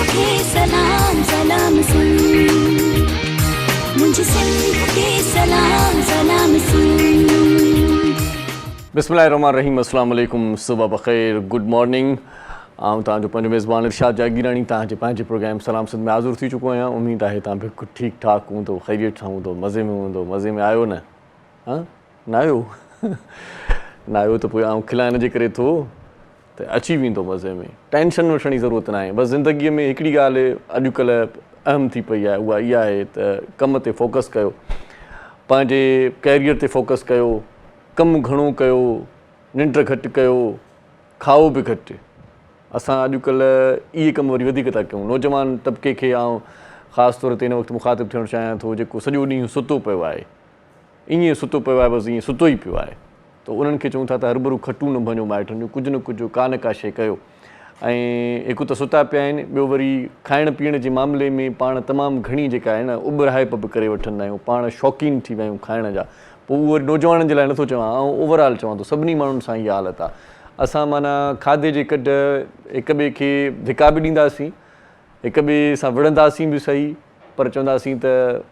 खे सलाम सलाम सुन, मुझे सिंध खे सलाम सलाम सुन। बिस्मिल्लाहिर्रहमानिर्रहीम, अस्सलाम वालेकुम, सुबह बख़ैर, गुड मॉर्निंग। आऊं तव्हांजो पंहिंजो मेज़बान इरशाद जागीरानी तव्हांजे पंहिंजे प्रोग्राम सलाम सिंध में हाज़िर थी चुको आहियां। उम्मीद आहे तव्हां बिल्कुलु ठीकु ठाकु हूंदो, ख़ैरियत सां हूंदो, मज़े में हूंदो। मज़े में आयो न? हां न आयो न आयो त पोइ आऊं खिलाइण जे करे थो त अची वेंदो मज़े में। टेंशन वठण जी ज़रूरत न आहे। बसि ज़िंदगीअ में हिकिड़ी ॻाल्हि अॼुकल्ह अहम थी पई आहे, उहा इहा आहे त कम ते फोकस कयो, पंहिंजे कैरियर ते फोकस कयो, कमु घणो कयो, निंड घटि कयो, खाओ बि घटि। असां अॼुकल्ह इहे कम वरी वधीक था कयूं। नौजवान तबिके खे आउं ख़ासि तौर ते हिन वक़्तु मुखातिबु थियणु चाहियां थो, जेको सॼो ॾींहुं सुतो पियो आहे, ईअं सुतो पियो आहे, बसि ईअं सुतो ई पियो आहे। त उन्हनि खे चऊं था त हरभरू खटू न भञो माइटनि जो, कुझु न कुझु का न का शइ कयो। ऐं हिकु त सुता पिया आहिनि, ॿियो वरी खाइण पीअण जे मामले में पाण तमामु घणी जेका आहे न उबराइप बि करे वठंदा आहियूं, पाण शौक़ीन थी विया आहियूं खाइण जा। पोइ उहो नौजवाननि जे लाइ नथो चवां, ऐं ओवरऑल चवां थो सभिनी माण्हुनि सां इहा हालत आहे। असां माना खाधे जे कॾ हिक ॿिए खे धिका बि ॾींदासीं, हिक ॿिए सां विढ़ंदासीं बि सही, पर चवंदासीं त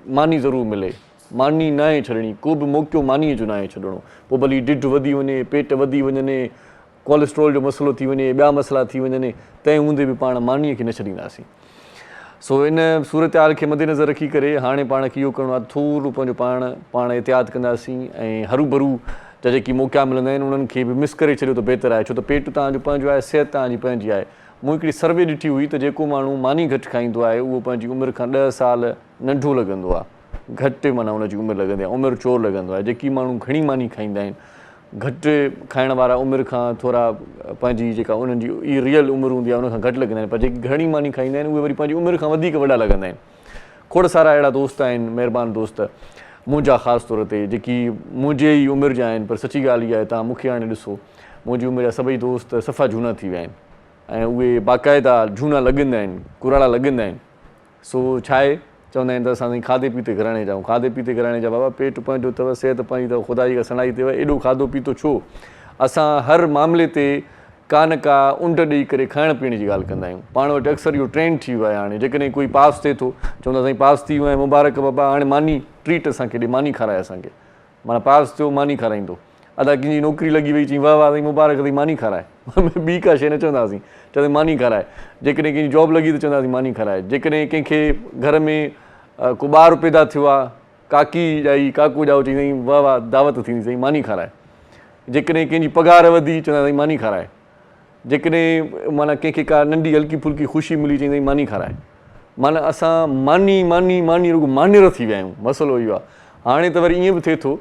मानी ज़रूरु मिले। मानी न आहे छॾणी, को बि मौक़ो मानीअ जो न आहे छॾणो। पोइ भली ढिढ वधी वञे, पेट वधी वञनि, कोलेस्ट्रोल जो मसइलो थी वञे, ॿिया मसइला थी वञनि, तंहिं हूंदे बि पाण मानीअ खे न छॾींदासीं। सो इन सूरत हाल खे मद्देनज़र रखी करे हाणे पाण खे इहो करिणो आहे, थोरो पंहिंजो पाण एहतियात कंदासीं ऐं हरू भरू जा जेकी मौक़ा मिलंदा आहिनि उन्हनि खे बि मिस करे छॾियो त बहितर आहे। छो त पेट तव्हांजो पंहिंजो आहे, सिहत तव्हांजी पंहिंजी आहे। मूं हिकिड़ी सर्वे ॾिठी हुई त जेको माण्हू मानी घटि खाईंदो आहे उहो पंहिंजी उमिरि खां 10 साल नंढो लॻंदो आहे, घटि माना उनजी उमिरि लॻंदी आहे, उमिरि चोर लॻंदो आहे। जेकी माण्हू घणी मानी खाईंदा आहिनि, घटि खाइण वारा उमिरि खां थोरा पंहिंजी जेका उन्हनि जी इहा रियल उमिरि हूंदी आहे उनखां घटि लॻंदा आहिनि, पर जेकी घणी मानी खाईंदा आहिनि उहे वरी पंहिंजी उमिरि खां वधीक वॾा लॻंदा आहिनि। खोड़ सारा अहिड़ा दोस्त आहिनि, महिरबानी दोस्त मुंहिंजा ख़ासि तौर ते, जेकी मुंहिंजे ई उमिरि जा आहिनि, पर सची ॻाल्हि इहा आहे, तव्हां मूंखे हाणे ॾिसो, मुंहिंजी उमिरि जा सभई दोस्त सफ़ा झूना थी विया आहिनि ऐं उहे बाक़ाइदा झूना लॻंदा आहिनि, कुराड़ा लॻंदा आहिनि। सो छा आहे, चवंदा आहिनि त असां खाधे पीते घराणे जाऊं, खाधे पीते घराणे जा बाबा, पेट पंहिंजो अथव, सिहत पंहिंजी अथव, ख़ुदा जी का सणाई अथव, एॾो खाधो पीतो छो? असां हर मामले ते का न का उंड ॾेई करे खाइण पीअण जी ॻाल्हि कंदा आहियूं। पाण वटि अक्सर इहो ट्रेंड थी वियो आहे। हाणे जेकॾहिं कोई पास थिए थो, चवंदा साईं पास थी वियो आहे, मुबारक बाबा, हाणे मानी ट्रीट असांखे ॾे, मानी खाराए असांखे। माना पास थियो मानी खाराईंदो। अदा कंहिंजी नौकिरी लॻी वई, चई वाह वाह साईं मुबारक अथई, मानी खाराए। ॿी का शइ न चवंदासीं, चवंदा मानी खाराए। जेकॾहिं कंहिंजी जॉब लॻी त चवंदासीं मानी खाराए। जेकॾहिं कंहिंखे घर में को ॿारु पैदा थियो आहे, काकी ॼाई, काको ॼाओ, चई साईं वाह वाह दावत थींदी, साईं मानी खाराए। जेकॾहिं कंहिंजी पघार वधी, चवंदा साईं मानी खाराए। जेकॾहिं माना कंहिंखे का नंढी हल्की फुल्की ख़ुशी मिली, चई साईं मानी खाराए। माना असां मानी मानी मानी रुॻो मानीर थी विया आहियूं, मसइलो इहो आहे। हाणे त वरी ईअं बि थिए थो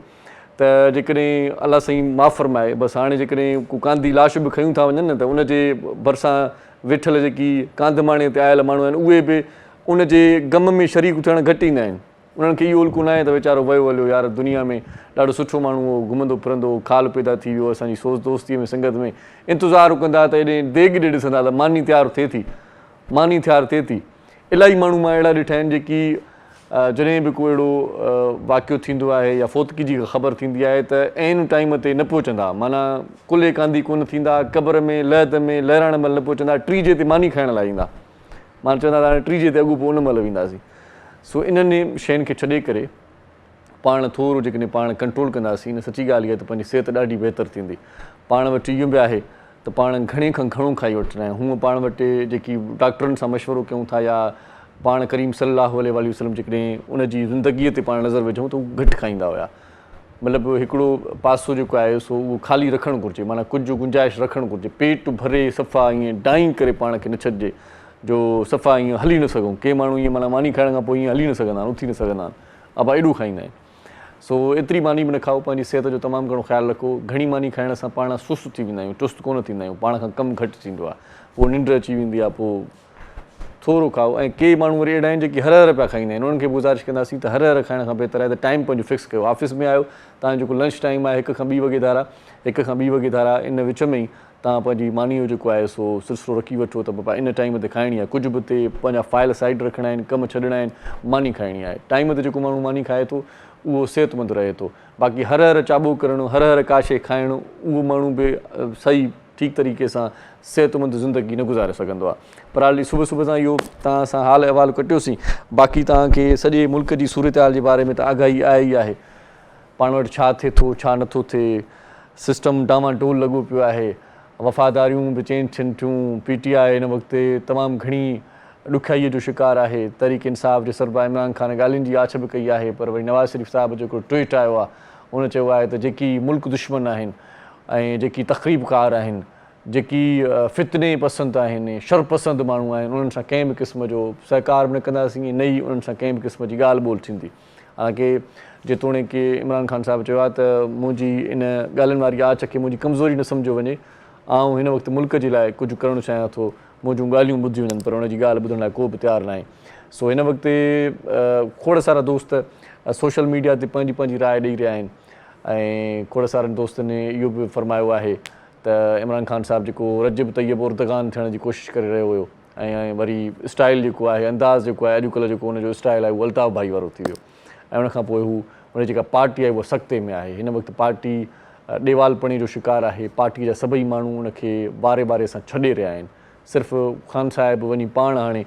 त जेकॾहिं अलाह साईं माफ़ फरमाए, बसि हाणे जेकॾहिं को कांधी लाश बि खयूं था वञनि न, त उनजे भरिसां वेठल जेकी कांधमाणे ते आयल माण्हू आहिनि उहे बि उनजे गम में शरीक थियणु घटि ईंदा आहिनि। उन्हनि खे इहो उल्को न आहे त वीचारो वियो हलियो, यार दुनिया में ॾाढो सुठो माण्हू हो, घुमंदो फिरंदो, खाल पैदा थी वियो, असांजी दोस्तीअ में संगत में इंतज़ारु कंदा त हेॾे देॻ ॾे ॾिसंदा त मानी तयारु थिए थी, मानी तयारु थिए थी। इलाही माण्हू मां अहिड़ा ॾिठा आहिनि जेकी जॾहिं बि को अहिड़ो वाक़ियो थींदो आहे या फोतगी जी ख़बर थींदी आहे त ऐन टाइम ते न पहुचंदा, माना कुल्हे कांधी कोन थींदा, क़बर में लहद में लहराइण महिल न पहुचंदा, टीजे ते मानी खाइण लाइ ईंदा। माना चवंदा हाणे टीजे ते अॻु पोइ उन महिल वेंदासीं। सो इन्हनि शयुनि खे छॾे करे पाण थोरो जेकॾहिं पाण कंट्रोल कंदासीं न, सची ॻाल्हि इहा त पंहिंजी सिहत ॾाढी बहितरु थींदी। पाण वटि इहो बि आहे त पाण घणे खां घणो खाई वठंदा आहियूं। हूअं पाण वटि जेकी डॉक्टरनि सां मशवरो कयूं था या पाण करीम सल्लल्लाहु अलैहि वसल्लम जेकॾहिं उनजी ज़िंदगीअ ते पाण नज़र विझूं त उहे घटि खाईंदा हुआ। मतिलबु हिकिड़ो पासो जेको आहे सो उहो ख़ाली रखणु घुरिजे, माना कुझु गुंजाइश रखणु घुरिजे। पेट भरे सफ़ा ईअं डाईं करे पाण खे न छॾिजे जो सफ़ा ईअं हली न सघूं। के माण्हू ईअं माना मानी खाइण खां पोइ ईअं हली न सघंदा आहिनि, उथी न सघंदा आहिनि, अबा एॾो खाईंदा आहिनि। सो एतिरी मानी बि न खाओ, पंहिंजी सिहत जो तमामु घणो ख़्यालु रखो। घणी मानी खाइण सां पाण सुस्तु थी वेंदा आहियूं, चुस्त कोन थींदा आहियूं, पाण खां कमु घटि थींदो आहे, पोइ निंड अची वेंदी आहे, पोइ थोरो खाओ। ऐं के माण्हू वरी अहिड़ा आहिनि जेके हर हर पिया खाईंदा आहिनि, उन्हनि खे गुज़ारिश कंदासीं त हर हर खाइण खां बहितर आहे त टाइम पंहिंजो फिक्स कयो। ऑफिस में आयो, तव्हांजो जेको लंच टाइम आहे 1 खां 2 वॻे धारा, 1 खां 2 वॻे धारा, इन विच में ई तव्हां पंहिंजी मानीअ जो जेको आहे सो सिलसिलो रखी वठो त बाबा इन टाइम ते खाइणी आहे। कुझु बि ते पंहिंजा फाइल साइड रखणा आहिनि, कमु छॾणा आहिनि, मानी खाइणी आहे। टाइम ते जेको माण्हू मानी खाए थो उहो सिहतमंद रहे थो। बाक़ी हर हर चाॿो करणु, हर हर का शइ खाइणु, उहो माण्हू बि सही ठीक तरीक़े सां सेहतमंद ज़िंदगी न गुज़ारे सघंदो आहे। पर हाली सुबुह सुबुह सां इहो तव्हां सां हाल अहिवाल कटियोसीं। बाक़ी तव्हांखे सॼे मुल्क जी सूरत हाल जे बारे में त आगाही आहे ई आहे। पाण वटि छा थिए थो छा नथो थिए, सिस्टम डामाडोल लॻो पियो आहे, वफ़ादारियूं बि चेंज थियनि थियूं। PTI हिन वक़्तु तमामु घणी ॾुखियाईअ जो शिकार आहे। तहरीक इंसाफ़ जे सरबराह इमरान ख़ान ॻाल्हियुनि जी आछ बि कई आहे, पर वरी नवाज़ शरीफ़ साहिब जो हिकिड़ो ट्वीट आयो आहे, हुन चयो आहे त जेकी मुल्क दुश्मन आहिनि ऐं जेकी तक़रीबकार आहिनि, जेकी फितने पसंदि आहिनि, शरपसंद माण्हू आहिनि, उन्हनि सां कंहिं बि क़िस्म जो सहकार बि न कंदासीं, न ई उन्हनि सां कंहिं बि क़िस्म जी ॻाल्हि ॿोल थींदी। हालांकि जेतोणीकि इमरान ख़ान साहिबु चयो आहे त मुंहिंजी इन ॻाल्हियुनि वारी आछ खे मुंहिंजी कमज़ोरी न सम्झो वञे, ऐं हिन वक़्तु मुल्क जे लाइ कुझु करणु चाहियां थो, मुंहिंजूं ॻाल्हियूं ॿुधी वञनि, पर हुनजी ॻाल्हि ॿुधण लाइ को बि तयारु न आहे। सो हिन वक़्तु खोड़ सारा दोस्त सोशल मीडिया ते पंहिंजी पंहिंजी राय ॾेई रहिया आहिनि ऐं खोड़ सारनि दोस्तनि इहो बि फरमायो आहे त इमरान ख़ान साहिबु जेको रजब तैयब उर्दगान थियण जी कोशिशि करे रहियो हुयो ऐं वरी स्टाइल जेको आहे, अंदाज़ जेको आहे, अॼुकल्ह जेको हुनजो स्टाइल आहे उहो अल्ताफ़ भाई वारो थी वियो ऐं उनखां पोइ हू हुनजी जेका पार्टी आहे उहा सख़्ते में आहे। हिन वक़्तु पार्टी ॾेवालपणे जो शिकार आहे। पार्टी जा सभई माण्हू उनखे बारे बारे सां छॾे रहिया आहिनि। सिर्फ़ु ख़ान साहिबु वञी पाण हाणे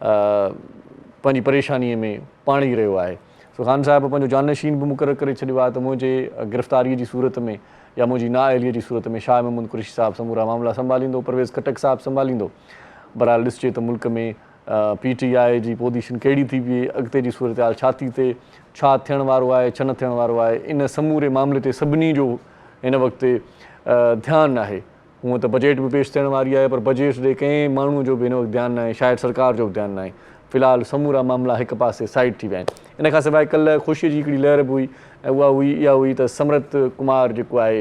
पंहिंजी परेशानीअ में पाण ई रहियो आहे। सो ख़ान साहिबु पंहिंजो जानशीन बि मुक़ररु करे छॾियो आहे त मुंहिंजे गिरफ़्तारीअ जी सूरत में या मुंहिंजी नाअहलीअ जी सूरत में शाह महमूद कुरैशी साहिबु समूरा मामला संभालींदो, परवेज़ खटक साहिबु संभालींदो। बहरहाल ॾिसिजे त मुल्क में PTI जी पोज़ीशन कहिड़ी थी बीहे, अॻिते जी सूरत हाल छा थी थिए, छा थियण वारो आहे, छा न थियण वारो आहे, इन समूरे मामले ते सभिनी जो हिन वक़्तु ध्यानु आहे। हूअं त बजट बि पेश थियण वारी आहे, पर बजट ॾे कंहिं माण्हूअ जो बि हिन वक़्तु ध्यानु न आहे, शायदि सरकार जो बि ध्यानु न आहे। फ़िलहालु समूरा मामला हिकु पासे साइड थी विया आहिनि। इन खां सवाइ कल्ह ख़ुशीअ जी हिकिड़ी लहर बि हुई ऐं इहा हुई त समरत कुमार जेको आहे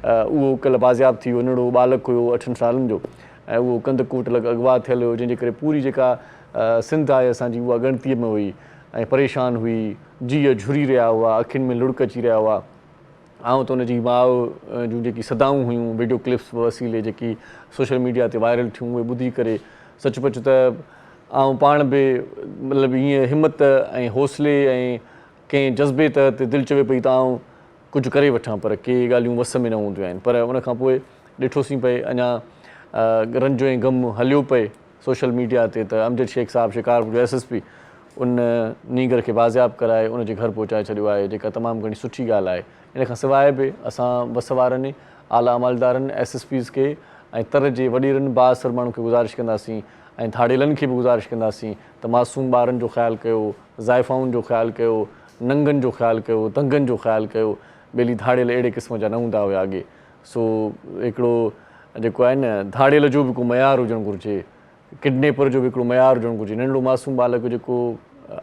उहो कल्ह बाज़ियाब थी वियो। नंढड़ो बालक हुयो 8 सालनि जो ऐं उहो कंदकूट लॻ अगवा थियल हुयो, जंहिंजे करे पूरी जेका सिंध आहे असांजी उहा ॻणतीअ में हुई ऐं परेशान हुई, जीअ झुरी रहिया हुआ, अखियुनि में लुड़क अची रहिया हुआ। ऐं त हुनजी माउ जूं जेकी सदाऊं हुयूं, वीडियो क्लिप्स वसीले जेकी सोशल मीडिया ते वायरल थियूं, उहे ॿुधी करे सचुपचु त ऐं पाण बि मतिलबु हीअं हिमत ऐं हौसले ऐं कंहिं जज़्बे तहत दिलि चवे पई त आउं कुझु करे वठां, पर के ॻाल्हियूं वस में न हूंदियूं आहिनि। पर उनखां पोइ ॾिठोसीं पए अञा रंज ऐं ग़म हलियो पए सोशल मीडिया ते त अमजद शेख साहिबु शिकारपुर जो SSP उन नीगर खे बाज़ियाब कराए उनजे घर पहुचाए छॾियो आहे, जेका तमामु घणी सुठी ॻाल्हि आहे। इन खां सवाइ बि असां बस वारनि, आला अमलदारनि, SSPs खे ऐं तर जे वॾेरनि बाअसर माण्हू खे गुज़ारिश कंदासीं ऐं थाड़ेलनि खे बि गुज़ारिश कंदासीं त मासूम ॿारनि जो ख़्यालु कयो, ज़ाइफ़ाउनि जो ख़्यालु कयो, नंगनि जो ख़्यालु कयो, दंगनि जो ख़्यालु कयो। ॿेली धाड़ियल अहिड़े क़िस्म जा न हूंदा हुया अॻे। सो हिकिड़ो जेको आहे न, धाड़ियल जो बि को मयार हुजणु घुरिजे, किडनेपर जो बि हिकिड़ो मयार हुजणु घुरिजे। नंढड़ो मासूम बालक जेको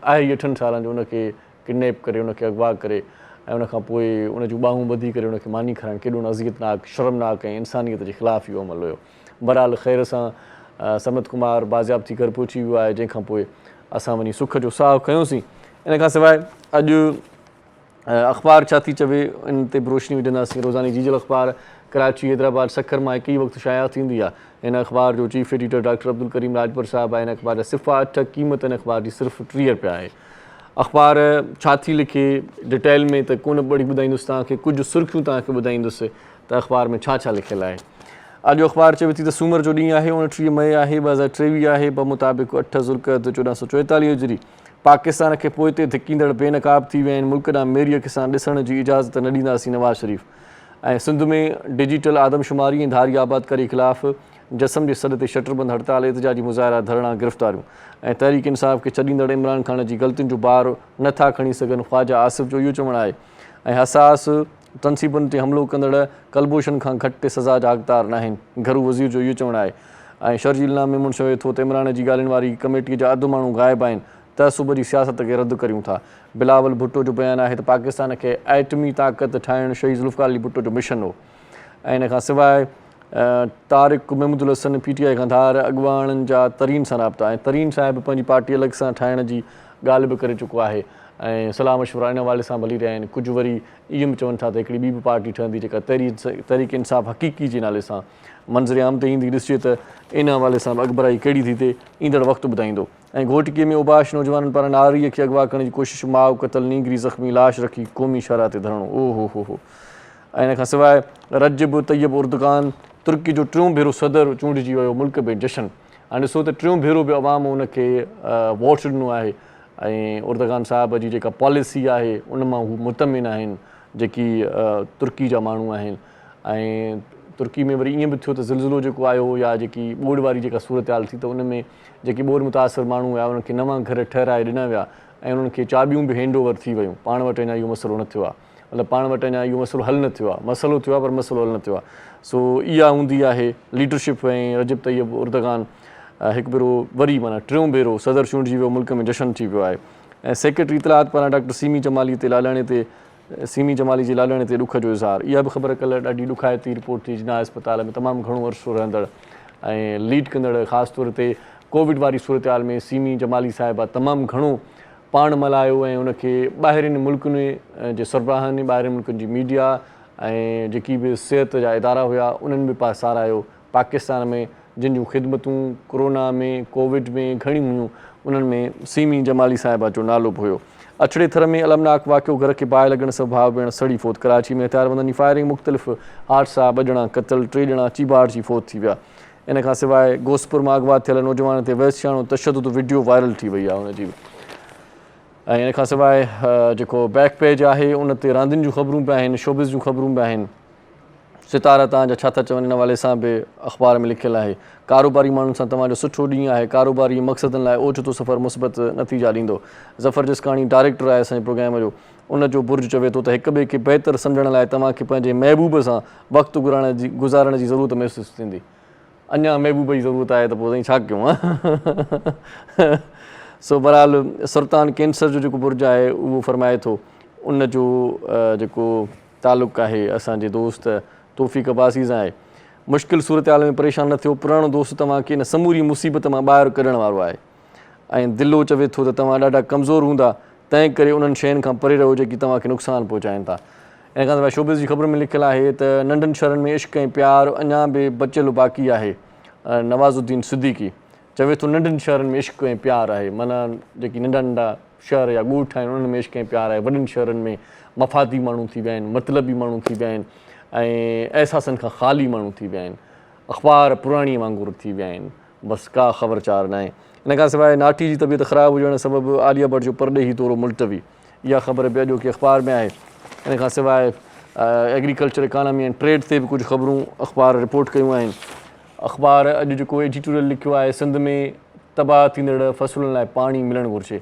आहे 8 सालनि जो, उनखे किडनेप करे, उनखे अगवा करे ऐं उनखां पोइ उन जूं ॿाहूं ॿधी करे उनखे मानी खाराइणु केॾो न अज़ियतनाक, शर्मनाक ऐं इंसानियत जे ख़िलाफ़ इहो अमल हुयो। बहरहाल ख़ैर सां समरत कुमार बाज़ियाब थी करे पहुची वियो आहे, जंहिंखां पोइ असां वञी सुख जो साहु खयोंसीं। इन खां सवाइ अॼु अख़बार छा थी चवे इन ते बि रोशनी विझंदासीं। रोज़ानी जीजल अख़बार कराची, हैदराबाद, सखर मां हिकु ई वक़्तु शाया थींदी आहे। हिन अख़बार जो chief editor doctor Abdul Karim Rajpur साहिबु आहे। हिन अख़बार जा सिफ़ा 8, क़ीमत हिन अख़बार जी सिर्फ़ु 30 रुपया आहे। अख़बार छा थी लिखे डिटेल में त कोन वरी ॿुधाईंदुसि तव्हांखे, कुझु सुर्खियूं तव्हांखे ॿुधाईंदुसि त अख़बार में छा छा लिखियलु आहे। अॼु अख़बार चवे थी त सूमर जो ॾींहुं आहे, 29 मई आहे, 2023 आहे। मुताबिक़ 8 ज़ुल्क़अद 1444 हिजरी। पाकिस्तान खे पोइ ते धिकींदड़ बेनक़ाब थी विया आहिनि। मुल्क ॾांहुं मेरीअ खे सां ॾिसण जी इजाज़त न ॾींदासीं नवाज़ शरीफ़। ऐं सिंध में डिजिटल आदमशुमारी ऐं धारी आबादकारी ख़िलाफ़ जसम जे सॾ ते शटरबंद हड़ताल, एतिजाजी मुज़ाहिरा, धरणा, गिरफ़्तारियूं ऐं तहरीक इंसाफ़ खे छॾींदड़ इमरान ख़ान जी ग़लतियुनि जो बार नथा खणी सघनि, ख़्वाजा आसिफ़ जो इहो चवणु आहे। ऐं हसास तनसीबुनि ते हमिलो कंदड़ कलबोशन खां घटि ते सज़ा जा हक़दार न आहिनि, घरू वज़ीर जो इहो चवणु आहे। ऐं शर्जीलनामे में मुंशवे थो त इमरान जी ॻाल्हियुनि वारी कमेटीअ जा अधु माण्हू ग़ाइबु आहिनि, तअसुब जी सियासत खे रद्द करियूं था। बिलावल भुट्टो जो बयानु आहे त पाकिस्तान खे एटमी ताक़त ठाहिणु शहीद ज़ुल्फ़िकार अली भुट्टो जो मिशन हो। ऐं इन खां सवाइ तारिक महमूदुल हसन PTI खां धार अॻुवाणनि जा तरीन सां राब्ता ऐं तरीन साहिबु पंहिंजी पार्टी अलॻि सां ठाहिण जी ॻाल्हि बि करे चुको आहे ऐं सलाह मशवरा इन हवाले सां हली रहिया आहिनि। कुझु वरी इहो बि चवनि था त हिकिड़ी ॿी बि पार्टी ठहंदी जेका तहरीक इंसाफ़ हक़ीक़ी जे नाले सां मंज़र आम ते ईंदी। ॾिसिजे त इन हवाले सां अॻिभराई कहिड़ी थी थिए ईंदड़ वक़्तु ॿुधाईंदो। ऐं घोटिकीअ में उबाश नौजवाननि पारां नारीअ खे अगवा करण जी कोशिशि, माउ क़तल, नीगरी ज़ख़्मी, लाश रखी क़ौमी शाहराह ते धरणो। ओ हो। ऐं इन खां सवाइ रजब तैयब उर्दगान तुर्की जो टियों भेरो सदर चूंडिजी वियो मुल्क में जशन। हाणे ॾिसो त टियों भेरो बि अवाम उनखे वोट ॾिनो आहे ऐं उर्दगान साहिब जी जेका पॉलिसी आहे उन मां हू मुतमिन आहिनि जेकी तुर्की जा माण्हू आहिनि। ऐं तुर्की में वरी ईअं बि थियो त ज़िलज़िलो जेको आयो या जेकी ॿोड़ वारी जेका सूरत हाल थी त उन में जेके ॿोड़ मुतासिर माण्हू हुआ उन्हनि खे नवां घर ठहिराए ॾिना विया ऐं उन्हनि खे चाबियूं बि हैंड ओवर थी वियूं। पाण वटि अञा इहो मसइलो न थियो आहे, मतिलबु पाण वटि अञा इहो मसइलो हल न थियो आहे, मसइलो थियो आहे पर मसइलो हल न थियो आहे। सो इहा हूंदी आहे लीडरशिप ऐं रजब तैयब उर्दगान हिकु भेरो वरी माना टियों भेरो सदर चूंडिजी वियो, मुल्क में जशन थी वियो आहे। ऐं सेक्रेटरी इतलात पारां डॉक्टर सीमी जमाली ते लालाणे ते सीमी जमाली जे लालाणे ते ॾुख जो इज़हार। इहा बि ख़बर कल्ह ॾाढी ॾुखाइती रिपोर्ट थी जिना अस्पताल में तमामु घणो अरसो रहंदड़ ऐं लीड कंदड़ ख़ासि तौर ते कोविड वारी सूरत हाल में सीमी जमाली साहिबा तमामु घणो पाण मल्हायो ऐं उनखे ॿाहिरिनि मुल्कनि जे सरबराहनि ॿाहिरिनि मुल्कनि जी मीडिया ऐं जेकी बि सिहत जा इदारा हुआ उन्हनि बि पास सारायो। पाकिस्तान में जिन जूं ख़िदमतूं कोरोना में कोविड में घणी हुयूं उन्हनि में सीमी जमाली साहिबा जो नालो बि हुयो। अछड़े थर में अलमनाक वाक़ियो, घर खे बाहि लॻण सां भाउ भेण सड़ी फोत। कराची में हथियारबंदनि जी फायरिंग, मुख़्तलिफ़ हादसा, 2 ॼणा क़तल, 3 ॼणा चीबाड़ जी फोत थी विया। इन खां सवाइ गोसपुर मां अगवा थियल नौजवान ते वहशियाणो तशदुद वीडियो वायरल थी वई आहे हुनजी। ऐं इन खां सवाइ जेको बैक पेज आहे उन ते रांदियुनि जूं ख़बरूं बि आहिनि, शोबिज़ जूं ख़बरूं बि आहिनि। सितारा तव्हांजा छा था चवनि इन हवाले सां बि अख़बार में लिखियलु आहे। कारोबारी माण्हुनि सां तव्हांजो सुठो ॾींहुं आहे, कारोबारी मक़सदनि लाइ ओचितो सफ़र मुस्बत नतीजा ॾींदो। ज़फ़र जसकाणी डायरेक्टर आहे असांजे प्रोग्राम जो, उनजो बुर्ज चवे थो त हिक ॿिए खे बहितर सम्झण लाइ तव्हांखे पंहिंजे महबूब सां वक़्तु गुज़ारण जी ज़रूरत महसूसु थींदी। अञा महबूब जी ज़रूरत आहे त पोइ छा कयूं आहे। सो बहरहाल सुल्तान कैंसर जो जेको बुर्ज आहे उहो फरमाए थो उनजो जेको तालुक़ु आहे असांजे दोस्त तौफ़ीक़ अब्बासी सां आहे। मुश्किल सूरत हाल में परेशान न थियो, पुराणो दोस्त तव्हांखे इन समूरी मुसीबत मां ॿाहिरि कढण वारो आहे। ऐं दिलो चवे थो त तव्हां ॾाढा कमज़ोर हूंदा, तंहिं करे उन्हनि शयुनि खां परे रहो जेकी तव्हांखे नुक़सानु पहुचाइनि था। इन खां सवाइ शोबिज़ जी ख़बर में लिखियलु आहे त नंढनि शहरनि में इश्क ऐं प्यारु अञा बि बचियलु बाक़ी आहे। नवाज़ुद्दीन सिद्दीकी चवे थो नंढनि शहरनि में इश्क ऐं प्यारु आहे, माना जेकी नंढा नंढा शहर या ॻोठ आहिनि उन्हनि में इश्क ऐं प्यारु आहे। वॾनि शहरनि में मफ़ादी माण्हू थी विया आहिनि, मतलबी माण्हू थी विया आहिनि ऐं अहसासनि खां ख़ाली माण्हू थी विया आहिनि। अख़बार पुराणी वांगुरु थी विया आहिनि, बसि का ख़बरचार न आहे। इन खां सवाइ नाटी जी तबियत ख़राबु हुजण सबबि आलिया भट्ट जो परॾेही दौरो मुलतवी, इहा ख़बर बि अॼोकी अख़बार में आहे। इन खां सवाइ एग्रीकल्चर इकानमी एंड ट्रेड ते बि कुझु ख़बरूं अख़बार रिपोर्ट कयूं आहिनि। अख़बार अॼु जेको एडिटोरियल लिखियो आहे, सिंध में तबाह थींदड़ फ़सुलनि लाइ पाणी मिलणु घुरिजे,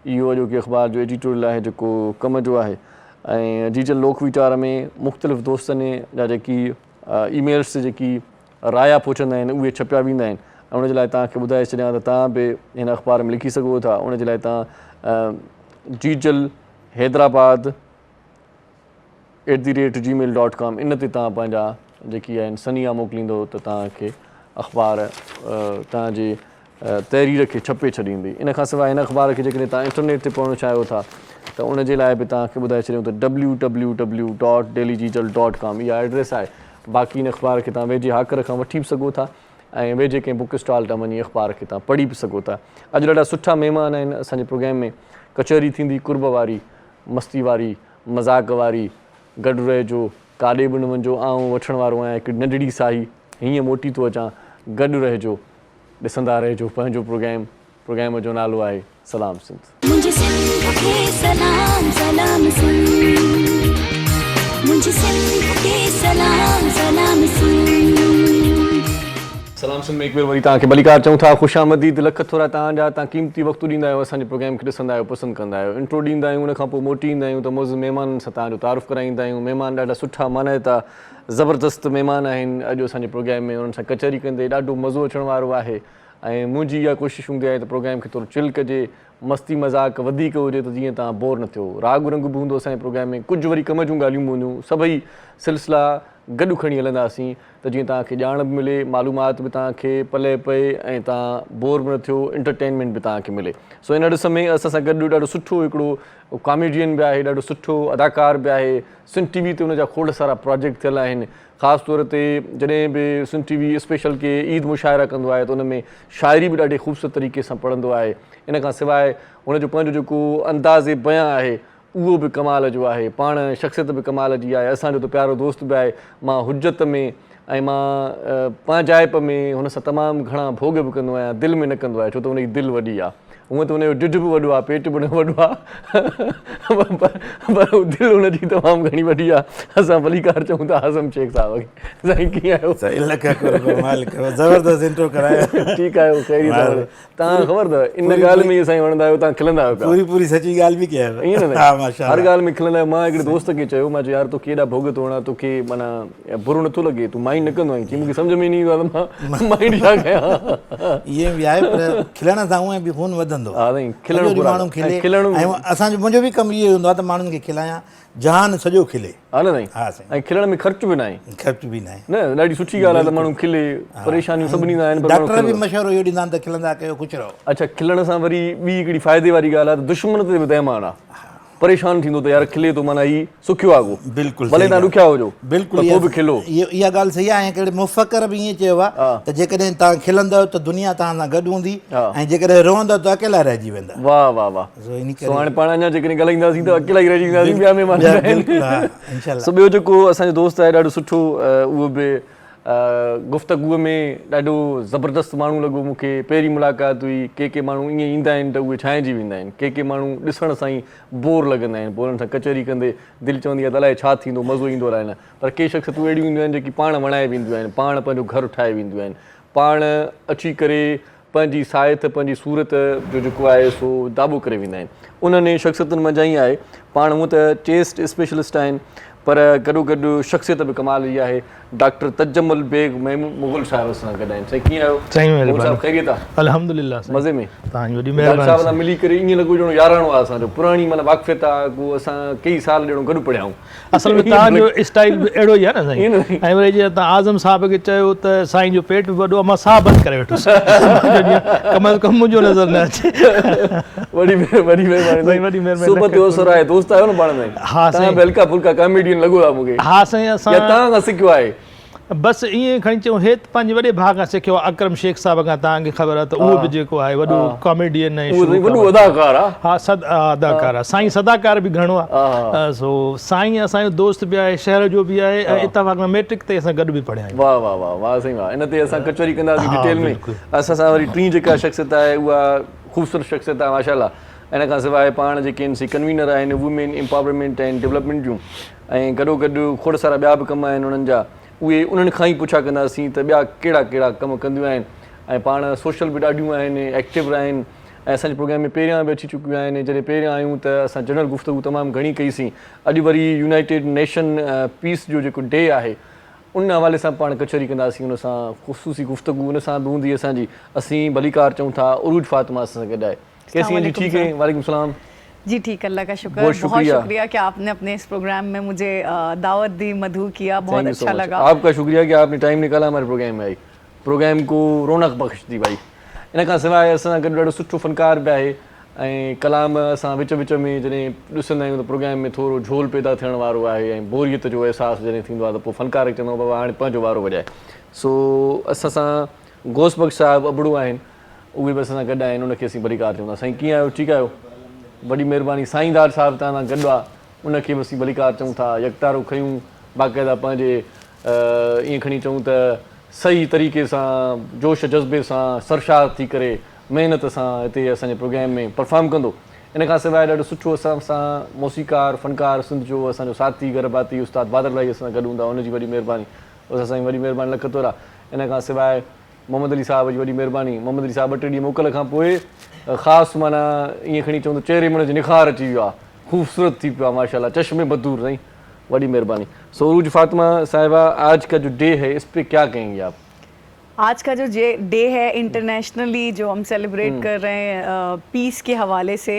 इहो अॼोकी अख़बार जो एडिटोरियल आहे जेको कम जो आहे। ऐं डिजिटल लोकवीचार में मुख़्तलिफ़ दोस्तनि जा जेकी ईमेल्स जेकी राया पहुचंदा आहिनि उहे छपिया वेंदा आहिनि ऐं उनजे लाइ तव्हांखे ॿुधाए छॾियां त तव्हां बि हिन अख़बार में लिखी सघो था। उनजे लाइ तव्हां डिजिटल हैदराबाद @gmail.com इन ते तव्हां पंहिंजा जेकी आहिनि सनिया मोकिलींदो त तव्हांखे अख़बार तव्हांजे तहरीर खे छपे छॾींदी। इन खां सवाइ हिन अख़बार खे जेकॾहिं तव्हां इंटरनेट ते पढ़णु चाहियो था त उनजे लाइ बि तव्हांखे ॿुधाए छॾियूं त www.dailydigital.com इहा एड्रेस आहे। बाक़ी इन अख़बार खे तव्हां वेझे हाकर खां वठी बि सघो था ऐं वेझे कंहिं बुक स्टॉल तां वञी अख़बार खे तव्हां पढ़ी बि सघो था। अॼु ॾाढा सुठा महिमान आहिनि असांजे प्रोग्राम में। कचहरी थींदी कुर्ब वारी, मस्ती वारी, मज़ाक़ वारी, गॾु रहिजो, काॾे बि न वञिजो, आउं वठण वारो आहियां हिकु नंढड़ी साही, हीअं मोटी थो अचां, गॾु रहिजो, ॾिसंदा रहिजो पंहिंजो प्रोग्राम जो नालो आहे सलाम सिंध। मुझे सिंध के सलाम सलाम सिंध, मुझे सिंध के सलाम सलाम सिंध। सलाम सिंध में हिकु भेरो वरी तव्हांखे भलीकार चऊं था, ख़ुशि आमदीद। लख थोरा तव्हांजा, तव्हां क़ीमती वक़्तु ॾींदा आहियो, असांजे प्रोग्राम खे ॾिसंदा आहियो, पसंदि कंदा आहियो, इंट्रो ॾींदा आहियूं, उनखां पोइ मोटी ईंदा आहियूं त मौज़ महिमाननि सां तव्हांजो तारीफ़ कराईंदा आहियूं। महिमान ॾाढा सुठा मानाइता ज़बरदस्त महिमान आहिनि अॼु असांजे प्रोग्राम में। उन्हनि सां कचहरी कंदे ॾाढो मज़ो अचण वारो आहे ऐं मुंहिंजी इहा कोशिशि हूंदी आहे त प्रोग्राम खे थोरो चिल कजे, मस्ती मज़ाक़ वधीक हुजे त जीअं तव्हां बोर न थियो। राग रंग बि हूंदो असांजे प्रोग्राम में, कुझु वरी कम जूं ॻाल्हियूं बि हूंदियूं, सभई सिलसिला गॾु खणी हलंदासीं त जीअं तव्हांखे ॼाण बि मिले, मालूमात बि तव्हांखे पले पए ऐं तव्हां बोर बि न थियो, एंटरटेनमेंट बि तव्हांखे मिले। सो इन ॾिस में असां सां गॾु ॾाढो सुठो हिकिड़ो कॉमेडियन बि आहे, ॾाढो सुठो अदाकार बि आहे। सिंध टीवी ते हुनजा खोड़ सारा प्रोजेक्ट थियल आहिनि। ख़ासि तौर ते जॾहिं बि सिंध टीवी स्पेशल के ईद मुशाइरा कंदो आहे त उन में शाइरी बि ॾाढे ख़ूबसूरत तरीक़े सां पढ़ंदो आहे। इन खां सवाइ हुनजो पंहिंजो जेको अंदाज़े बयां आहे उहो बि कमाल जो आहे, पाण शख़्सियत बि कमाल जी आहे। असांजो त प्यारो दोस्त बि आहे। मां हुजत में ऐं मां पाण जाइप में हुन सां तमामु घणा भोग बि कंदो आहियां, दिलि में न कंदो आहियां छो त हुनजी दिलि वॾी आहे। हूअं त हुनजो ढिढ बि वॾो आहे, पेट बि वॾो आहे पर दिलि हुनजी तमामु घणी वॾी आहे। असां भलीकार चऊं था आज़म शेख साहिब खे। साईं कीअं आहियो? ज़बरदस्त इंट्रो करायो। ठीकु आहियो? ख़ैरियत आहे? तव्हां ख़बर अथव इन ॻाल्हि में साईं वणंदा आहियो, तव्हां खिलंदा आहियो पिया। पूरी सची ॻाल्हि बि कयव। ईअं न? हर ॻाल्हि में खिलंदा आहियो। मां हिकिड़े दोस्त खे चयो, मां चयो यार तोखे केॾा भोग थो हणां, तोखे माना बुरो नथो लॻे, तूं माइंड न कंदो आहीं? चई मूंखे सम्झ में न ईंदो आहे त मां माइंड छा कयां। इहे बि आहे पर खिलण सां उहे बि खून वधंदो। हा साईं, माण्हू खिले। ऐं असांजो मुंहिंजो बि कमु इहो हूंदो आहे त माण्हुनि खे खिलायां, जहान सॼो खिले। हा न साईं? हा साईं। ऐं खिलण में ख़र्च बि न आहे। ख़र्च बि न आहे। न, ॾाढी सुठी ॻाल्हि आहे त माण्हू खिले। परेशानियूं सभिनी सां आहिनि। डॉक्टर बि मशवरो इहो ॾींदा आहिनि त खिलंदा कयो, ख़ुशि रहो। अच्छा, खिलण सां वरी ॿी हिकिड़ी फ़ाइदे वारी ॻाल्हि आहे त दुश्मन ते बि तइमान आहे। परेशान थींदो त यार खिले थो, माना हीउ सुखियो आहे को। बिल्कुलु भले तव्हां ॾुखिया हुजो, बिल्कुलु पोइ बि खिलो। इहा ॻाल्हि सही आहे। ऐं हिकिड़े मुफ़क्कर बि ईअं चयो आहे त जेकॾहिं तव्हां खिलंदव त दुनिया तव्हां सां गॾु हूंदी, ऐं जेकॾहिं रोअंदव त अकेला रहिजी वेंदा। वाह वाह वाह। सो हाणे पाण अञा जेकॾहिं ॻाल्हाईंदासीं त अकेला ई रहिजी वेंदासीं, ॿिया महिमान आहिनि। सो ॿियो जेको असांजो दोस्त आहे ॾाढो सुठो, उहो बि गुफ़्तगूअ में ॾाढो ज़बरदस्त माण्हू लॻो मूंखे। पहिरीं मुलाक़ात हुई, के माण्हू ईअं ईंदा आहिनि त उहे छांइजी वेंदा आहिनि, के माण्हू ॾिसण सां ई बोर लॻंदा आहिनि, पोइ हुननि सां कचहरी कंदे दिलि चवंदी आहे त अलाए छा थींदो, मज़ो ईंदो अलाए न। पर के शख़्सियतूं अहिड़ियूं ईंदियूं आहिनि जेकी पाण वणाए वेंदियूं आहिनि, पाण पंहिंजो घरु ठाहे वेंदियूं आहिनि, पाण अची करे पंहिंजी साइथ, पंहिंजी सूरत जो जेको आहे सो दाबो करे वेंदा आहिनि। उन्हनि शख़्सियतुनि मंझां ई आहे। पाण हूअं त चेस्ट स्पेशलिस्ट आहिनि, पर गॾोगॾु शख़्सियत बि कमाल जी आहे। डॉक्टर तजम्मुल बेग मुग़ल साहिब सां गॾु आहिनि। साईं कीअं आहियो? साईं ख़ैरियत आहे? अल्हम्दुलिल्लाह मज़े में। तव्हांजी वॾी डॉक्टर साहिब सां मिली करे ईअं लॻो ॼणो याराणो आहे असांजो, पुराणी माना वाक़फ़ियत आहे को, असां कई साल ॼणो गॾु पढ़िया आहियूं। असल में तव्हांजो स्टाइल बि अहिड़ो ई आहे न साईं। ऐं वरी जीअं तव्हां आज़म साहिब खे चयो त साईं जो पेट बि वॾो आहे, मां साह बंदि करे वेठुसि कम अज़ कम मुंहिंजो नज़र न अचे। वॾी महिरबानी। सोबत जो असर आहे, दोस्त आहियो न पाण में। हा साईं, हल्का फुल्का कॉमेडियन लॻो आहे मूंखे। हा साईं, असां तव्हां खां सिखियो आहे। बसि ईअं खणी चऊं, हे त पंहिंजे वॾे भाउ खां सिखियो आहे, अकरम शेख साहिब खां। तव्हांखे ख़बर आहे त उहो बि जेको आहे वॾो कॉमेडियन ऐं वॾो अदाकार आहे। हा, अदाकार आहे साईं, सदाकार बि घणो आहे। सो साईं असांजो दोस्त बि आहे, शहर जो बि आहे, ऐं इतफ़ाक़ में मैट्रिक ते असां गॾु बि पढ़िया आहियूं। वाह वाह वाह वाह साईं वाह। इन ते असां कचहरी कंदासीं डिटेल में। असां सां वरी टीं जेका शख़्सियत आहे उहा ख़ूबसूरत शख़्सियत आहे माशाल्लाह। इन खां सवाइ पाण जेके आहिनि कन्वीनर आहिनि वुमेन एम्पावरमेंट एंड डेवलपमेंट जूं, ऐं गॾोगॾु खोड़ सारा ॿिया बि कम आहिनि उन्हनि जा। उहे उन्हनि खां ई पुछा कंदासीं त ॿिया कहिड़ा कहिड़ा कम कंदियूं आहिनि। ऐं पाण सोशल बि ॾाढियूं आहिनि, एक्टिव आहिनि। ऐं असांजे प्रोग्राम में पहिरियां बि अची चुकियूं आहिनि। जॾहिं पहिरियां आयूं त असां जनरल गुफ़्तगू तमामु घणी कईसीं। अॼु वरी यूनाइटेड नेशन पीस जो जेको डे आहे उन हवाले सां पाण कचहरी कंदासीं, उन सां ख़ुसूसी गुफ़्तगू उन सां बि हूंदी असांजी। असीं भलीकार चऊं था, उरूज फातिमा असां सां गॾु आहे। कैसी हैं जी? ठीक है, वालेकुम सलाम जी। ठीक, अल्लाह का शुक्र। बहुत शुक्रिया कि आपने अपने इस प्रोग्राम में मुझे दावत दी, मधु किया, बहुत अच्छा लगा। आपका शुक्रिया कि आपने टाइम निकाला हमारे प्रोग्राम में आई, प्रोग्राम को रौनक बख्श दी भाई। इन खां सवाइ असां गॾु ॾाढो सुठो फनकार बि आहे, ऐं कलाम असां विच विच में जॾहिं ॾिसंदा आहियूं त प्रोग्राम में थोरो झोल पैदा थियण वारो आहे, ऐं बोरियत जो अहसासु जॾहिं थींदो आहे त पोइ फनकार खे चवंदो बाबा हाणे पंहिंजो वारो वॼाए। सो असां सां गौस बख्श साहिबु अबड़ो आहिनि, उहे बि असां सां गॾु आहिनि। उनखे असीं भलीकार चवंदा। साईं कीअं आहियो? ठीकु आहियो? वॾी महिरबानी। साईंदार साहिबु तव्हां सां गॾु आहे, उनखे बि असीं भलीकार चऊं था। यकतारो खयूं बाक़ाइदा पंहिंजे ईअं खणी चऊं त सही तरीक़े सां, जोश जज़्बे सां, सरशाद थी करे, महिनत सां हिते असांजे प्रोग्राम में परफॉर्म कंदो। इन खां सवाइ ॾाढो सुठो असां सां मौसीकार फ़नकार सिंध जो असांजो साथी गरबाती उस्ताद बादल भाई असां गॾु हूंदा, उनजी वॾी महिरबानी। असां साईं वॾी महिरबानी लख तोरा। इन खां सवाइ मोहम्मद अली साहिब जी वॾी महिरबानी। मोहम्मद अली साहिबु 2 ॾींहं मोकल खां पोइ ख़ासि माना ईअं खणी चऊं त चहिरे मुंहिंजो निखार अची वियो आहे, ख़ूबसूरत थी पियो आहे माशाल्लाह, चश्मे बदूर। साईं वॾी महिरबानी। सो उरूज फातिमा साहिबा, आज का जो डे है इस पे क्या कहेंगे आप? आज का जो डे है इंटरनेशनली जो हम सेलिब्रेट कर रहे हैं पीस के हवाले से,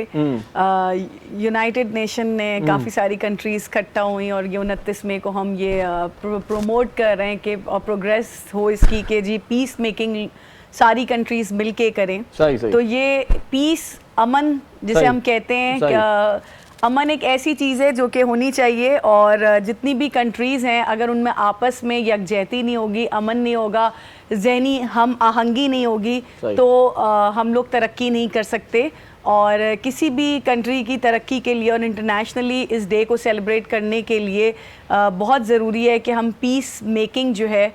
यूनाइटेड नेशन ने काफ़ी सारी कंट्रीज़ इकट्ठा हुई और ये 29 मई को हम ये प्रमोट कर रहे हैं कि प्रोग्रेस हो इसकी, कि जी पीस मेकिंग सारी कंट्रीज़ मिलके करें। सही सही। तो ये पीस, अमन जिसे हम कहते हैं, अमन एक ऐसी चीज़ है जो कि होनी चाहिए, और जितनी भी कंट्रीज़ हैं अगर उनमें आपस में यकजहती नहीं होगी, अमन नहीं होगा, ज़हनी हम आहंगी नहीं होगी, तो हम लोग तरक्की नहीं कर सकते। और किसी भी कंट्री की तरक्की के लिए और इंटरनेशनली इस डे को सेलिब्रेट करने के लिए बहुत ज़रूरी है कि हम पीस मेकिंग जो है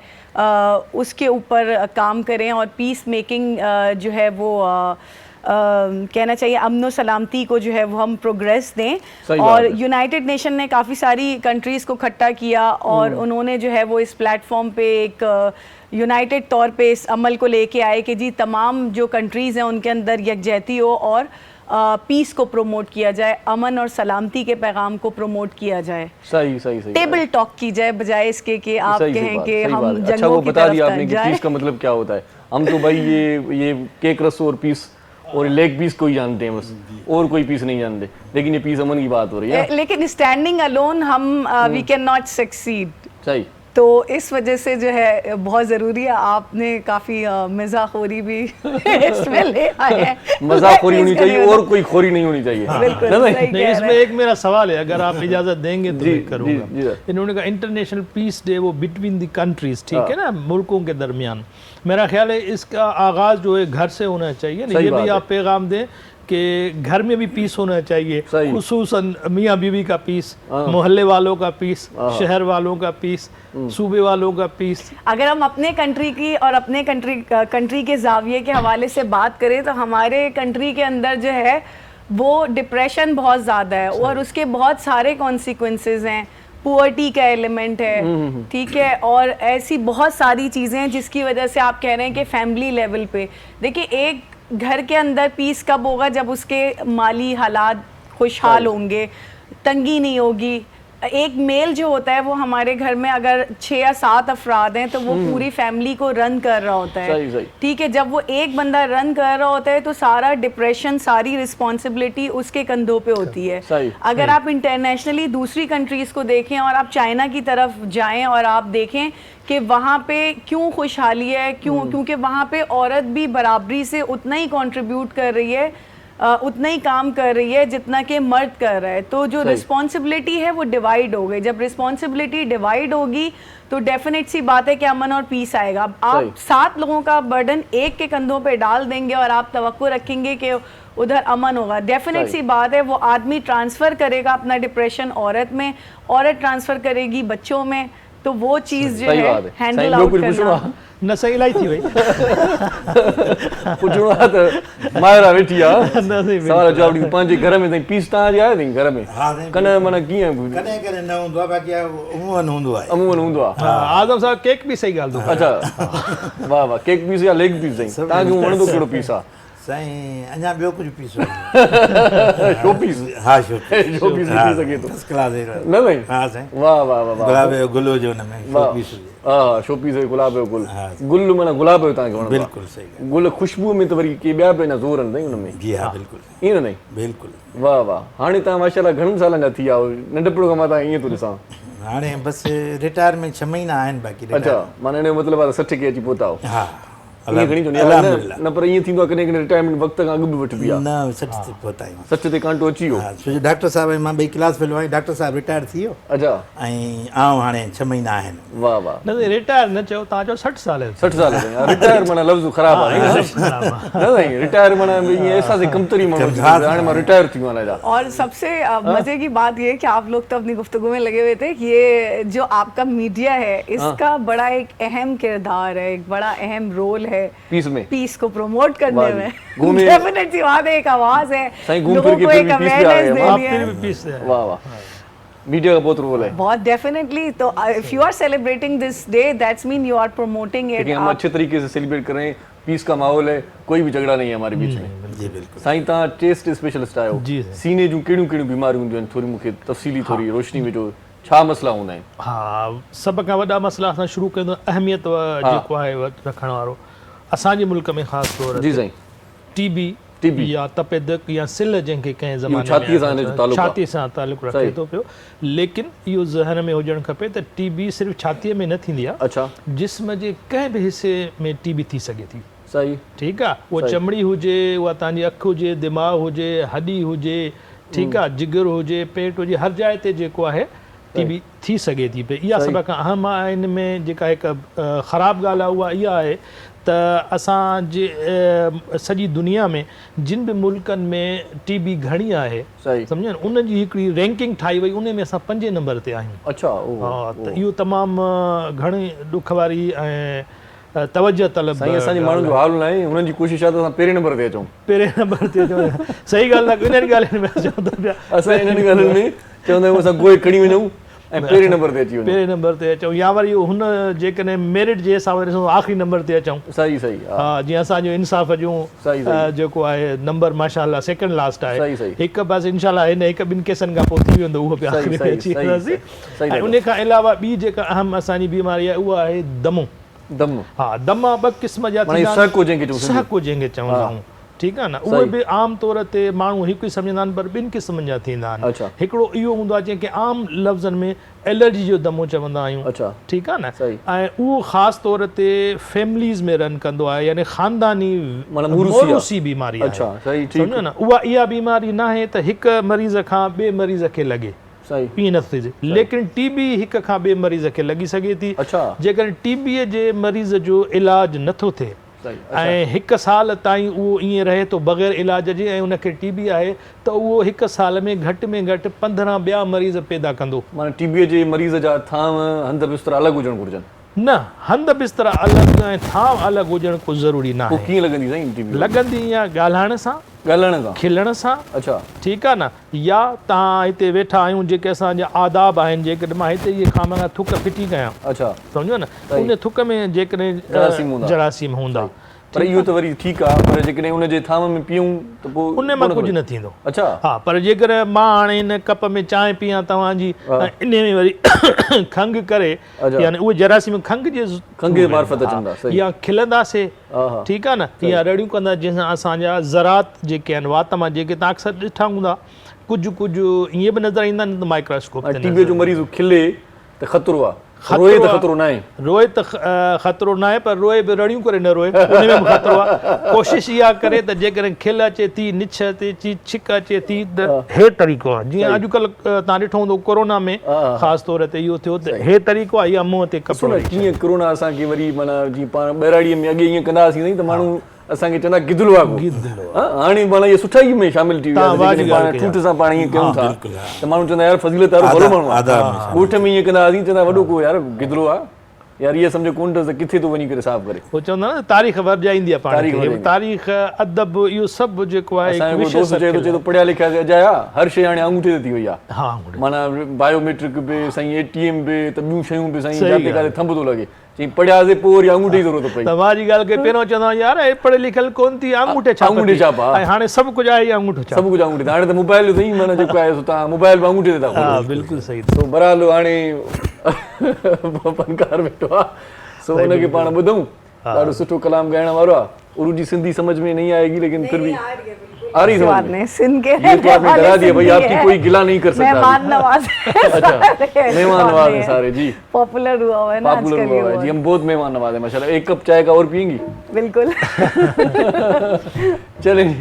उसके ऊपर काम करें और पीस मेकिंग जो है वो कहना चाहिए अमन सलामती को जो है वो हम प्रोग्रेस दें। और यूनाइटेड नेशन ने काफ़ी सारी कंट्रीज़ को इकट्ठा किया और उन्होंने जो है वो इस प्लेटफॉर्म पे एक यूनाइटेड तौर पे इस अमल को लेके आए कि जी तमाम जो कंट्रीज़ हैं उनके अंदर यकजहती हो और पीस को प्रमोट किया जाए, अमन और सलामती के पैगाम को प्रमोट किया जाए। सही सही सही टेबल टॉक की जाए बजाय इसके कि आप कहें कि हम अच्छा, जंगों वो की बता तरफ दिया आपने कि जाए। पीस का मतलब क्या होता है। हम तो भाई ये केक रस और पीस और लेग पीस को ही जानते हैं बस, और कोई पीस नहीं जानते, लेकिन ये पीस अमन की बात हो रही है। लेकिन स्टैंडिंग अलोन हम वी कैन नॉट सक्सीड। सही। तो इस वजह से जो है बहुत ज़रूरी है। आपने काफ़ी मज़ाखोरी भी इसमें ले आए हैं। मज़ाखोरी होनी चाहिए और कोई खोरी नहीं होनी चाहिए। बिल्कुल नहीं, इसमें एक मेरा सवाल है, अगर आप इजाज़त देंगे तो मैं करूँगा। इन्होंने कहा इंटरनेशनल पीस डे वो बिटवीन द कंट्रीज, ठीक है ना, मुल्कों के दरमियान। मेरा ख्याल है इसका आगाज़ जो है घर से होना चाहिए ना, ये भी आप पैगाम दें कि घर में भी पीस होना चाहिए, खुसूसन मियाँ बीवी का पीस, मोहल्ले वालों का पीस, शहर वालों का पीस, सूबे वालों का पीस। अगर हम अपने कंट्री की और अपने कंट्री के जाविये के हवाले से बात करें तो हमारे कंट्री के अंदर जो है वो डिप्रेशन बहुत ज़्यादा है और उसके बहुत सारे कॉन्सिक्वेंसेस हैं। पुअर्टी का एलिमेंट है, ठीक है, और ऐसी बहुत सारी चीज़ें हैं जिसकी वजह से आप कह रहे हैं कि फैमिली लेवल पे देखिए एक घर के अंदर पीस कब होगा जब उसके माली हालात खुशहाल होंगे, तंगी नहीं होगी। एक मेल जो होता है वो हमारे घर में अगर 6 या 7 अफराद हैं तो वो पूरी फैमिली को रन कर रहा होता है, ठीक है। जब वो एक बंदा रन कर रहा होता है तो सारा डिप्रेशन, सारी रिस्पॉन्सिबिलिटी उसके कंधों पे होती है। अगर आप इंटरनेशनली दूसरी कंट्रीज़ को देखें और आप चाइना की तरफ जाएं और आप देखें कि वहाँ पे क्यों खुशहाली है, क्योंकि वहाँ पे औरत भी बराबरी से उतना ही कंट्रीब्यूट कर रही है, उतना ही काम कर रही है जितना कि मर्द कर रहा है। तो जो रिस्पॉन्सिबिलिटी है वो डिवाइड हो गई। जब रिस्पॉन्सिबिलिटी डिवाइड होगी तो डेफिनेट सी बात है कि अमन और पीस आएगा। अब आप 7 लोगों का बर्डन एक के कंधों पे डाल देंगे और आप तवक्को रखेंगे कि उधर अमन होगा, डेफिनेट सी बात है वो आदमी ट्रांसफ़र करेगा अपना डिप्रेशन औरत में, औरत ट्रांसफ़र करेगी बच्चों में, तो वो चीज़ जो है हैंडल आउट करना न सही लाई थी भाई। पुछणो आहे त मायरा वेठी आहे सवाल जवाब ॾी पंहिंजे घर में ताईं पीस तव्हां जे आहे ताईं घर में कॾहिं माना कीअं कॾहिं कॾहिं न हूंदो आहे, बाक़ी अमूमन हूंदो आहे। अमूमन हूंदो आहे। आज़म साहब केक भी सही ॻाल्हि थो। अच्छा वाह वाह, केक पीस या लेग पीस साईं तव्हांखे वणंदो कहिड़ो पीस आहे साईं? अञा ॿियो कुझु पीस शो पीस? हा शो पीस थी सघे थो फर्स्ट क्लास न साईं? हा साईं। वाह वाह वाह, गुलाब जो गुल हुजे हुन में शो पीस हुजे। हा शो पीस गुलाब जो गुल, गुल माना गुलाब जो तव्हांखे वणंदो? बिल्कुलु सही। गुल ख़ुशबू में त वरी के ॿिया बि न ज़ोर आहिनि हुन में। जी हा बिल्कुलु ईअं न? बिल्कुलु। वाह वाह, हाणे तव्हां माशाल्लाह घणनि सालनि जा थी विया नंढपण खां मां तव्हां ईअं थो ॾिसां। हाणे बसि रिटायरमेंट 6 महीना आहिनि बाक़ी। अच्छा माना हिन जो मतिलबु आहे 60 के अची पहुता हो। हा न पर ईअं थींदो आहे कॾहिं कॾहिं रिटायरमेंट वक़्त खां अॻु बि वठिबी आहे। न 60 ते पहुता आहियूं। 60 ते कांटो अची वियो। छो जो डॉक्टर साहब मां ॿई क्लास फेलो आहियूं, डॉक्टर साहब रिटायर थी वियो। अच्छा ऐं आऊं हाणे 6 महीना आहिनि। वाह वाह। न रिटायर न चयो, तव्हां चयो 60 साल है। 60 साल है रिटायर माना लफ़्ज़ ख़राबु आहे न साईं? रिटायर माना ईअं एहसास कमतरी माण्हू हाणे मां रिटायर थी वियो आहियां। और सबसे मज़े की बात ये कि आप लोग तो अपनी गुफ्तगू में लगे हुए थे कि ये जो आपका मीडिया है इसका बड़ा एक अहम किरदार है, एक बड़ा अहम रोल है पीस को प्रमोट करने में। डेफिनेट सी बात है, एक आवाज है, लोगों को एक अवेयरनेस देनी है। वाह वाह, मीडिया का बहुत रोल है। बहुत डेफिनेटली। तो if you are celebrating this day that's mean you are promoting it. हम अच्छे तरीके से सेलिब्रेट कर रहे हैं, पीस का माहौल है, कोई भी झगड़ा नहीं है हमारे बीच में। जी बिल्कुल। साईं तव्हां टेस्ट स्पेशलिस्ट आहियो, सीने जूं कहिड़ियूं कहिड़ियूं बीमारियूं हूंदियूं आहिनि, थोरी मूंखे तफ़सीली थोरी रोशनी विझो, छा मसला हूंदा आहिनि? हा, सभ खां वॾा मसला असां शुरू कयूं अहमियत जेको आहे रखण वारो असांजे मुल्क में ख़ासि तौर ते। जी साईं। टीबी या तपेदक या सिल जंहिंखे कंहिं ज़माने में छाती सां तालुक़ु रखे थो पियो, लेकिन इहो ज़हन में हुजणु खपे त टीबी सिर्फ़ु छातीअ में न थींदी आहे। अच्छा। जिस्म जे कंहिं बि हिसे में टीबी थी सघे थी। सही। ठीकु आहे, उहा चमड़ी हुजे, उहा तव्हांजी अखि हुजे, दिमाग़ हुजे, हॾी हुजे, ठीकु आहे, जिगर हुजे, पेट हुजे, हर जाइ ते जेको आहे टीबी थी सघे थी पई। इहा सभ खां अहम आहे। इन में जेका हिकु ख़राबु ॻाल्हि आहे उहा इहा आहे त असांजे सॼी दुनिया में जिन बि मुल्कनि में टीबी घणी आहे सम्झो न, उन जी हिकिड़ी रैंकिंग ठाही वई, उन में असां 5 नंबर ते आहियूं। अच्छा, हा, त इहो तमामु घणी ॾुख वारी ऐं तवजह तलब साईं असांजे माण्हुनि जो हाल न आहे। हुननि जी कोशिशि आहे त असां पहिरें नंबर ते अचूं। पहिरें नंबर ते अचूं, सही ॻाल्हि आहे। इन्हनि ॻाल्हियुनि में अचूं था पिया, असां इन्हनि ॻाल्हियुनि में चवंदा आहियूं असां गोए खणी वञूं ऐं पहिरें नंबर ते अची वञूं, पहिरें नंबर ते अचूं, या वरी हुन जेकॾहिं मेरिट जे हिसाब सां आख़िरी नंबर ते अचूं। सही सही, हा, जीअं असांजो इंसाफ़ जूं जेको आहे नंबर माशाअल्लाह सेकंड लास्ट आहे। हिकु बसि इनशाला हिन हिकु ॿिनि केसनि खां पोइ थी वेंदो, उहो बि आख़िरी में अची वेंदासीं। ऐं उन खां अलावा ॿी जेका अहम असांजी बीमारी आहे उहा आहे दमो। हा, दमा 2 क़िस्म जा थींदा आहिनि। सहको जंहिंखे चवंदा आहियूं, ठीकु आहे न। उहे बि आम तौर ते माण्हू हिकु ई सम्झंदा आहिनि, पर 2 क़िस्मनि जा थींदा आहिनि। हिकिड़ो इहो हूंदो आहे जंहिंखे आम लफ़्ज़नि में एलर्जी जो दमो चवंदा आहियूं, ठीकु आहे न। ऐं उहो ख़ासि तौर ते फैमिलीज़ में रन कंदो आहे, यानी ख़ानदानी मोरूसी बीमारी आहे, सम्झो न। उहा इहा बीमारी न आहे त हिकु मरीज़ खां ॿिए मरीज़ खे लॻे, ईअं नथो थिए। लेकिन टीबी हिक खां ॿिए मरीज़ खे लॻी सघे थी। जेकॾहिं टीबीअ जे मरीज़ जो इलाजु नथो थिए ऐं 1 साल ताईं उहो ईअं रहे थो बग़ैर इलाज जे, ऐं उनखे टीबी आहे, त उहो 1 साल में घटि 15 ॿिया मरीज़ पैदा कंदो। माना टीबीअ जे मरीज़ जा थांव हंध बिस्तर अलॻि हुजणु घुरिजनि? न, हंध बिस्तर अलॻि ऐं थांव अलॻि हुजणु को ज़रूरी न आहे। कीअं लॻंदी साईं टीबी? लॻंदी ईअं ॻाल्हाइण सां, खिलण सां। अच्छा, ठीकु आहे न। या तव्हां हिते वेठा आहियूं, जेके असांजा आदाब आहिनि, जेकॾहिं मां हिते इहे खां थुक फिटी कयां, अच्छा, सम्झो न, उन थुक में जेकॾहिं जरासीम हूंदा, पर इहो त वरी ठीकु आहे, पर जेकॾहिं उनजे थांव में पीऊं त पोइ उन मां कुझु न थींदो। अच्छा, हा, पर जेकर मां हाणे इन कप में चांहि पीआं तव्हांजी, इन में वरी खंघि करे, यानी उहे जरासीम खंघि जे मार्फत अचंदा, या खिलंदासीं, ठीकु आहे न, या रड़ियूं कंदा, जंहिंसां असांजा ज़रात जेके आहिनि वात मां, जेके तव्हां अक्सर ॾिठा हूंदा, कुझु ईअं बि नज़र ईंदा आहिनि माइक्रोस्कोप ते। टीबीअ जो मरीज़ खिले त ख़तरो आहे, रोए त ख़तरो न आहे। रोए त ख़तरो न आहे, पर रोए बि रड़ियूं करे न रोए, उन में बि ख़तरो आहे। कोशिशि इहा करे त जेकॾहिं खिल अचे थी, निछ अचे थी, छिक अचे थी, त हे तरीक़ो आहे। जीअं अॼुकल्ह तव्हां ॾिठो हूंदो कोरोना में ख़ासि तौर ते इहो थियो, त हे तरीक़ो आहे, इहा मुंहं ते कपिड़ो। कीअं कोरोना असांखे वरी माना जीअं पाण ॿहिराड़ीअ में अॻे ईअं कंदा हुआसीं त माण्हू असांखे चवंदा गिदड़ो आहे, हाणे माना इहे सुठाई में शामिल थी विया, ठूठ सां पाण ईअं कयूं था त माण्हू चवंदा यार फज़ीलत वारो भलो माण्हू आहे। ॻोठ में ईअं कंदा हुआसीं, चवंदा वॾो को यार गिदड़ो आहे, यार इहे सम्झो कोन अथसि, किथे थो वञी करे साफ़ करे। उहो चवंदा न तारीख़ वरजाईंदी आहे पाण खे, तारीख़ अदब इहो सभु जेको आहे। चए थो पढ़िया लिखिया अजाया, हर शइ हाणे अंगूठे ते थी वई आहे, माना बायोमेट्रिक बि साईं, ATM बि, त ॿियूं शयूं बि साईं, जिते किथे थंब थो लॻे, चई पढ़ियासीं पोइ वरी अंगूठे जी ज़रूरत पई। तव्हांजी ॻाल्हि खे पहिरियों चवंदा यार पढ़ियल लिखियल कोन थी, अंगूठे छाप आहे, हाणे सभु कुझु आहे अंगूठो छाप, सभु कुझु अंगूठे। हाणे त मोबाइल अथई, माना जेको आहे तव्हां मोबाइल बि अंगूठे ते था खोलो। बिल्कुलु सही। सो बहरहाल हाणे फनकार वेठो आहे, सो हुनखे पाण ॿुधूं। ॾाढो सुठो कलाम ॻाइण वारो आहे। उर्दू जी सिंधी समझ में नहीं आएगी, लेकिन फिर भी आ रही समझ में। सिंध के ये तो आपने डरा दिया भाई, आपकी कोई गिला नहीं कर सकता। मेहमान नवाज। अच्छा, मेहमान नवाज है सारे जी, पॉपुलर हुआ है ना आजकल। पॉपुलर हुआ है जी, हम बहुत मेहमान नवाज है माशाल्लाह। 1 कप चाय का और पियेंगी? बिल्कुल। चलें।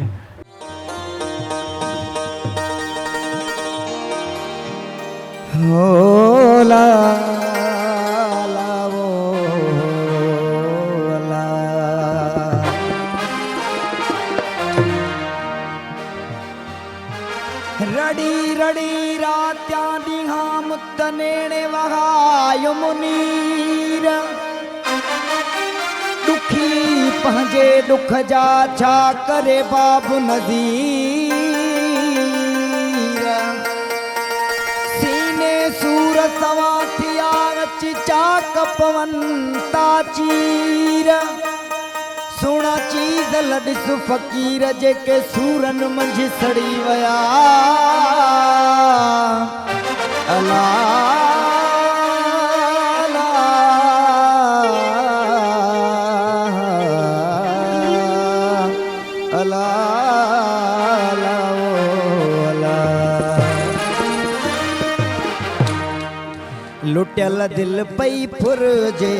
होला रड़ी रड़ी रात्यां ॾींहां मुत नेणे वहायो मुनीर, दुखी पंहिंजे दुख जा छा करे बाबू नज़ीर, सीने सूर सवा थिया अची चाक पवन ता चीर, सोना चीज़ लॾिस फ़क़ीर जेके सूरन मंझि सड़ी विया, अला अला लुटियल दिल पई फुरजे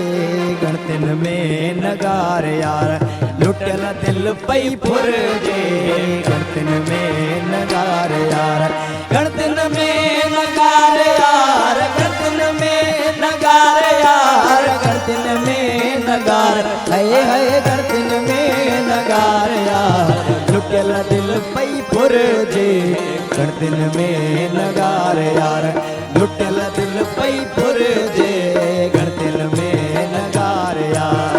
गणतिन में नगार यार, लुटियल दिल पई फुरजे गणतिन में नगार यार, गणतिन में नगार यार। लुटियल दिल पई फुरजे गणतिन में नगार यार लुटियल दिल पई फुरजे गणतिन में नगार यार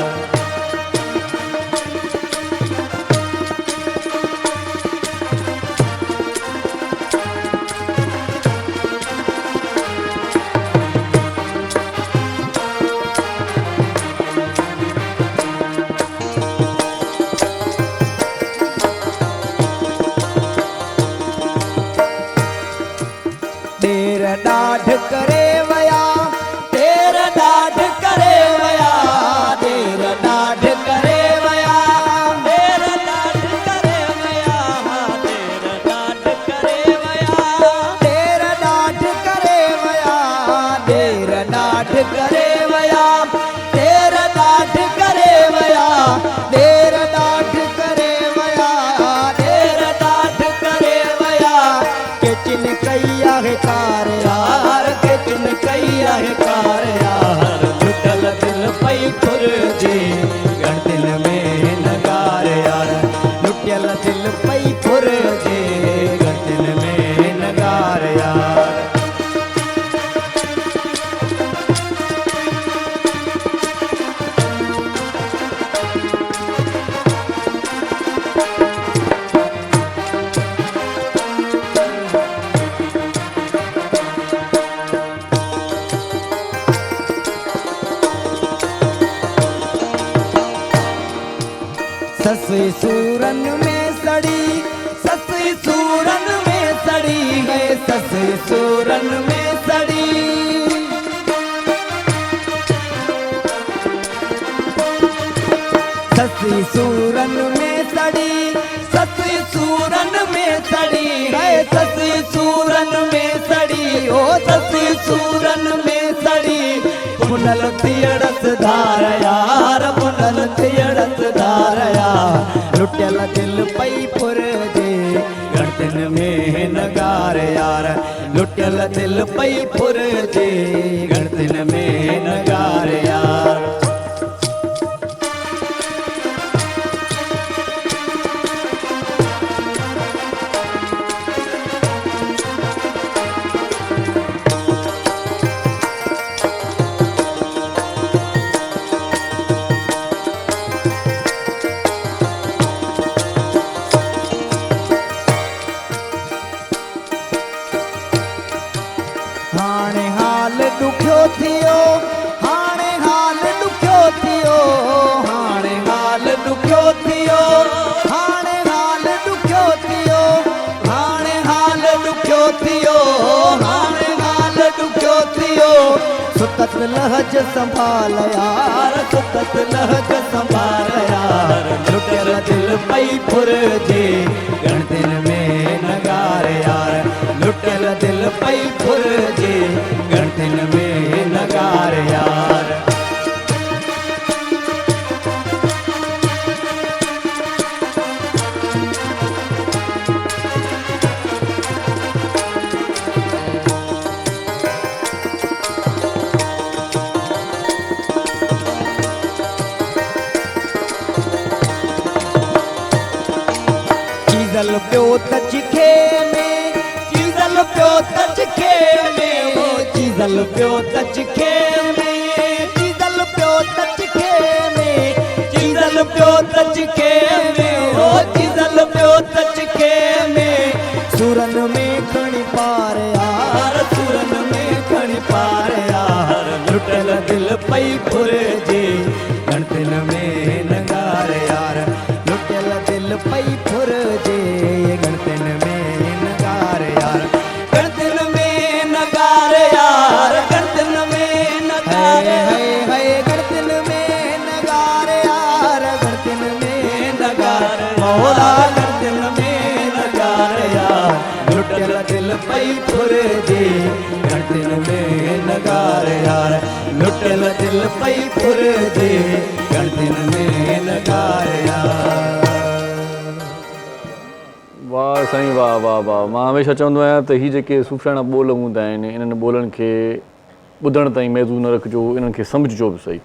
तेरा डाढ़ करे वया तेरा डाढ़ करे वया तेरा डाढ़ करे वया तेरा डाढ़ करे वया तेरा डाढ़ करे वया तेरा डाढ़ करे वया तेरा डाढ़ करे वया तेरा डाढ़ करे वया तेरा डाढ़ करे वया तेरा डाढ़ करे वया के चिन कैया है कार यार के चिन कैया है कार यार लुटल दिल पई फुरजे गणतिन में नगार यार लुटल दिल पई फुरजे गणतिन में नगार यार ससुई सूरन में सड़ी ससुई सूरन में सड़ी है ससुई सूरन में सड़ी ससुई सूरन में सड़ी ससुई सूरन में सड़ी है ससुई सूरन में सड़ी ओ ससुई सूरन में सड़ी पुनल थियड़स धार यार पुनल थियड़स धार यार लुटियल दिल पई फुरजे गणतिन में नगार यार लुटियल दिल पई फुरजे गणतिन में नगार यार हाणे हाल दुखियो थियो हाणे हाल दुखियो थियो हाणे हाल दुखियो थियो हाणे हाल दुखियो थियो हाणे हाल दुखियो थियो हाणे हाल दुखियो थियो सुतत लहज संभाल यार सुतत लहज संभाल यार लुटियल दिल पई फुरजे गणतिन में नगार यार लुटियल दिल पई फुरजे गणतिन में नगार यार चीज़ल पियो तचखे में चीज़ल पियो तचखे में ओ चीज़ल पियो तचखे में चीज़ल पियो तचखे में चीज़ल पियो तचखे में ओ चीज़ल पियो तचखे में सूरन में खणी पार यार सूरन में खणी पार यार लुटियल दिल पई फुरजे गणतिन में नगार यार लुटियल दिल पई फुरजे गणतिन में नगार यार गणतिन में नगार यार गणतिन में नगार है गणतिन में नगार यार गणतिन में नगार मौला गणतिन में नगार यार लुटियल दिल पई फुरजे गणतिन में नगार यार लुटियल दिल पई फुरजे गणतिन में नगार यार वाह साईं वाह वाह वाह मां हमेशह चवंदो आहियां त हीअ जेके सुफ़ियाणा ॿोल हूंदा आहिनि इन्हनि ॿोलनि खे ॿुधण ताईं महज़ूर न रखिजो इन्हनि खे सम्झिजो बि सही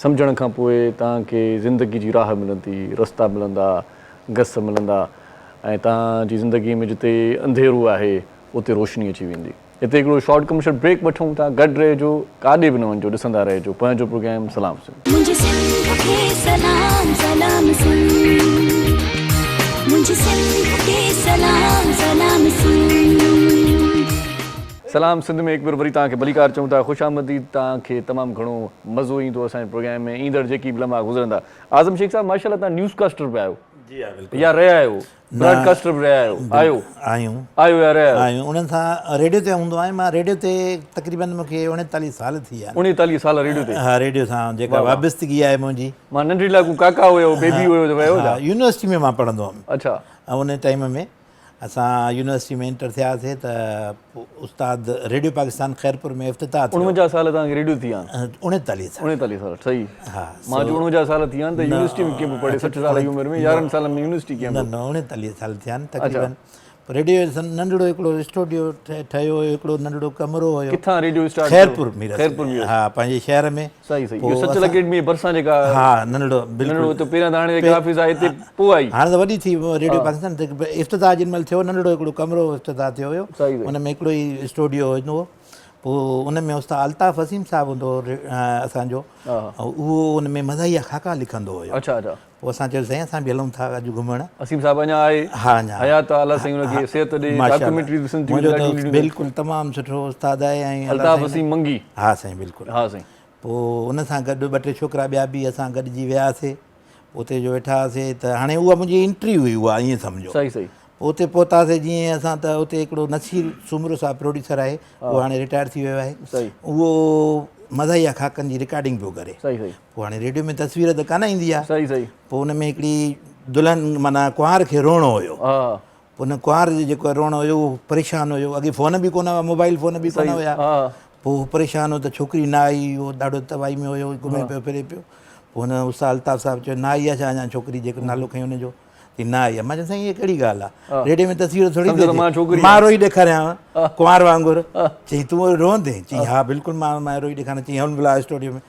सम्झण खां पोइ तव्हांखे ज़िंदगी जी राह मिलंदी रस्ता मिलंदा घस मिलंदा ऐं तव्हांजी ज़िंदगीअ में जिते अंधेरो आहे उते रोशनी अची वेंदी। हिते हिकिड़ो शॉर्ट कमर्शियल ब्रेक वठूं था, गॾु रहिजो, काॾे बि न वञिजो, ॾिसंदा रहिजो पंहिंजो प्रोग्राम सलाम सिंध। मुझे सिंध के सलाम सलाम सिंध, मुझे सिंध के सलाम सलाम सिंध। सलाम सिंध में हिकु बार वरी तव्हांखे भलीकार चऊं था, ख़ुशि आमदीद। तव्हांखे तमामु घणो मज़ो ईंदो असांजे प्रोग्राम में, ईंदड़ जेकी बि लम्हा गुज़रंदा। आज़म शेख साहब माशाल्लाह तव्हां न्यूज़कास्टर बि आहियो। जी हा बिल्कुलु। या रहिया आहियो, ब्रॉडकास्टर बि रहिया आहियो, आहियो या रहिया आहियूं। उन्हनि सां रेडियो ते हूंदो आहियां मां। रेडियो ते तक़रीबन मूंखे 39 साल थी विया। 39 साल रेडियो ते? हा, रेडियो सां जेका वाबस्तगी आहे मुंहिंजी। मां नंढी लाकू काका हुयो, बेबी हुयो त वियो छा? यूनिवर्सिटी में मां पढ़ंदो हुउमि। अच्छा। ऐं उन टाइम में असां यूनिवर्सिटी में इंटर थियासीं त उस्ताद रेडियो पाकिस्तान ख़ैरपुर में इफ़्तिताह थियो। 49 साल तव्हांखे रेडियो थी विया? 39 साल। 39 साल, सही। हा, मां 49 साल थी विया आहिनि त यूनिवर्सिटी में कीअं पढ़े? 60 साल जी उमिरि में 11 साल में यूनिवर्सिटी कीअं? न 39 साल थिया आहिनि तक़रीबन। रेडियो नंढड़ो हिकिड़ो स्टूडियो ठहियो हुयो, हिकिड़ो नंढड़ो कमरो हुयो। किथां रेडियो स्टार्ट? ख़ैरपुर में। ख़ैरपुर में? हा, पंहिंजे शहर में। सही सही। इहो सचल अकेडमी जे भरिसां जेका? हा, नंढड़ो बिल्कुलु। त पहिरियां त हाणे जेका ऑफिस आहे हिते पोइ आई, हाणे त वॾी थी रेडियो पाकिस्तान। इफ़्तिताह जेॾी महिल थियो, नंढड़ो हिकिड़ो कमरो इफ़्तिताह थियो हुयो। उन में हिकिड़ो ई स्टूडियो हूंदो हो। पोइ उन में उस्ताद अल्ताफ़ वसीम साहिबु हूंदो हो असांजो, उहो उन में मज़ाहिया ख़ाका लिखंदो हुयो। अच्छा अच्छा। पोइ असां चयो साईं असां बि हलूं था अॼु घुमणु। वसीम साहिबु अञा आहे? हा, अञा हयात अलाह साईं हुनखे सिहत ॾे, डॉक्यूमेंट्री ॾिसनि थियूं। बिल्कुलु तमामु सुठो उस्ताद आहे। ऐं अल्ताफ़ वसीम मंगी? हा साईं, बिल्कुलु। हा साईं। पोइ उन सां गॾु 2-3 छोकिरा ॿिया बि असां गॾिजी वियासीं। उते जो वेठा हुआसीं त हाणे उहा मुंहिंजी एंट्री हुई, उहा ईअं सम्झो। सही सही। उते पहुतासीं जीअं असां त उते हिकिड़ो नसीर सुमरो साहब प्रोड्यूसर आहे, उहो हाणे रिटायर थी वियो आहे। सही। उहो मज़ाहिया ख़ाकनि जी रिकॉर्डिंग पियो करे। सही सही। पोइ हाणे रेडियो में तस्वीर त कान ईंदी आहे। सही सही। पोइ उन में हिकिड़ी दुल्हन माना कुंवार खे रोअणो हुयो। हा। पोइ उन कुंवार जेको रोअणो हुयो उहो परेशान हुयो। अॻे फ़ोन बि कोन हुआ, मोबाइल फ़ोन बि कोन हुया। पोइ परेशान हो त छोकिरी न आई, उहो ॾाढो तबाही में हुयो, घुमे पियो फिरे पियो। पोइ हुन उस्ताद अल्ताफ़ साहिबु चयो न आई आहे छा अञा छोकिरी, जेको नालो खईं हुनजो की न आई आहे। मां चयो साईं इहा कहिड़ी ॻाल्हि आहे, रेडियो में तस्वीर थोरी मां रोई ॾेखारियां कुंवार वांगुरु। चई तूं रोअंदे? चई हा बिल्कुलु मां रोई ॾेखारियां। चई हल भला स्टूडियो में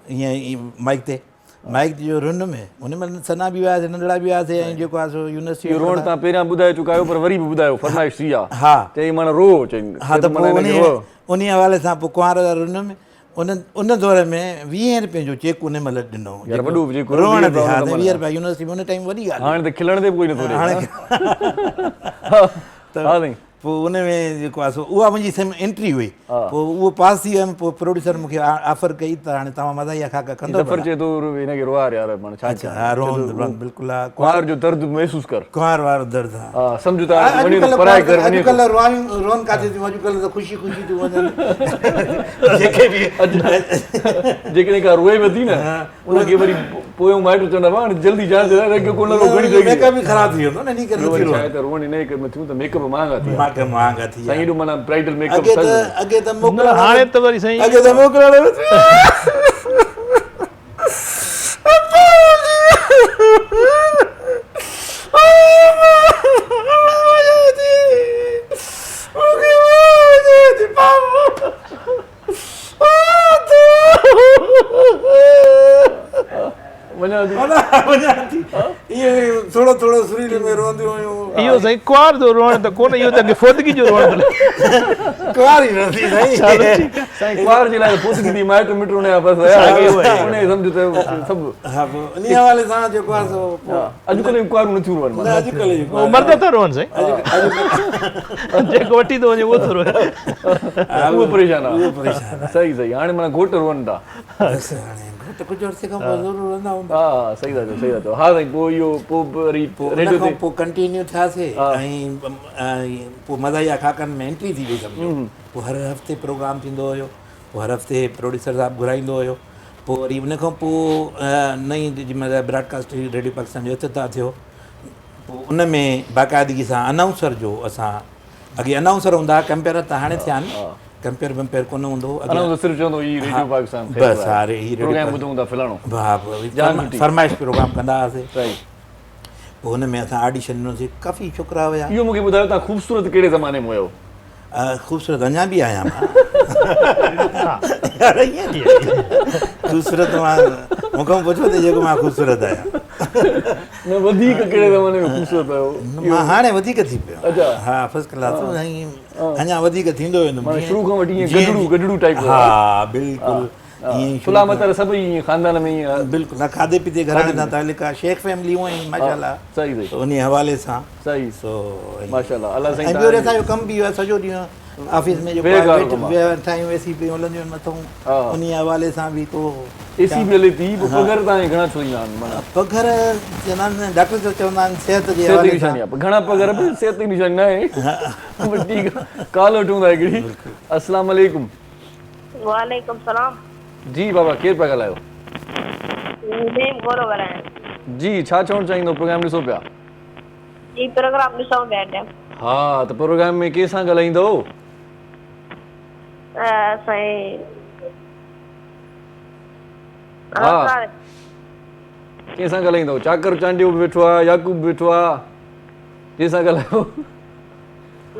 ईअं माइक ते, माइक जो रुन में। उन महिल सना बि वियासीं, नंढड़ा बि वियासीं। ऐं जेको आहे सो यूनिवर्सिटी रोड तव्हां पहिरियां ॿुधाए चुका आहियो, पर वरी बि ॿुधायो, फरमाइश थी आहे। हा। चई माना रो। चई हा, त पोइ उन हवाले सां पोइ कुंवार जा रुन में उन दौर में 20 रुपए जो चेक उन महिल ॾिनो रोअण ते। हा, 20 रुपया यूनिवर्सिटी में उन टाइम वॾी ॻाल्हि। हाणे त खिलण ते बि कोई नथो हाणे। पोइ उन में जेको आहे सो उहा मुंहिंजी एंट्री हुई। पोइ उहो पास थी वियुमि। पोइ प्रोड्यूसर मूंखे ऑफर कई त हाणे तव्हां मज़ाहिया ख़ाका कंदो। हिनखे रोआर यार माना छा छा? हा, रोहन बिल्कुलु आहे। कुंवार जो दर्द महसूसु कर। कुंवार वारो दर्द। हा, सम्झो था। अॼुकल्ह रोअन काथे थियूं, अॼुकल्ह त ख़ुशी ख़ुशी थियूं वञनि। जेके बि जेकॾहिं का रोए बि थी न, उनखे वरी पोयों माइट चवंदा हुआ जल्दी जान मेकअप बि ख़राब थी वेंदो न। इन करे रोअण इन करे में थियूं त मेकअप महांगा थी। महांगा थी साईं माना ब्राइडल मेकअप अॻे त मोकिलण, हाणे त वरी साईं अॻे त मोकिलण थोरो थोरो सुरीले में रोअंदियूं हुयूं। इहो साईं कुंवार जो रोअण त कोन, इहो त अॻे फोदगी जो रोअण। कुंवार ई रहंदी साईं। साईं कुंवार जे लाइ फोदगी थी माइट मिट उन जा बसि उन सम्झ त सभु। हा, पोइ इन हवाले सां जेको आहे सो अॼुकल्ह कुंवारूं नथियूं रोअनि। अॼुकल्ह मर्द था रोअनि साईं, जेको वठी थो वञे उहो थो रोए। उहो परेशान आहे। सही सही। हाणे माना घोट रोअनि था। त कुझु अर्से खां पोइ ज़रूरु रहंदा हूंदा। हा, सही था चओ, सही था चओ। हा साईं। पोइ इहो पोइ वरी रेडियो ते पोइ कंटिन्यू थियासीं। ऐं पोइ मज़ाहिया ख़ाकनि में एंट्री थी वई सम्झो। पोइ हर हफ़्ते प्रोग्राम थींदो हुयो। पोइ हर हफ़्ते प्रोड्यूसर साहिबु घुराईंदो हुयो। पोइ वरी उन खां पोइ नई जंहिंमहिल ब्रॉडकास्ट रेडियो पाकिस्तान जो इफ़्तिताह थियो, पोइ उन में बाक़ाइदगी सां अनाउंसर जो असां अॻे अनाउंसर हूंदा हुआ, कंपेयर त हाणे थिया आहिनि। कंपेयर वंपेयर कोन हूंदो हो। सिर्फ़ु चवंदो ही रेडियो पाकिस्तान बसि। हा, प्रोग्राम ॿुधूं था फलाणो। हा, फरमाइश प्रोग्राम कंदा हुआसीं। पोइ हुन में असां ऑडिशन ॾिनोसीं। काफ़ी छोकिरा हुया। इहो मूंखे ॿुधायो तव्हां ख़ूबसूरत कहिड़े ज़माने में हुयो? ख़ूबसूरत अञा बि आहियां मां। ख़ूबसूरत मां मूंखां पुछो त जेको मां ख़ूबसूरत आहियां। न वधीक कहिड़े ज़माने में ख़ूबसूरत आहियो मां हाणे वधीक थी पियो अच्छा। हा फर्स्ट क्लास अञा वधीक थींदो वेंदो माना शुरू खां वठी ईअं गडड़ू टाइप हा बिल्कुलु ईअं सुला मतर सभु ईअं खानदान में ईअं बिल्कुलु न खाधे पीते घराणे सां तालिक आहे शेख फैमिली हूअं ई माशाल्लाह सही सही उन हवाले सां सही सो माशाल्लाह अल्लाह ऐं साईं ॿियो वरी असांजो कमु बि आहे सॼो ॾींहुं ऑफिस में जेको बेकार आहे कमु ठाहियूं एसी पियूं हलंदियूं आहिनि मथां उन हवाले सां बि को एसी बि हले थी पोइ पघर तव्हांखे घणा छो ईंदा आहिनि माना पघर चवंदा आहिनि डॉक्टर चवंदा आहिनि सिहत जे सिहत जी हवाले निशानी सां आहे घणा पघर बि सिहत जी निशानी न आहे बट ठीकु आहे कॉल वठूं था हिकिड़ी अस्सलाम वालेकुम वालेकुम सलाम जी बाबा केरु पिया ॻाल्हायो नेम गोरो ॻाल्हायां जी छा चवणु चाहींदो प्रोग्राम ॾिसो पिया जी प्रोग्राम ॾिसूं पिया हिन हा त प्रोग्राम में कंहिंसां ॻाल्हाईंदो साईं हा कंहिंसां ॻाल्हाईंदो चाकर चांडियो बि वेठो आहे याकूब बि वेठो आहे कंहिंसां ॻाल्हायो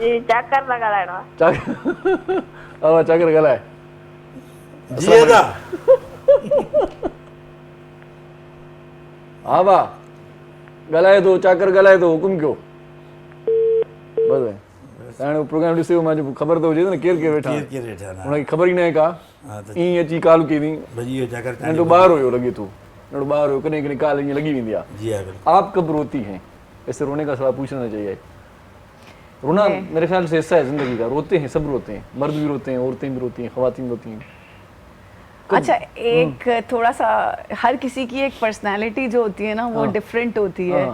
जी चाकर सां ॻाल्हाइणो आहे चाकर हा चाकर ॻाल्हाए जीअं था हा भाउ ॻाल्हाए थो चाकर ॻाल्हाए थो हुकुम कयो बसि हाणे प्रोग्राम ॾिसियो मां ख़बर त हुजे न केरु केरु वेठा केरु केरु वेठा आहिनि हुनखे ख़बर ई न आहे का हा त ईअं अची कॉल कई अथई भॼी वियो चाकर नंढो ॿार हुयो लॻे थो नंढो ॿार हुयो कॾहिं कॾहिं कॉल ईअं लॻी वेंदी आहे जी हा बिल्कुलु आप कब रोती हैं ऐसे रोने का सवाल पूछना चाहिए रोना मेरे ख्याल से हिस्सा है जिंदगी का रोते हैं सब रोते हैं मर्द भी रोते हैं औरतें भी रोती हैं ख़वातीन रोती हैं अच्छा एक थोड़ा सा हर किसी की एक पर्सनालिटी जो होती है ना वो डिफरेंट होती है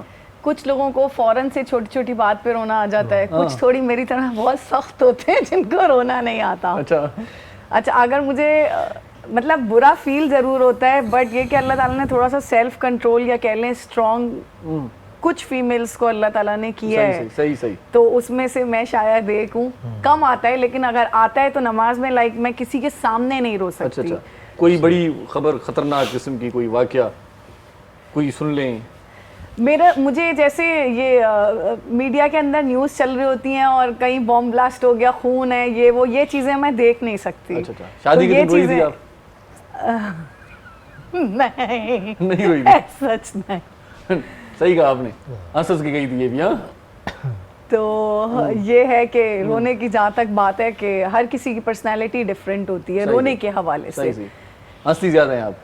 कुछ लोगों को फौरन से छोटी छोटी बात पे रोना आ जाता है कुछ थोड़ी मेरी तरह बहुत सख्त होते हैं जिनको रोना नहीं आता अच्छा अगर मुझे मतलब बुरा फील ज़रूर होता है बट ये कि अल्लाह ताला ने थोड़ा सा सेल्फ कंट्रोल या कह लें स्ट्रॉन्ग कुछ फीमेल्स को अल्लाह ताला ने किया है सही तो उसमें से मैं शायद एक हूँ कम आता है लेकिन अगर आता है तो नमाज में लाइक मैं किसी के सामने नहीं रो सकती अच्छा कोई बड़ी खबर खतरनाक किस्म की कोई वाकया कोई सुन लें मुझे जैसे ये मीडिया के अंदर न्यूज़ चल रही होती हैं और कहीं बॉम्ब ब्लास्ट हो गया खून है ये चीज़ें मैं देख नहीं सकती अच्छा शादी के दिन रोई थी आप नहीं रोई थी सच नहीं सही कहा आपने हंस के गई थी ये भी हाँ तो ये है कि रोने की जहाँ तक बात है कि हर किसी की पर्सनालिटी डिफरेंट होती है रोने के हवाले से हंसती ज़्यादा हैं आप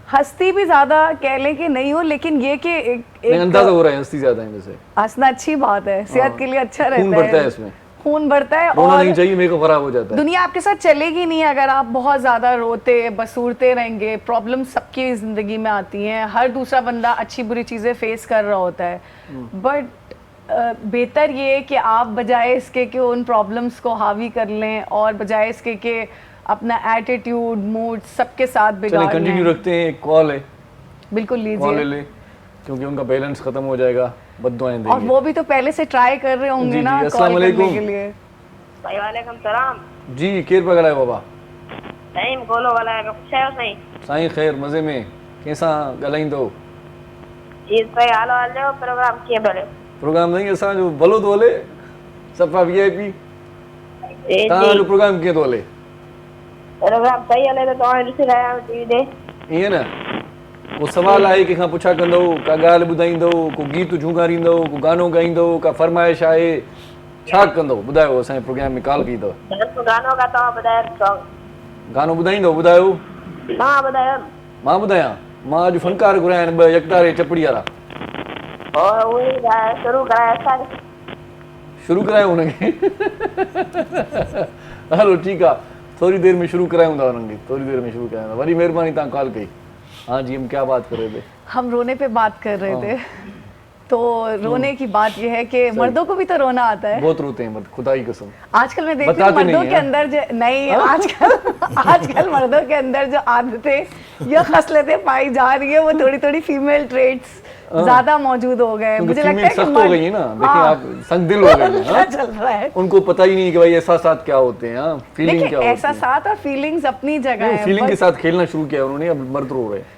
हंसती भी ज्यादा कह लें कि नहीं हो लेकिन ये कि एक अंदाजा हो रहा है हंसती ज्यादा है वैसे हंसना अच्छी बात है सेहत के लिए अच्छा रहता है खून बढ़ता है इसमें खून बढ़ता है रोना नहीं चाहिए मेकअप खराब हो जाता है दुनिया आपके साथ चलेगी नहीं अगर आप बहुत ज्यादा रोते बसूरते रहेंगे प्रॉब्लम सबकी जिंदगी में आती हैं हर दूसरा बंदा अच्छी बुरी चीजें फेस कर रहा होता है बट बेहतर ये है कि आप बजाय इसके कि उन प्रॉब्लम्स को हावी कर लें और बजाय इसके कि अपना एटीट्यूड मूड सबके साथ बिगाड़ लें कंटिन्यू रखते हैं एक कॉल है बिल्कुल लीजिए कॉल ले क्योंकि उनका बैलेंस खत्म हो जाएगा बद्दुआएं देंगे और वो भी तो पहले से ट्राई कर रहे होंगे ना अस्सलाम वालेकुम के लिए वालेकुम सलाम जी केर पे ॻाल्हायो बाबा साईं गोलो ॻाल्हायां पुछायो साईं साईं ख़ैर मज़े में कंहिंसां ॻाल्हाईंदो जी साईं हाल जो प्रोग्राम कीअं पियो हले प्रोग्राम नहीं असांजो भलो थो हले सफ़ा VIP तव्हांजो प्रोग्राम कीअं थो हले प्रोग्राम सही हले त तव्हां ॾिसी रहिया आहियो टीवी ते ईअं न को सवाल आहे कंहिंखां पुछा कंदो का ॻाल्हि ॿुधाईंदो को गीत झूंगारींदो को गानो ॻाईंदो का फरमाइश आहे छा कंदो ॿुधायो असांजे प्रोग्राम में कॉल कई अथव गानो का तव्हां ॿुधायो गानो ॿुधाईंदो ॿुधायो तव्हां ॿुधायो मां ॿुधायां मां अॼु फनकार घुराया आहिनि ॿ यकतारे चपड़ी वारा और उहे शुरू करायो असांखे शुरू करायो हुनखे हलो ठीकु आहे थोड़ी देर में शुरू करायूं था उन्हनि खे थोड़ी देर में शुरू करायूं था वरी महिरबानी तव्हां कॉल कई हाँ जी हम क्या बात कर रहे थे हम रोने पे बात कर रहे थे तो रोने की बात यह है कि मर्दों को भी तो रोना आता है बहुत रोते हैं मर्द खुदा की कसम आजकल मैं देखती हूँ मर्दों के अंदर जो नहीं आजकल मर्दों के अंदर जो आदतें या खसलतें पाई जा रही है वो थोड़ी थोड़ी फीमेल ट्रेट्स ज्यादा मौजूद हो गए मुझे लगता है कि सख्त हो गई है ना देखिए आप संग दिल हो गए हैं चल रहा है उनको पता ही नहीं कि भाई एहसास क्या होते हैं फीलिंग क्या होती है एहसास और फीलिंग्स अपनी जगह है फीलिंग के साथ खेलना शुरू किया उन्होंने अब मर्द रो रहे हैं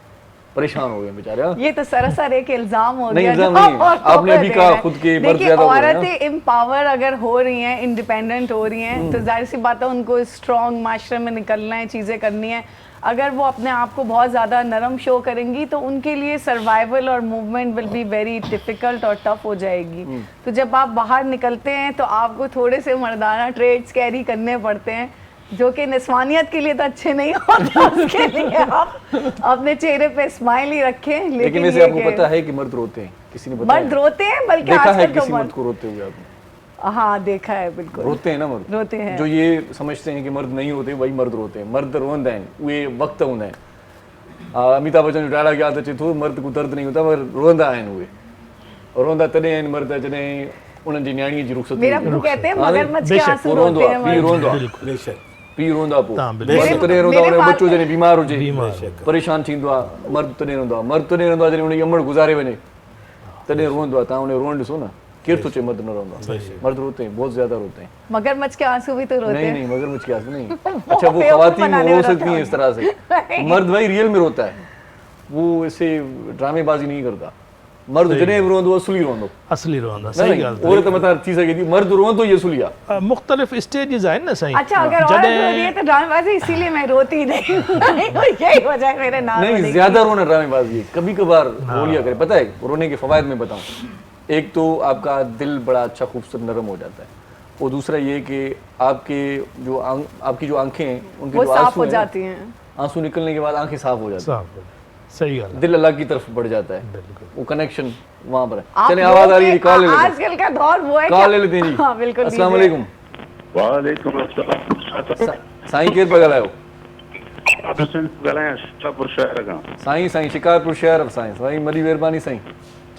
परेशान हो गए बेचारे। हाँ? ये तो सरासर एक इल्जाम हो नहीं, गया। इल्जाम जो नहीं है। आप आपने अभी कह कहा रहे हैं। खुद के मर्द देखिए, ज्यादा हो रहे हैं। औरतें एम्पावर अगर हो रही हैं, इंडिपेंडेंट हो रही हैं, तो जाहिर सी बात है उनको स्ट्रॉन्ग माशरे में निकलना है, चीज़ें करनी है। अगर वो अपने आप को बहुत ज़्यादा नरम शो करेंगी तो उनके लिए सर्वाइवल और movement will be very difficult और टफ हो जाएगी। तो जब आप बाहर निकलते हैं तो आपको थोड़े से मर्दाना ट्रेड्स कैरी करने पड़ते हैं, जो कि निस्वानियत के लिए तो अच्छे नहीं होते। उसके लिए आप अपने चेहरे पे स्माइल ही रखें। लेकिन वैसे आपको पता है कि मर्द रोते हैं? किसी ने बताया? मर्द रोते हैं, बल्कि देखा है आजकल तो किसी मर्द मर्द, को रोते हुए आपने? हाँ देखा है, बिल्कुल रोते हैं ना मर्द, रोते हैं। जो ये समझते हैं कि मर्द नहीं रोते वही मर्द रोते हैं। मर्द रोंदा आहिनि, उहे वक्त हूंदा आहिनि। अमिताभ बच्चन जो डायलॉग यादि अचे थो, मर्द को दर्द नहीं होता पर रोंदा आहिनि उहे। रोंदा तॾहिं आहिनि मर्द जॾहिं उन्हनि जी न्याणीअ जी रुख़सत मेरा थींदी पप्पू कहते हैं हाँ, मगरमच्छ के बेशक, आंसू वो रोंदो रोते आहे, हैं पीउ मर्द। रोंदो आहे, बेशक पीउ रोंदो आहे पोइ तव्हां बिल्कुलु। मर्द तॾहिं रोंदो आहे मेरे बच्चो पास- जॾहिं बीमार हुजे, बीमार। परेशान थींदो आहे, मर्द तॾहिं रोंदो आहे। मर्द तॾहिं रोंदो आहे जॾहिं उनजी अमड़ गुज़ारे वञे, तॾहिं रोंदो आहे। तव्हां उन रोअण ॾिसो न, केरु थो चए मर्द न रोंदो आहे? मर्द रोते हैं, बहुत ज्यादा रोते हैं। मगरमच्छ के आंसू भी तो रोते नहीं हैं। नहीं, मगरमच्छ के आंसू नहीं। अच्छा, वो बेवकूफ खवातीन बनाने हो वाला सकती हैं इस तरह से। मर्द भाई रियल में रोता है, वो ऐसे ड्रामेबाजी नहीं करता। मर्द जॾहिं बि रोंदो असली रोंदो। असली रोंदा, न सही नहीं, ॻाल्हि ओड़े त मथां थी सघे थी, मर्द रोंदो ई असली आहे। मुख़्तलिफ़ स्टेजिस आहिनि न साईं। अच्छा, अगर औरत रो रही है तो ड्रामेबाजी, इसीलिए मैं रोती नहीं। यही वजह है मेरे नाम नहीं, ज्यादा रोना ड्रामेबाजी है, कभी कभार रो लिया करे। पता है रोने के फवायद में बताऊं, एक तो आपका दिल बड़ा अच्छा खूबसूरत नरम हो जाता है, और दूसरा ये कि आपकी जो आंखें हैं उनके वो जो साफ आंसू हो हैं, जाती हैं। आंसू निकलने के बाद आंखें साफ हो जाती हैं, सही ॻाल्हि आहे। दिल अल्लाह की तरफ बढ़ जाता है, वो कनेक्शन वहाँ पर है। आप चलिए, आवाज आ रही है, लोग कॉल ले के- लेते हैं। आजकल का दौर वो है कॉल कि- ले लेते हैं जी। हाँ, बिल्कुल अस्सलाम लीजिए। वालेकुम। वालेकुम अस्सलाम। साईं केरु पिया ॻाल्हायो? ॻाल्हायां शिकारपुर शहर खां। साईं शिकारपुर शहर साईं वॾी महिरबानी साईं,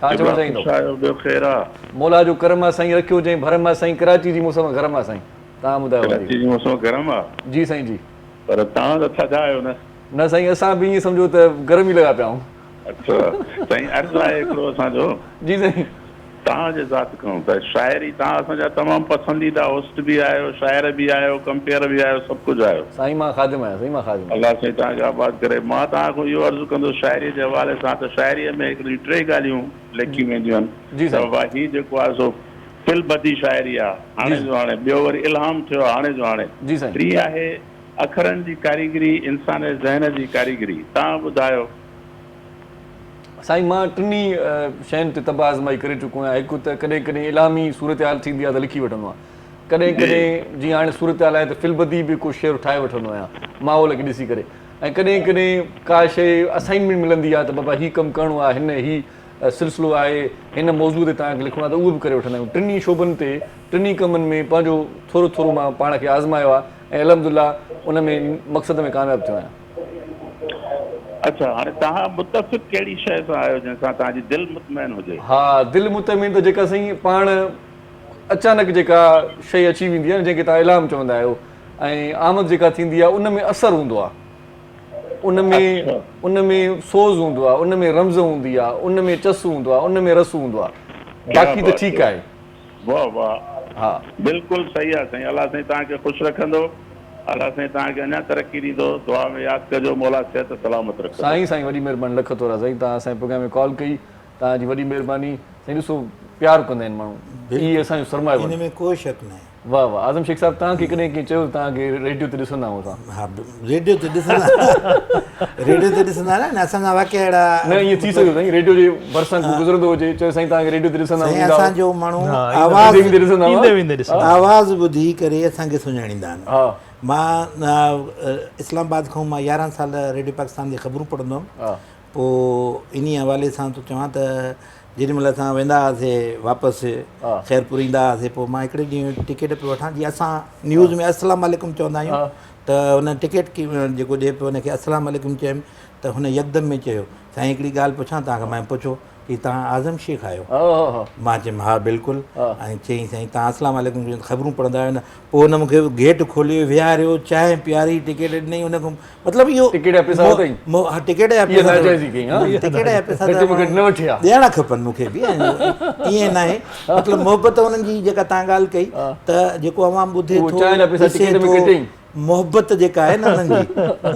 छा चवणु चाहींदो? ॿियो ख़ैर आहे? मौला जो करम आहे साईं, रखियो हुजे भरम आहे साईं, कराची जी मौसम गरम आहे साईं, तव्हां ॿुधायो? कराची जी मौसम गरम आहे, जी साईं जी। पर तव्हां त थधा आहियो न? न साईं, असां बि ईअं सम्झो त गरम ई लॻा पिया आहियूं। अच्छा साईं, अर्ज़ु आहे हिकिड़ो असांजो, जी साईं। तव्हांजे ज़ात खां त शाइरी तव्हां असांजा तमामु पसंदीदा होस्ट बि आहियो, शाइर बि आहियो, कंपेयर बि आहियो, सभु कुझु आहियो। साईं मां ख़ादिम आहियां, साईं मां ख़ादिम आहियां। अलाह साईं तव्हांखे आबाद करे। मां तव्हां खां इहो अर्ज़ु कंदो शाइरीअ जे हवाले सां, त शाइरीअ में हिकिड़ी टे ॻाल्हियूं लिखी वेंदियूं आहिनि। जी साईं। त वाह, हीउ जेको आहे सो फिल बदी शाइरी आहे, हाणे जो हाणे, ॿियो वरी इल्हाम थियो आहे हाणे जो हाणे। जी साईं। टी आहे अखरनि जी कारीगरी, इंसान जे ज़हन जी कारीगरी। तव्हां ॿुधायो। साईं मां टिनी शयुनि ते तबाह आज़माई करे चुको आहियां। हिकु त कॾहिं कॾहिं इलामी सूरत हाल थींदी आहे त लिखी वठंदो आहियां, कॾहिं कॾहिं जीअं हाणे सूरत हाल आहे त फिल्बदी बि को शेर ठाहे वठंदो आहियां माहौल खे ॾिसी करे, ऐं कॾहिं कॾहिं का शइ असाइनमेंट मिलंदी आहे त बाबा हीउ कमु करिणो आहे, ही सिलसिलो आहे, हिन मौज़ूअ ते तव्हांखे लिखिणो आहे, त उहो बि करे वठंदा आहियूं। टिनी शोबनि ते, टिनी कमनि में पंहिंजो थोरो थोरो मां पाण खे आज़मायो आहे, ऐं अलहमदुलिल्लाह उन में मक़सद में कामयाबु थियो आहियां। अच्छा, हाणे तव्हां मुतफ़िक़ कहिड़ी शइ सां आहियो जंहिंसां तव्हांजी दिलि मुतमइन हुजे? हा, दिलि मुतमिन त जेका साईं पाण अचानक जेका शइ अची वेंदी आहे न, जंहिंखे तव्हां इलाम चवंदा आहियो, ऐं आमद जेका थींदी आहे उन में असरु हूंदो आहे, उन में सोज़ हूंदो आहे, उन में रम्ज़ हूंदी आहे, उन में चस हूंदो आहे, उन में रस हूंदो आहे, बाक़ी त ठीकु आहे। वाह वाह, हा बिल्कुलु सही आहे साईं। अलाह साईं तव्हांखे ख़ुशि रखंदो, अलाह साईं तव्हांखे अञा तरक़ी ॾींदो, दुआ में यादि कजो, मौला सिहत सलामत रखो। साईं वॾी महिरबानी, लख थोरा साईं, तव्हां असांजे प्रोग्राम में कॉल कई, तव्हांजी वॾी महिरबानी साईं। ॾिसो प्यारु कंदा आहिनि माण्हू, इहे असांजो सरमायो आहे, हिन में कोई शक न आहे। वाह वाह। आज़म शेख साहिबु, तव्हांखे कॾहिं कंहिं चयो तव्हांखे रेडियो ते ॾिसंदा आहियूं असां? हा, रेडियो ते ॾिसंदा न, असांजा वाक़िया अहिड़ा न, ईअं थी सघे साईं रेडियो जे भरिसां को गुज़रंदो हुजे, चयो साईं तव्हांखे रेडियो ते ॾिसंदा साईं, आहियूं, असांजो माण्हू आवाज़ आवाज़ ॿुधी करे असांखे सुञाणींदा आहिनि। हा। मां इस्लामाबाद खां मां 11 साल रेडियो पाकिस्तान जी ख़बरूं पढ़ंदो हुअमि, पोइ इन हवाले सां तो चवां त जेॾीमहिल असां वेंदा हुआसीं वापसि ख़ैरपुर ईंदा हुआसीं, पोइ मां हिकिड़े ॾींहुं टिकेट पियो वठां, जीअं असां न्यूज़ में अस्सलाम वालेकुम चवंदा आहियूं, त हुन टिकेट जेको ॾिए पियो हुनखे अस्सलाम वालेकुम चयुमि, त हुन यकदम में चयो, साईं हिकिड़ी ॻाल्हि पुछां तव्हांखां? मां पुछो कि तव्हां आज़म शेख आहियो? मां चयुमि हा बिल्कुलु, ऐं चयईं साईं तव्हां अस्सलाम वालेकुम ख़बरूं पढ़ंदा आहियो न? पोइ हुन मूंखे गेट खोलियो, विहारियो, चांहि पीआरी, टिकेट ॾिनई, हुन खां मतिलबु इहो टिकेट जा पैसा ॾियणा खपनि मूंखे बि, ईअं न आहे। मतिलबु मोहबत हुननि जी जेका तव्हां ॻाल्हि कई, त जेको अवाम ॿुधे थो, मोहबत जेका आहे न उन्हनि जी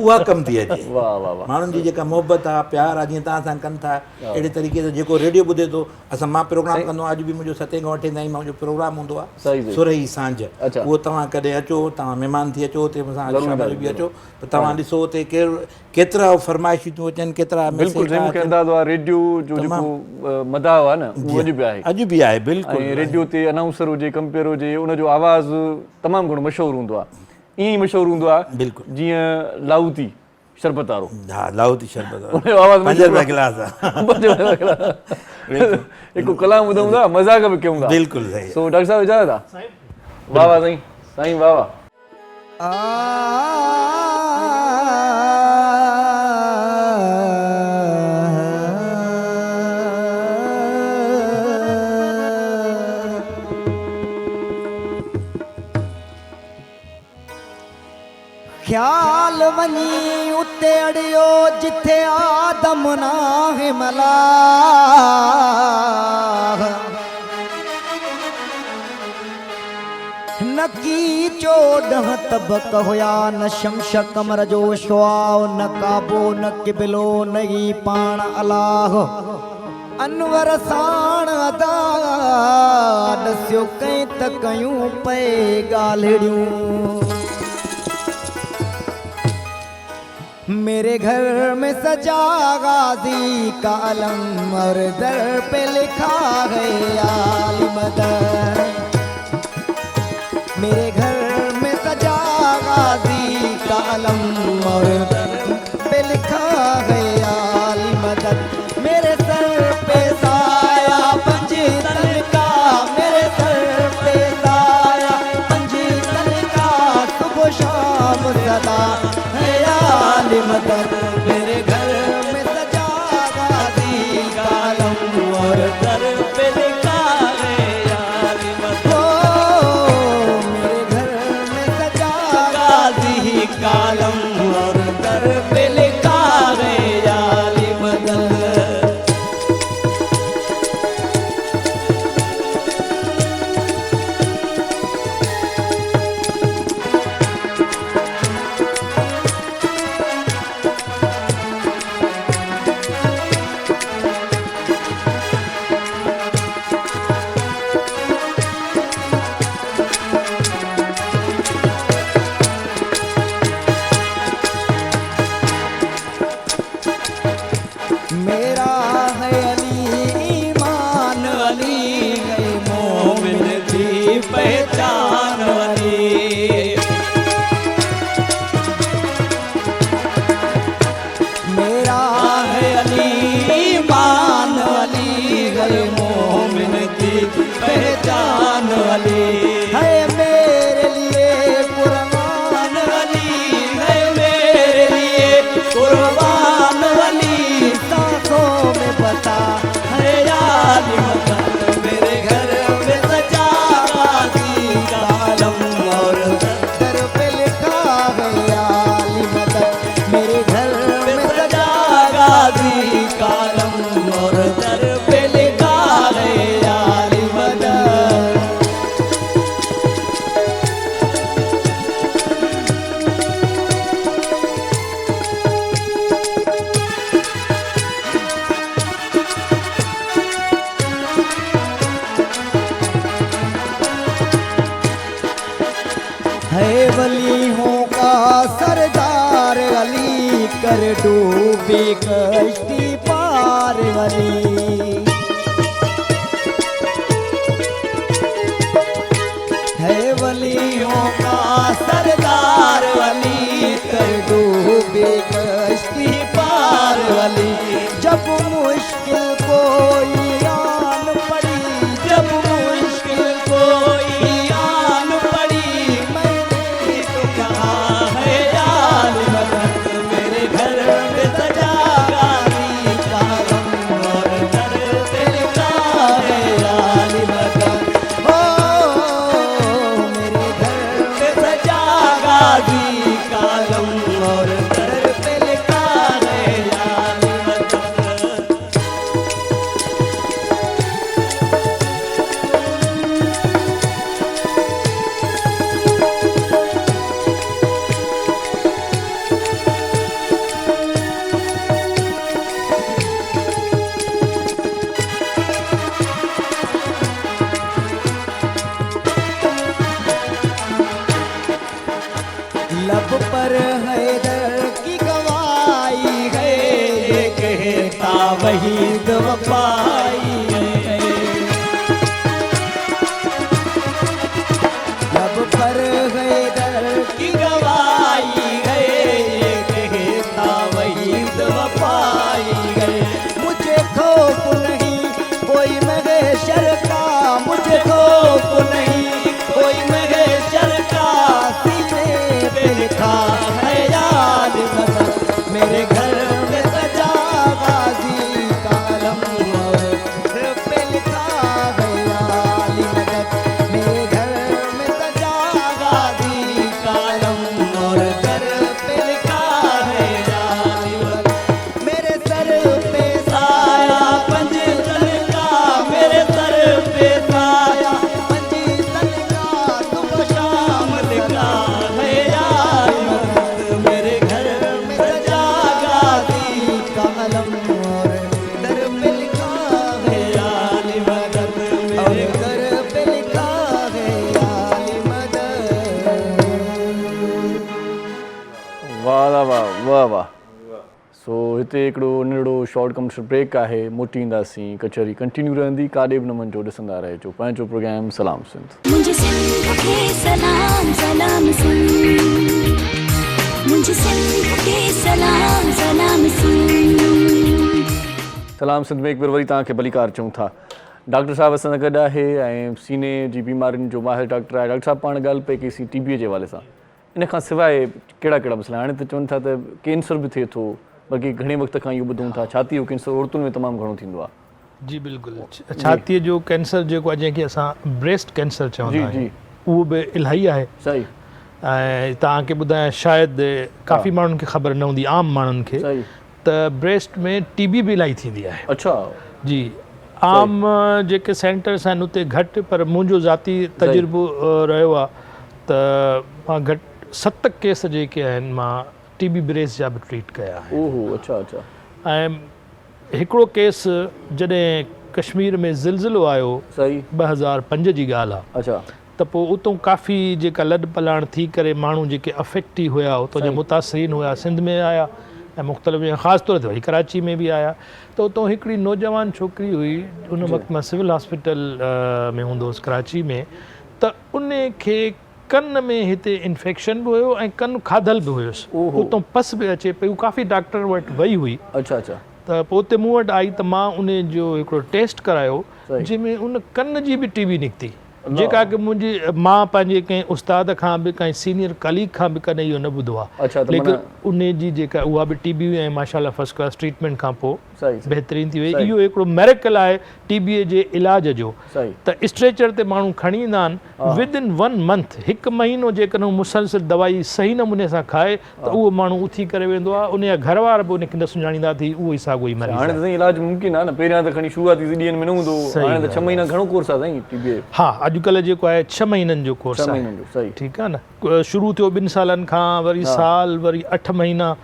उहा कमु थी अचे। वाह वाह वाह। माण्हुनि जी जेका मोहबत आहे प्यार आहे जीअं तव्हां सां कनि था अहिड़े तरीक़े सां जेको रेडियो ॿुधे थो असां मां प्रोग्राम कंदो आहियां, अॼु बि मुंहिंजो 7 खां 8 ताईं मुंहिंजो प्रोग्राम हूंदो सही आहे सही। सुरही सांझ, अच्छा। उहो तव्हां कॾहिं अचो, तव्हां महिमान थी अचो हुते मूंसां ज़रूरु, शाम जो ज़रूरु, बि अचो त तव्हां ॾिसो हुते केतिरा फरमाइशूं थियूं अचनि, केतिरा बिल्कुलु मैसेज सही। मूंखे अंदाज़ो आहे रेडियो जो जेको मदाह आहे न उहो अॼु बि आहे। अॼु बि आहे बिल्कुलु। ऐं रेडियो ते अनाउंसर हुजे, कंपेयर हुजे, उनजो आवाज़ु तमामु घणो मशहूरु हूंदो आहे। ईअं ई मशहूरु हूंदो आहे बिल्कुलु। जीअं लाहौती शरबत वारो। हा लाहौती शरबत उनजो आवाज़ु 5 रुपया गिलास आहे। हिकु कलाम ॿुधूं था, मज़ाक बि कयूं था। बिल्कुलु सही। सो डॉक्टर साहिब इजाज़त आहे? वाह वाह साईं, साईं वाह वाह। ख्याल वञी उते अड़ियो जिथे आदम नाहे मला, न की चोॾहं तबक हुया, न शमश कमर जो शुआव, न काबो न किबिलो, न ही पाण अलाह अनवर साण अदा ॾसियो कई त कयूं पए ॻाल्हिड़ियूं। मेरे घर में सजा गाजी का अलम और दर पे लिखा है आली मदद। मेरे घर में सजा गाजी का अलम और दर पे लिखा है आली मदद। मेरे सर पे साया पंजतन का, मेरे सर पे साया पंजतन का, सुबह शाम सदा है आली मदद। मेरे घर में सजा गाजी का अलम और दर पे लिखा है आली मदद। मेरे घर में सजा गाजी का अलम और दर पे लिखा है आली मदद। मेरा है अली ईमान, अली है मोमिन की पहचान अली। मेरा है अली ईमान, अली है मोमिन की पहचान अली। है मेरे लिए कुर्बान अली, है मेरे लिए कुर्बान अली। सांसों में बता है आली मदद। मेरे घर में सजा गाजी का अलम और दर पे लिखा है आली मदद। मेरे घर में सजा गाजी का अलम और दर पे लिखा है आली मदद। है वलियों का सरदार अली, कर डूबी कश्ती पार अली। है वलियों का सरदार अली, कर डूबी कश्ती पार अली। जब मुश्किल कोई आन पड़ी, जब मुश्किल कोई आन पड़ी, मैंने तो कहा है आली मदद। मेरे घर में सजा गाजी का अलम और दर पे लिखा है आली मदद। ओ मेरे घर में सजा गाजी का अलम और दर पे लिखा है आली मदद। पर हैदर की गवाही है ये कहता वहीद वफाई है। जब पर हैदर की गवाही है ये कहता वहीद वफाई है। मुझे खौफ नहीं कोई महेशर का, मुझे खौफ नहीं कोई महेशर का, सीने पे लिखा है याद मदद, मेरे घर में सजा गाजी का आलम और सिर पे लिखा है याद मदद, मेरे घर में सजा गाजी का आलम और घर पे लिखा है याद मदद, मेरे सर पे साया पंजतन का, मेरे सर पे साया पंजतन का, सुबह शाम लिखा है यार मदद, मेरे घर में सजा गाजी का आलम और दर पे लिखा है यार मदद, मेरे घर पे लिखा है यार मदद। वाह वाह वाह वाह। सो हिते हिकिड़ो नंढड़ो शॉर्ट कमर्शियल ब्रेक आहे, मोटी ईंदासीं, कचहरी कंटिन्यू रहंदी, काॾे बि न वञिजो, ॾिसंदा रहिजो पंहिंजो प्रोग्राम सलाम सिंध। मुझे सिंध के सलाम सलाम सिंध, मुझे सिंध के सलाम सलाम सिंध। सलाम सिंध में हिकु बार वरी तव्हांखे भलीकार चऊं था। डॉक्टर साहब असां सां गॾु आहे ऐं सीने जी बीमारियुनि जो माहिर डॉक्टर आहे। डॉक्टर साहब पाण ॻाल्हि पई कईसीं टीबीअ जे हवाले सां, इन खां सवाइ कहिड़ा कहिड़ा मसइला, हाणे त चवनि था त कैंसर बि थिए थो, बल्कि घणे वक़्त खां इहो ॿुधूं था, छातीअ जो कैंसर औरतुनि में तमामु घणो थींदो आहे। जी बिल्कुलु, छातीअ जो कैंसर जेको आहे जंहिंखे असां ब्रेस्ट कैंसर चवंदा आहियूं, उहो बि इलाही आहे। सही। ऐं तव्हांखे ॿुधायां शायदि काफ़ी माण्हुनि खे ख़बर न हूंदी, आम माण्हुनि खे, त ब्रेस्ट में टीबी बि इलाही थींदी आहे। अच्छा जी, आम जेके सेंटर्स आहिनि उते घटि, पर मुंहिंजो ज़ाती तजुर्बो रहियो आहे त मां घटि 7 केस जेके आहिनि मां टीबी ब्रेस्ट जा बि ट्रीट कया आहिनि। ओहो, अच्छा अच्छा। ऐं हिकिड़ो केस जॾहिं कश्मीर में ज़िलज़िलो आयो, सही, 2005 जी ॻाल्हि आहे, अच्छा, त पोइ उतां काफ़ी जेका लॾ पलाण थी करे माण्हू जेके अफेक्टी हुया, उतां जा मुतासिरीन हुया, सिंध में आया ऐं मुख़्तलिफ़ ख़ासि तौर ते वरी कराची में बि आया। त उतां हिकिड़ी नौजवान छोकिरी हुई, उन वक़्तु मां सिविल हॉस्पिटल में हूंदो हुउसि कराची में, त उन खे कन में हिते इन्फेक्शन बि हुयो ऐं कन खाधल बि हुयुसि, उतां पस बि अचे पई, उहा काफ़ी डॉक्टर वटि वई हुई। अच्छा अच्छा। त पोइ उते मूं वटि आई त मां उन जो हिकिड़ो टेस्ट करायो, जंहिंमें उन कन जी बि टीबी निकिती, जेका कि मुंहिंजी मां पंहिंजे कंहिं उस्ताद खां बि कंहिं सीनियर कलीग खां बि कॾहिं इहो न ॿुधो आहे। लेकिन उन जी जेका उहा बि टीबी ऐं माशाल्लाह फर्स्ट क्लास ट्रीटमेंट खां पोइ बहितरीन थी वई। इहो हिकिड़ो मेरेकल आहे टीबीअ जे इलाज जो। त स्ट्रेचर ते माण्हू खणी ईंदा आहिनि, विदिन 1 मंथ, 1 महीनो जेकॾहिं मुसलसिल दवाई सही नमूने सां खाए त उहो माण्हू उथी करे वेंदो आहे, उन जा घर वारा बि उनखे न सुञाणींदा थी, उहो ई साॻियो ई मरीज़। हाणे त इलाज मुमकिन आहे न, पहिरियां त खणी शुरूआती ॾींहंनि में न हूंदो, हाणे त 6 महीना घणो कोर्स आहे साईं टीबीअ। हा, अॼुकल्ह जेको आहे 6 महीननि जो कोर्स आहे, ठीकु आहे न। शुरू थियो 2 सालनि खां, वरी साल, वरी 8 महीना,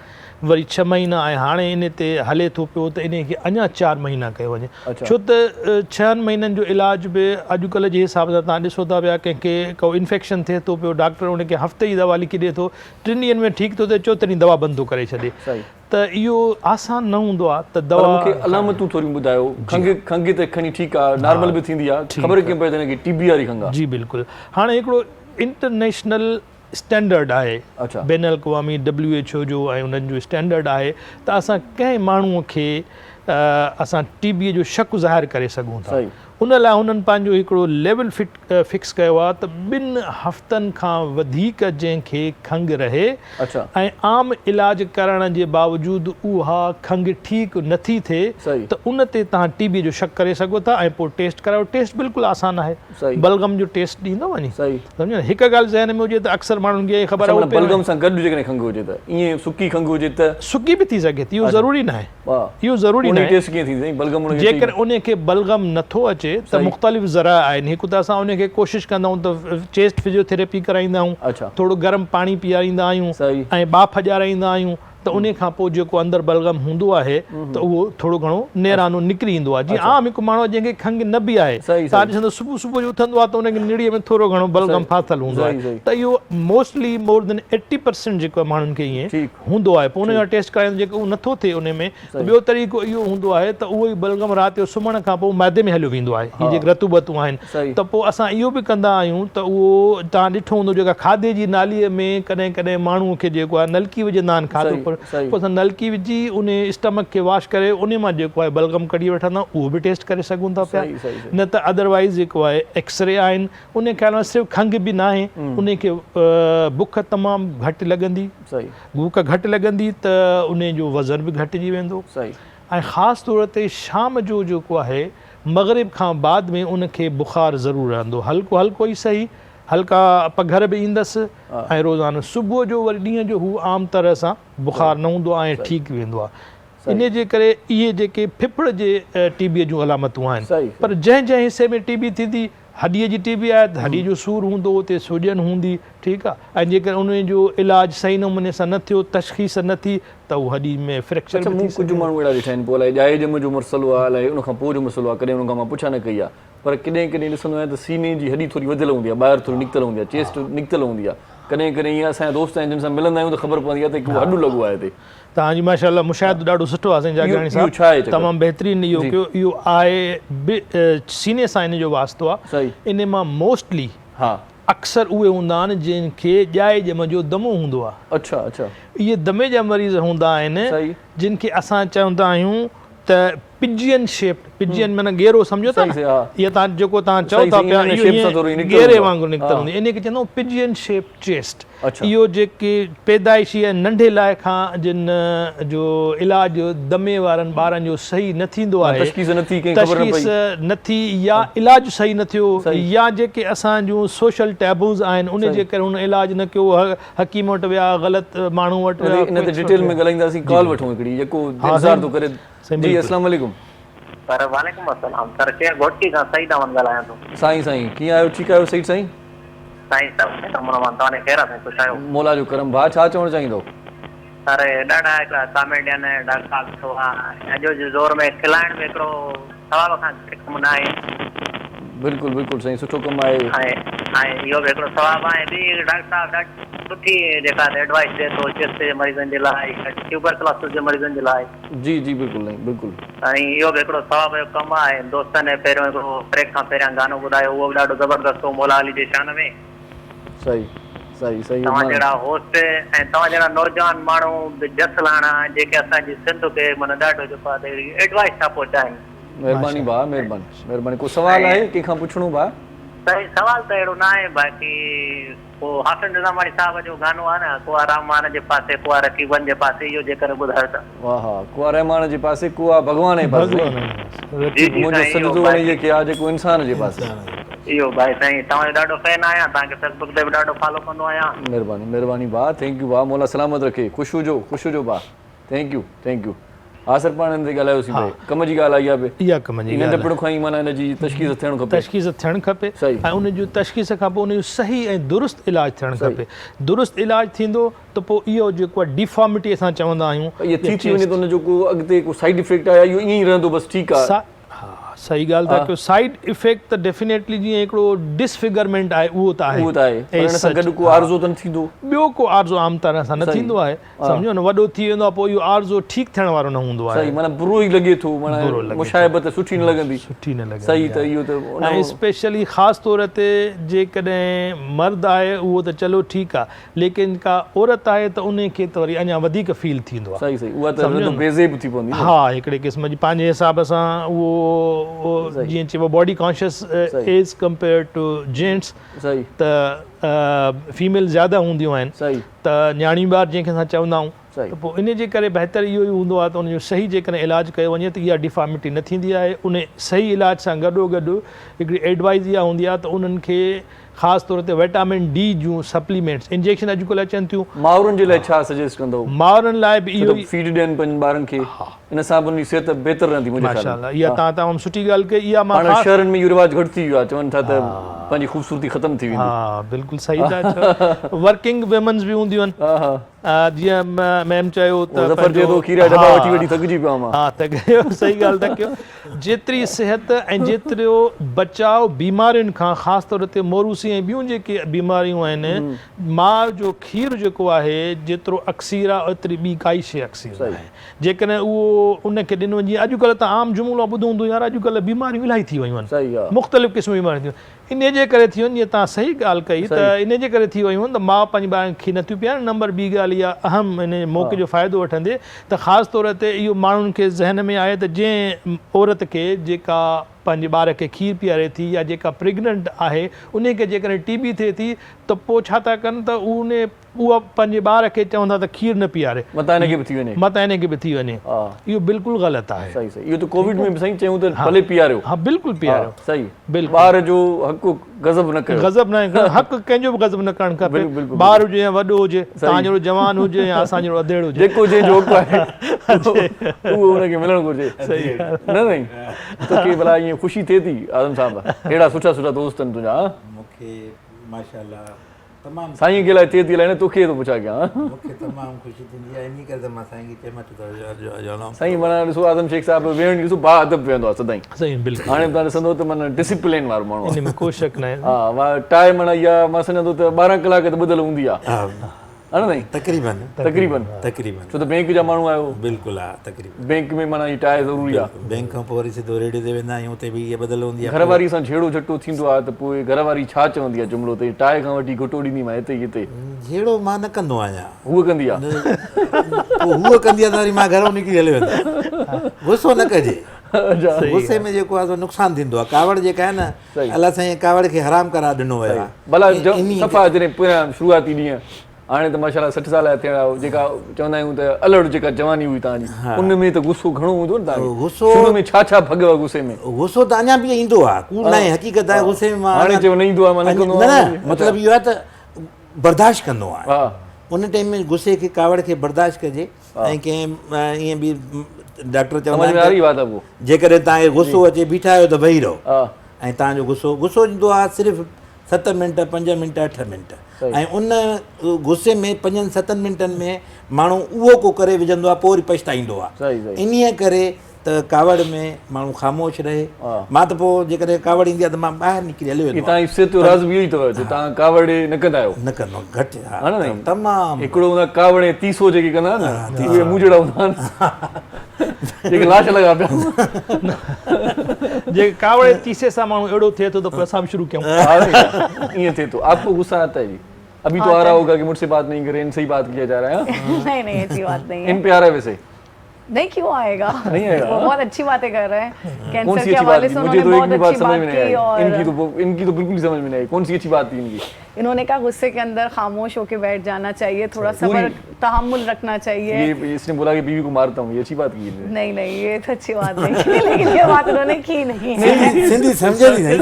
वरी 6 महीना, ऐं हाणे इन ते हले थो पियो त इन खे अञा 4 महीना कयो वञे, छो त 6 महीननि जो इलाज बि अॼुकल्ह जे हिसाब सां तव्हां ॾिसो था पिया, कंहिंखे को इन्फेक्शन थिए थो पियो, डॉक्टर उनखे हफ़्ते जी दवा लिखी ॾिए थो, 3 ॾींहंनि में ठीकु थो थिए, 4थे ॾींहुं दवा बंदि थो करे छॾे। त इहो आसान न हूंदो आहे। त दवा मूंखे अलामतूं थोरियूं ॿुधायो, खंघि त खणी ठीकु आहे, नॉर्मल बि थींदी आहे, ख़बर कीअं पए त हिनखे टीबी वारी खंघि आहे? जी बिल्कुलु, हाणे हिकिड़ो इंटरनेशनल स्टैंडर्ड आहे, बैन अल-अक़वामी WHO जो ऐं उन्हनि जो स्टैंडर्ड आहे त असां कंहिं माण्हूअ खे असां टीबीअ जो शक ज़ाहिर करे सघूं था। उन लाइ हुननि पंहिंजो हिकिड़ो लेवल फिक्स कयो आहे त 2 हफ़्तनि खां वधीक जंहिंखे खंघि रहे ऐं आम इलाज करण जे बावजूदि उहा खंघि ठीकु नथी थिए त उन ते तव्हां टीबी जो शक करे सघो था ऐं पोइ टेस्ट करायो। टेस्ट बिल्कुलु आसान आहे, बलगम जो टेस्ट ॾींदो वञी। सम्झो न, हिकु ॻाल्हि ज़हन में हुजे त अक्सर माण्हुनि खे ख़बर आहे बलगम सां गॾु जेकॾहिं खंघि हुजे त ईअं सुकी खंघि हुजे त सुकी बि थी सघे थी, इहो ज़रूरी न आहे, इहो ज़रूरी न आहे। जेकर उनखे बलगम नथो अचे त मुख़्तलिफ़ ज़रा आहिनि। हिकु त असां उनखे कोशिशि कंदा आहियूं त चेस्ट फिजियोथेरेपी कराईंदा आहियूं, थोरो गरम पाणी पीआरींदा आहियूं ऐं बाफ़ ॾियाराईंदा आहियूं, त उन खां पोइ जेको अंदरि बलगम हूंदो आहे त उहो थोरो घणो नेरानो निकिरी ईंदो आहे। जीअं आम हिकु माण्हू जंहिंखे खंघि न बि आहे तव्हां ॾिसंदो सुबुह सुबुह जो उथंदो आहे त उनखे निड़ीअ में थोरो घणो बलगम फाथल हूंदो आहे। त इहो मोस्टली मोर देन 80% जेको माण्हुनि खे ईअं हूंदो आहे। पोइ उनजो टेस्ट कराईंदो जेको उहो नथो थिए उन में ॿियो तरीक़ो इहो हूंदो आहे त उहो ई बलगम राति जो सुम्हण खां पोइ मैदे में हलियो वेंदो आहे। हीअ जेके रतूबतूं आहिनि त पोइ असां इहो बि कंदा आहियूं त उहो तव्हां ॾिठो हूंदो जेका खाधे जी नालीअ में कॾहिं कॾहिं माण्हूअ खे जेको आहे नलकी विझंदा आहिनि खाधो पर पोइ असां नलकी विझी उन स्टमक खे वॉश करे उन मां जेको आहे बलगम कढी वठंदा आहियूं, उहो बि टेस्ट करे सघूं था पिया। न त अदरवाइज़ जेको आहे एक्सरे आहिनि उन ख़्याल में सिर्फ़ु खंघि बि न आहे, उनखे बुख तमामु घटि लॻंदी, बुख घटि लॻंदी त उन जो वज़न बि घटिजी वेंदो। ऐं ख़ासि तौर ते शाम जो जेको आहे मग़रिब खां बाद में उनखे बुख़ार ज़रूरु रहंदो, हल्को हल्को ई सही, हल्का पघर बि ईंदसि ऐं रोज़ानो सुबुह जो वरी ॾींहं जो हू आम तरह सां बुख़ार न हूंदो आहे ऐं ठीकु वेंदो आहे। इन जे करे इहे जेके फिफड़ जे टीबीअ जूं अलामतूं आहिनि, पर जंहिं जंहिं हिसे में टीबी थींदी, हॾीअ जी टीबी आहे त हॾी जो सूरु हूंदो, उते सूजन हूंदी, ठीकु आहे। ऐं जेकर उन जो इलाजु सही नमूने सां न थियो, तशख़ीस न थी त उहो हॾी में फ्रैक्चर बि थी सघे। कुझु माण्हू अहिड़ा ॾिठा आहिनि पोइ अलाए ॼाए ॼम जो मसइलो आहे, अलाए उनखां पोइ जो मसइलो आहे, कॾहिं उनखां मां पुछा न कई आहे, पर कॾहिं कॾहिं ॾिसंदो आहियां त सीने जी हॾी थोरी वधियल हूंदी आहे, ॿाहिरि थोरी निकितल हूंदी आहे, चेस्ट निकितल हूंदी आहे। कॾहिं कॾहिं ईअं असांजा दोस्त आहिनि जिन सां मिलंदा आहियूं त ख़बर पवंदी आहे त हिकु हॾु लॻो आहे हिते। तव्हांजी माशाअल्लाह मुशाहिदो ॾाढो सुठो आहे साईं जागराणी साहिबु, तमामु बहितरीनु इहो कयो। इहो आहे सीने सां इन जो वास्तो आहे। इन मां मोस्टली अक्सर उहे हूंदा आहिनि जिनखे ॼाए ॼम जो दमो हूंदो आहे। अच्छा अच्छा, इहे दमे जा मरीज़ हूंदा आहिनि जिनखे असां चवंदा आहियूं त पिजियन शेप, पिजियन माना गेरो सम्झो था न, इहा तव्हां जेको तव्हां चओ था पिया गेरे वांगुरु निकितल हूंदी, इन खे चवंदा पिजियन शेप चेस्ट। इहो जेके पैदाइशी ऐं नंढे लाइ खां जिन जो इलाजु दमे वारनि ॿारनि जो सही न थींदो आहे, तशख़ीस न थी या इलाजु सही न थियो, या जेके असां जूं सोशल टैबूज़ आहिनि उन जे करे हुन इलाजु न कयो, हकीम वटि विया, ग़लति माण्हू वटि विया। इन ते डिटेल में ॻाल्हाईंदासीं, कॉल वठूं हिकिड़ी जेको इंतज़ार थो करे। जी अस्सलाम वालेकुम। सर वालेकुम अस्सलाम सर, केरु घोटी खां सईद अहमद ॻाल्हायां थो। साईं साईं कीअं आहियो, ठीकु आहियो सईद साईं? साईं सभु तमामु तव्हां कहिड़ा साईं ख़ुशि आहियो? मौला जो करम। भाउ छा चवणु चाहींदो? सर ॾाढा हिकिड़ा कॉमेडियन डॉक्टर साहब सुठो आहे, अॼु जे ज़ोर में खिलाइण में हिकिड़ो सवाब खां कमु न आहे। बिल्कुल बिल्कुल सही, सुठो कमु आहे। ऐं इहो बि हिकिड़ो सवाबु आहे। ॿी डॉक्टर साहब ॾाढी सुठी जेका एडवाइस ॾिए थो चेस्ट जे मरीज़नि जे लाइ, ट्यूबरकुलोसिस जे मरीज़नि जे लाइ। जी जी बिल्कुलु नहीं बिल्कुलु। ऐं इहो बि हिकिड़ो सवाबु जो कमु आहे। दोस्तनि पहिरियों हिकिड़ो ब्रेक खां पहिरियां गानो ॿुधायो, उहो बि ॾाढो ज़बरदस्त हो, मौला अली जे शान में। सही सही सही। तव्हां जहिड़ा होस्ट ऐं तव्हां जहिड़ा नौजवान माण्हू जस लाणा जेके असांजी सिंध खे माना ॾाढो जेको आहे एडवाइस था पहुचाइनि। महिरबानी भाउ, महिरबानी महिरबानी। को सवाल आहे कंहिंखां पुछणो भाउ? सही सवाल त अहिड़ो न आहे, बाक़ी पोइ हाफ़िज़ निज़ाम अली साहब जो गानो आहे न, कुआ रहमान जे पासे कुआ रकीबन जे पासे, इहो जेकर ॿुधायो था। वाह हा, कुआ रहमान जे पासे कुआ भॻवान जे पासे, मुंहिंजो सजदो वञे जेके आहे जेको इंसान जे पासे। इहो भाई साईं तव्हांजो ॾाढो फैन आहियां, तव्हांखे फेसबुक ते बि ॾाढो फॉलो कंदो आहियां। महिरबानी महिरबानी भाउ, थैंक यू भाउ, मौला सलामत रखे, ख़ुशि हुजो भाउ, थैंक यू थैंक यू। हा सर पाण ते ॻाल्हायोसीं भाई, कम जी ॻाल्हि आई आहे बि, इहा कम जी ॻाल्हि नंढपण खां ई माना हिन जी तशख़ीस थियणु खपे, तशख़ीस थियणु खपे ऐं उन जूं तशख़ीस खां पोइ उन जो सही ऐं दुरुस्त इलाजु थियणु खपे। दुरुस्त इलाजु थींदो त पोइ इहो जेको आहे डिफॉर्मिटी असां चवंदा आहियूं, इहो थी वञे त उन जो को अॻिते को साइड इफेक्ट आहे, इहो ईअं ई रहंदो बसि ठीकु आहे। सही ॻाल्हि था कयो, साइड इफेक्ट त डेफिनेटली जीअं हिकिड़ो डिसफिगरमेंट आहे उहो त आहे, पर हिन सां गॾु को आर्ज़ो त न थींदो, ॿियो को आर्ज़ो आम तरह सां न थींदो आहे, सम्झो न, वॾो थी वेंदो आहे पोइ इहो आर्ज़ो ठीकु थियण वारो न हूंदो आहे। सही, माना बुरो ई लॻे थो, माना मुशाहिबत सुठी न लॻंदी, सुठी न लॻंदी। सही, त इहो त ऐं स्पेशली ख़ासि तौर ते जेकॾहिं मर्द आहे उहो त चलो ठीकु आहे, लेकिन का औरत आहे त उन खे त वरी अञा वधीक फील थींदो आहे। सही सही, उहा त बेज़ेब थी पवंदी। हा, हिकिड़े क़िस्म जी पंहिंजे हिसाब सां उहो जीअं चइबो body conscious as compare to gents, त फीमेल ज़्यादा हूंदियूं आहिनि, त न्याणी ॿार जंहिंखे असां चवंदा आहियूं, त पोइ इन जे करे बहितर इहो ई हूंदो आहे त उनजो सही जेकॾहिं इलाजु कयो वञे त इहा डिफॉर्मिटी न थींदी आहे। उन सही इलाज सां गॾोगॾु हिकिड़ी एडवाइस इहा हूंदी आहे त उन्हनि खे ख़ासि तौर ते विटामिन डी जूं सप्लीमेंट्स इंजेक्शन अॼुकल्ह अचनि थियूं। माउरनि जे लाइ छा सजेस्ट कंदो? माउरनि लाइ बि इहो ई फीड ॾियनि पंहिंजनि ॿारनि खे, इन सां उनजी सिहत बहितर रहंदी मुंहिंजे ख़्याल में। माशाल्लाह, इहा तव्हां तमामु सुठी ॻाल्हि कई। इहा मां हाणे शहरनि में इहो रिवाज घटि थी वियो आहे, चवनि था त पंहिंजी ख़ूबसूरती ख़तम थी वेंदी। हा बिल्कुलु सही था चओ। वर्किंग वुमेन्स बि हूंदियूं आहिनि, जीअं मैम चयो त ज़फ़र चए थो खीरा डब्बा वठी वठी थकिजी पियो मां। हा त सही ॻाल्हि था कयो। जेतिरी सिहत ऐं जेतिरो बचाव बीमारियुनि खां, ख़ासि तौर ते मोरूसी ऐं ॿियूं जेके बीमारियूं आहिनि, माउ जो खीरु जेको आहे जेतिरो अक्सीर आहे ओतिरी ॿी काई शइ अक्सीर आहे। जेकॾहिं उहो उनखे ॾिनो, जीअं अॼुकल्ह त आम जुमिलो ॿुधो हूंदो यार, अॼुकल्ह बीमारियूं इलाही थी वियूं आहिनि, मुख़्तलिफ़ क़िस्म जूं बीमारियूं थियूं। इन जे करे थी वञे, जीअं तव्हां सही ॻाल्हि कई त इन जे करे थी वियूं आहिनि त माउ पंहिंजे ॿारनि खे नथियूं पीआरनि। नंबर ॿी ॻाल्हि इहा अहम इन मौक़े जो फ़ाइदो वठंदे त ख़ासि तौर ते इहो माण्हुनि खे ज़हन में आहे त जंहिं औरत खे जेका पंहिंजे ॿार खे खीरु पीआरे थी या जेका प्रेग्नेंट आहे, उन खे जेकॾहिं टीबी थिए थी त पोइ छा था कनि त उहा पंहिंजे ॿार खे चवंदा त खीरु न पीआरे, मतां इनखे बि थी वञे, मतां इनखे बि थी वञे। इहो बिल्कुलु ग़लति आहे। सही सही। इहो त कोविड में बि साईं चयूं त भले पीआरियो। हा बिल्कुलु पीआरियो। सही। बिल्कुलु ॿार जो हक़ गज़ब न कयो। गज़ब न, हक़ कंहिंजो बि गज़ब न करणु खपे। ॿार हुजे या वॾो हुजे, तव्हां जहिड़ो जवान हुजे या असां जहिड़ो अधेड़ हुजे, जेको जंहिंजो हक़ आहे उहो हुनखे मिलणु घुरिजे। सही न साईं। तोखे भला ईअं ख़ुशी थिए थी आज़म साहिब, अहिड़ा सुठा सुठा दोस्त आहिनि तुंहिंजा? मूंखे माशाल्लाह तमामु साईं खे लाइ थिए थी, अलाए न तोखे थो पुछां कयां। मूंखे तमामु ख़ुशी थींदी आहे, इन करे त मां साईं खे चवणो साईं माना ॾिसो आज़म शेख साहिबु वेहण ॾिसो बा अदब वेहंदो आहे सदाईं। सही बिल्कुलु। हाणे तव्हां ॾिसंदो त माना डिसिप्लिन वारो माण्हू आहे, इन में को शक न आहे। हा मां टाइ माना इहा मां सम्झंदो त 12 कलाक त ॿुधल हूंदी आहे, है न साईं? तक़रीबन छो त बैंक जा माण्हू आहियो। बिल्कुलु हा तक़रीबन। बैंक में माना टाइ ज़रूरी आहे। बैंक खां पोइ वरी सिधो रेडियो ते वेंदा आहियूं, उते बि इहा बदल हूंदी आहे। घर वारी सां झेड़ो झटो थींदो आहे त पोइ घर वारी छा चवंदी आहे जुमिलो ते टाइ खां वठी घुटो ॾींदी मां हिते हिते? झेड़ो मां न कंदो आहियां, हूअ कंदी आहे। हूअ कंदी आहे त वरी मां घरों निकिरी हली वेंदो। गुस्सो न कजे, गुस्से में जेको आहे नुक़सानु थींदो आहे। कावड़ जेका आहे न, अलाह साईं कावड़ खे हराम करार ॾिनो वियो आहे। भला सफ़ा जॾहिं पहिरियां शुरूआती ॾींहं, हाणे त माशाल्लाह 60 साल थिया, जेका चवंदा आहियूं त अलड़ जेका जवानी हुई तव्हांजी, उन में त गुस्सो घणो हूंदो न तव्हांजो? गुस्सो शुरू में छा छा भॻव गुस्से में? गुस्सो त अञा बि ईंदो आहे, कूड़ न आहे, हक़ीक़त आहे। गुस्से में मां हाणे चयो न ईंदो आहे, मां न कंदो आहियां। न मतिलबु इहो आहे त बर्दाश्त कंदो आहे। उन टाइम में गुस्से खे कावड़ खे बर्दाश्त कजे। ऐं कंहिं ईअं बि डॉक्टर चवंदा आहिनि जेकॾहिं तव्हांखे गुस्सो अचे बीठा आहियो त वेही रहो, ऐं तव्हांजो गुस्सो ईंदो आहे सिर्फ़ु 7 मिंट 5 मिंट 8 मिंट, ऐं उन गुस्से में 5-7 मिंटनि में माण्हू उहो को करे विझंदो आहे, पोइ वरी पछताईंदो आहे। इन्हीअ करे त कावड़ में माण्हू ख़ामोश रहे। मां त पोइ जेकॾहिं कावड़ ईंदी आहे त मां ॿाहिरि निकिरी हली वेंदो आहियां। तव्हांजी सिहत जो राज़ बि इहो ई अथव, तव्हां कावड़ न कंदा आहियो? न कंदो, घटि। हा न तमामु हिकिड़ो हूंदो आहे कावड़ ऐं तीसो जेके कंदा आहिनि न, उहे मूजड़ा हूंदा आहिनि जेके लाश लॻा पिया। जेके कावड़ तीसे सां माण्हू अहिड़ो थिए थो त पोइ असां बि शुरू कयूं। ईअं थिए थो। आपको गुस्सा आता है जी? अभी तो आ रहा होगा कि मुझसे बात नहीं करे, इनसे ही बात किया जा रहा है। नहीं नहीं ऐसी बात नहीं है। इन पे आ रहा है वैसे? नहीं क्यों आएगा? नहीं आएगा। वो बहुत अच्छी बातें कर रहे हैं। कैंसर के हवाले से उन्होंने बहुत अच्छी बात की और इनकी तो बिल्कुल समझ में नहीं आई। कौन सी अच्छी बात थी इनकी? इन्होंने कहा गुस्से के अंदर खामोश होकर बैठ जाना चाहिए, थोड़ा सब्र तहम्मुल रखना चाहिए। ये इसने बोला कि बीवी को मारता हूँ, ये अच्छी बात की है? नहीं नहीं ये तो अच्छी बात नहीं, लेकिन ये बात उन्होंने की नहीं। सिंधी समझे नहीं।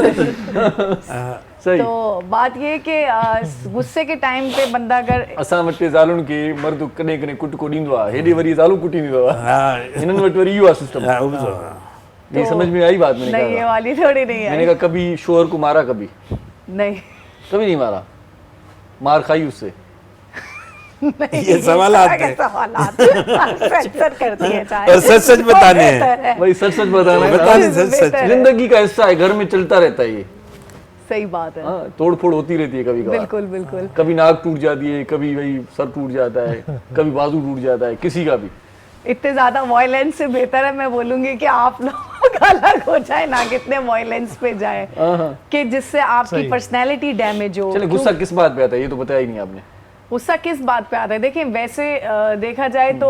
तो बात ये कि गुस्से के टाइम पे बंदा अगर असां वटि ज़ालुनि खे मर्द कॾहिं कॾहिं कुटको ॾींदो आहे, हेॾे वरी ज़ालू कुटींदो आहे। हिननि वटि वरी इहो आहे सिस्टम। ये समझ में आई बात? मैंने नहीं ये वाली थोड़ी नहीं आई। मैंने कहा कभी शोहर को मारा? कभी नहीं, कभी नहीं मारा। मार खाई उससे? ये सवालात हैं। सच करती है चाहे और सच सच बताने हैं। भाई सच सच बताना है, सच जिंदगी का हिस्सा है, घर में चलता रहता है ये। सही बात है। हाँ, तोड़ फोड़ होती रहती है कभी कभार। बिल्कुल बिल्कुल। कभी नाक टूट जाती है, कभी वही सर टूट जाता है, कभी बाजू टूट जाता है, किसी का भी। इतने ज्यादा वायलेंस से बेहतर है मैं बोलूंगी कि आप लोग अलग हो जाए ना, कितने वायलेंस पे जाए कि जिससे आपकी पर्सनैलिटी डैमेज हो। चलिए गुस्सा किस बात पे आता है ये तो बताया ही नहीं आपने। गुस्सा किस बात पे आता है? देखिए वैसे देखा जाए तो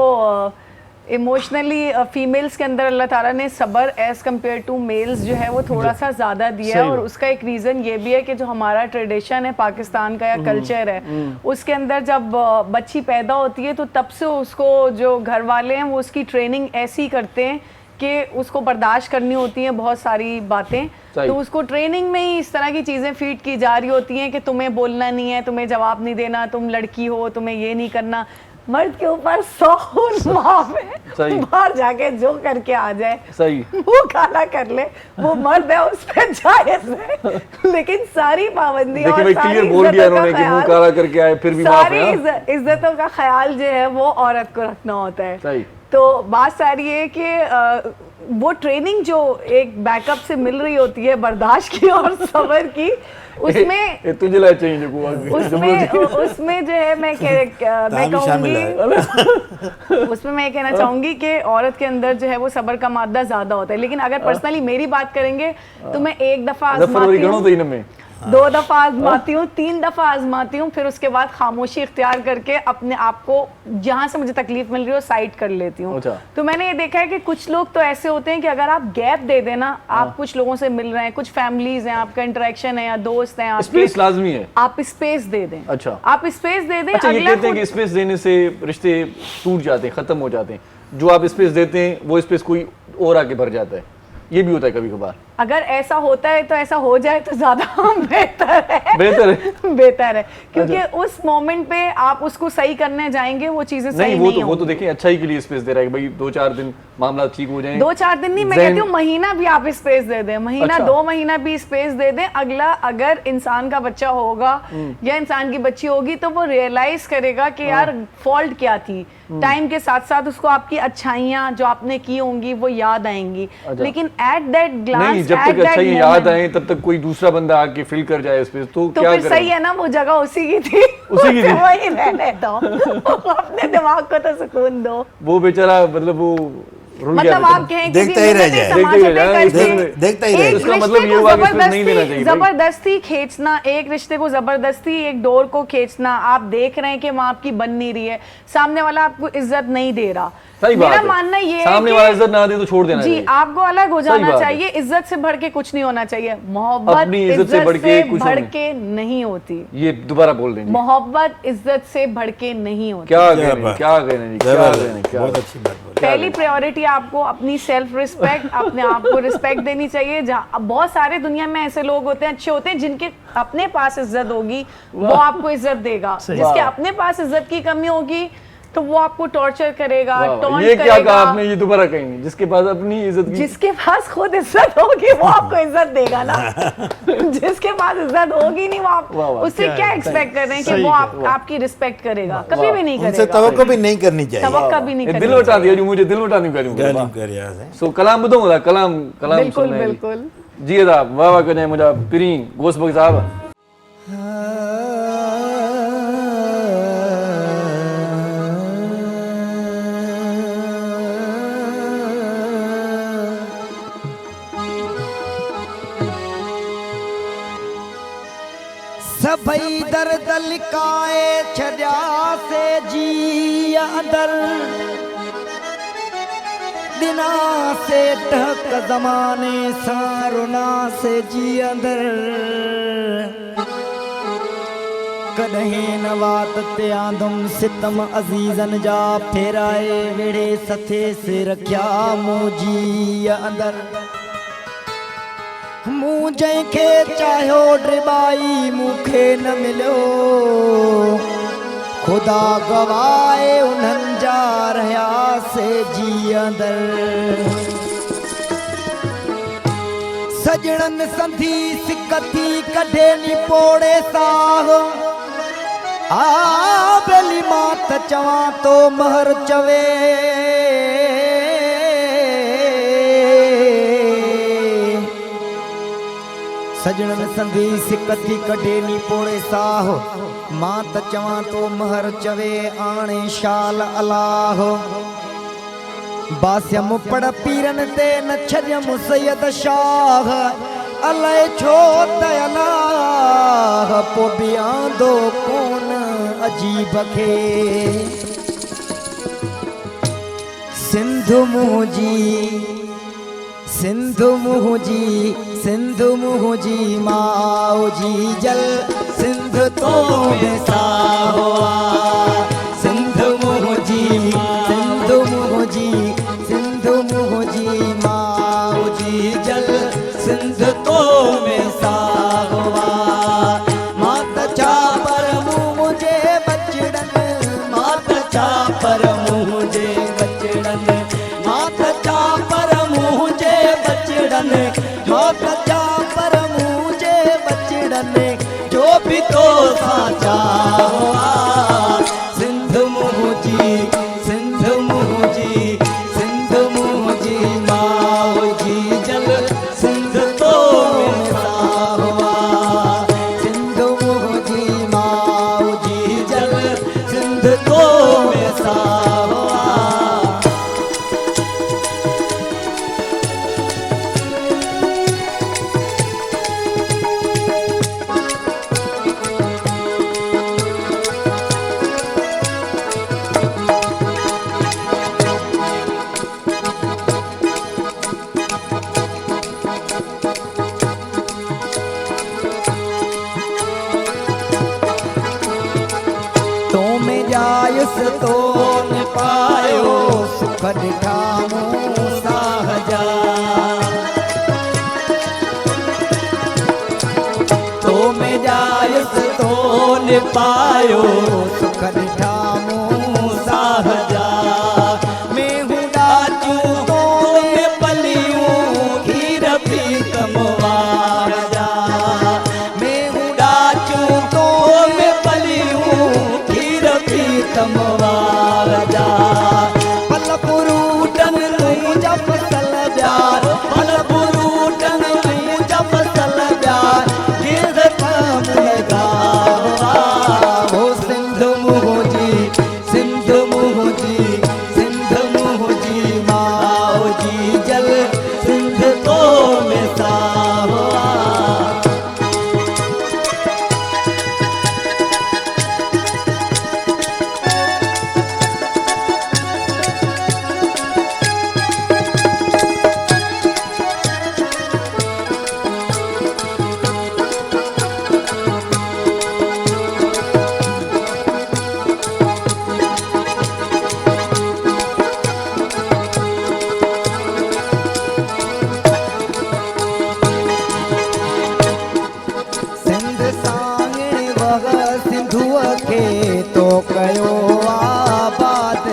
इमोशनली फीमेल्स के अंदर अल्लाह ताला ने सब्र एज कम्पेयर टू मेल्स जो है वो थोड़ा सा ज़्यादा दिया है, और उसका एक रीज़न ये भी है कि जो हमारा ट्रेडिशन है पाकिस्तान का या कल्चर है, उसके अंदर जब बच्ची पैदा होती है तो तब से उसको जो घर वाले हैं वो उसकी ट्रेनिंग ऐसी करते हैं कि उसको बर्दाश्त करनी होती हैं बहुत सारी बातें, तो उसको ट्रेनिंग में ही इस तरह की चीज़ें फीड की जा रही होती हैं कि तुम्हें बोलना नहीं है, तुम्हें जवाब नहीं देना, तुम लड़की हो, तुम्हें ये नहीं करना। मर्द के ऊपर 100 माफ है, बाहर जाके जो करके आ जाए, सही वो काला कर ले, वो मर्द है, उस पर जायज है। लेकिन सारी पाबंदी और सारी इज्जतों का ख्याल जो है वो औरत को रखना होता है। तो बात सारी है कि वो ट्रेनिंग जो एक बैकअप से मिल रही होती है बर्दाश्त की और सब्र की, उसमें तुझे ला चाहिए उसमें जो है मैं कहूँगी उसमें मैं कहना चाहूँगी कि औरत के अंदर जो है वो सब्र का मादा ज़्यादा होता है। लेकिन अगर पर्सनली मेरी बात करेंगे तो मैं एक दफ़ा आजमाती हूँ, 2 दफ़ा आजमाती हूँ, 3 दफ़ा आजमाती हूँ, फिर उसके बाद खामोशी इख्तियार करके अपने आप को जहाँ से मुझे तकलीफ मिल रही हो साइड कर लेती हूँ। तो मैंने ये देखा है कि कुछ लोग तो ऐसे होते हैं कि अगर आप गैप दे देना, आप कुछ लोगों से मिल रहे हैं, कुछ फैमिलीज हैं, आपका इंटरेक्शन है या दोस्त हैं, स्पेस लाजमी है, आप स्पेस दे दें। अच्छा, आप स्पेस दे दें। अच्छा, ये कहते हैं कि स्पेस देने से रिश्ते टूट जाते हैं, खत्म हो जाते हैं। जो आप स्पेस देते हैं वो स्पेस कोई और आके भर जाता है, ये भी होता है कभी कभार। अगर ऐसा होता है तो ऐसा हो जाए तो ज्यादा बेहतर है क्योंकि उस मोमेंट पे आप उसको सही करने जाएंगे, वो चीजें सही नहीं वो तो देखिए अच्छाई के लिए स्पेस दे रहा है कि भाई 2-4 दिन मामला ठीक हो जाए। 2-4 दिन नहीं, मैं कहती हूँ महीना भी आप स्पेस दे दें, महीना 2 महीना भी स्पेस दे दें। अगला अगर इंसान का बच्चा होगा या इंसान की बच्ची होगी तो वो रियलाइज करेगा कि यार फॉल्ट क्या थी। टाइम के साथ साथ उसको आपकी अच्छाइयाँ जो आपने की होंगी वो याद आएंगी। लेकिन एट दैट ग्लांस, जब तक अच्छाई याद आए तब तक कोई दूसरा बंदा आके फिल कर जाए स्पेस तो क्या फिर सही है ना, वो जगह उसी की थी, वही रहने दो, अपने दिमाग को तो सुकून दो। वो बेचारा मतलब आप कहें देखता ही रह जाए, देखता ही रह उसका मतलब ये हुआ कि स्पेस नहीं देना चाहिए। जबरदस्ती खींचना, एक रिश्ते को जबरदस्ती एक डोर को खींचना, आप देख रहे हैं कि वहाँ आपकी बन नहीं रही है, सामने वाला आपको इज्जत नहीं दे रहा, मेरा मानना ये है सामने वाला इज्जत ना दे तो छोड़ देना जी, आपको अलग हो जाना चाहिए। इज्जत से बढ़ के कुछ नहीं होना चाहिए। मोहब्बत इज्जत से बढ़ के नहीं होती। ये दोबारा बोल देंगे, मोहब्बत इज्जत से बढ़ के नहीं होती। पहली प्रायोरिटी आपको अपनी सेल्फ रिस्पेक्ट, अपने आप को रिस्पेक्ट देनी चाहिए। जहाँ बहुत सारे दुनिया में ऐसे लोग होते हैं, अच्छे होते हैं, जिनके अपने पास इज्जत होगी वो आपको इज्जत देगा, जिसके अपने पास इज्जत की कमी होगी तो वो आपको टॉर्चर करेगा, टॉन्ट ये क्या कहा आपने, ये दोबारा कहेंगे। जिसके पास अपनी इज्जत की, जिसके पास खुद इज्जत होगी वो आपको इज्जत देगा ना। जिसके पास इज्जत होगी नहीं, वो आप उससे क्या एक्सपेक्ट कर रहे हैं कि वो आपकी रिस्पेक्ट करेगा? कभी भी नहीं करेगा। तवक्को भी नहीं करनी चाहिए, तवक्को भी नहीं करनी। दिल उठा दिया, मुझे दिल उठा नहीं करूंगा। सो कलाम बताऊंगा, कलाम बिल्कुल बिल्कुल जी साहब, वाह वाह करें मुझे पीरी गोश्त बग साहब। सभई दर्द लिकाए छॾिया से जी अंदर, दिना से ढक ज़माने सां रुना से जी अंदर। कॾहिं न वात ते आंदुम सितम अज़ीज़न जा फेराए वेड़े सथे से रखिया मूं जी अंदर। मूं जंहिंखे चाहियो ड्रिबाई मूंखे न मिलियो, ख़ुदा गवाए उन्हनि जा रहियासीं जी अंदर। सजणनि संधी सिक थी कढे नी पोड़े साह, आ बेली मां त चवां तो महर चवे। सजणनि संधी सिक थी कढे नी पोड़े साह, मां त चवां तो महर चवे आणे शाल अलाह। बास्यम पड़ पीरन ते न छॾियम सैयद शाह, अलाए छो त अलाह पो बि आंदो कोन अजीब खे। सिंधु मुंहिंजी सिंधु मुंहिंजी सिंधु मुंहिंजी माउ जी जल, सिंधु तो बेसाहो आ। सिंधु मुंहिंजी सिंधु मुंहिंजी सिंधु मुंहिंजी साचा हुआ सिंध मुझी सिंध मुझी सिंध मुझी माओ जी जल सिंध तो मिलता हुआ सिंध मुझी माओ जी जल सिंध तो मिलता हुआ तो में जायस तो न पायो सुख ॾिठा मूं साहजा तो में जायस तो न पायो सुख ॾिठा मूं साहजा मैं हूँ डाचू तो में पलियूं खीर पी कमवाजा मैं हूँ डाचू तो में पलियूं खीर पी कमवाजा पल पुरूटन मुंहिंजा फसल प्यार पल पुरूटन मुंहिंजा फसल प्यार गिर पाम लगा हो सिंध मुझी सिंध मुझी सिंध मुझी माओ जी जल सिंध तो में सा हुआ सिंध सांगे वग सिंधुअ खे तो कयो आबाद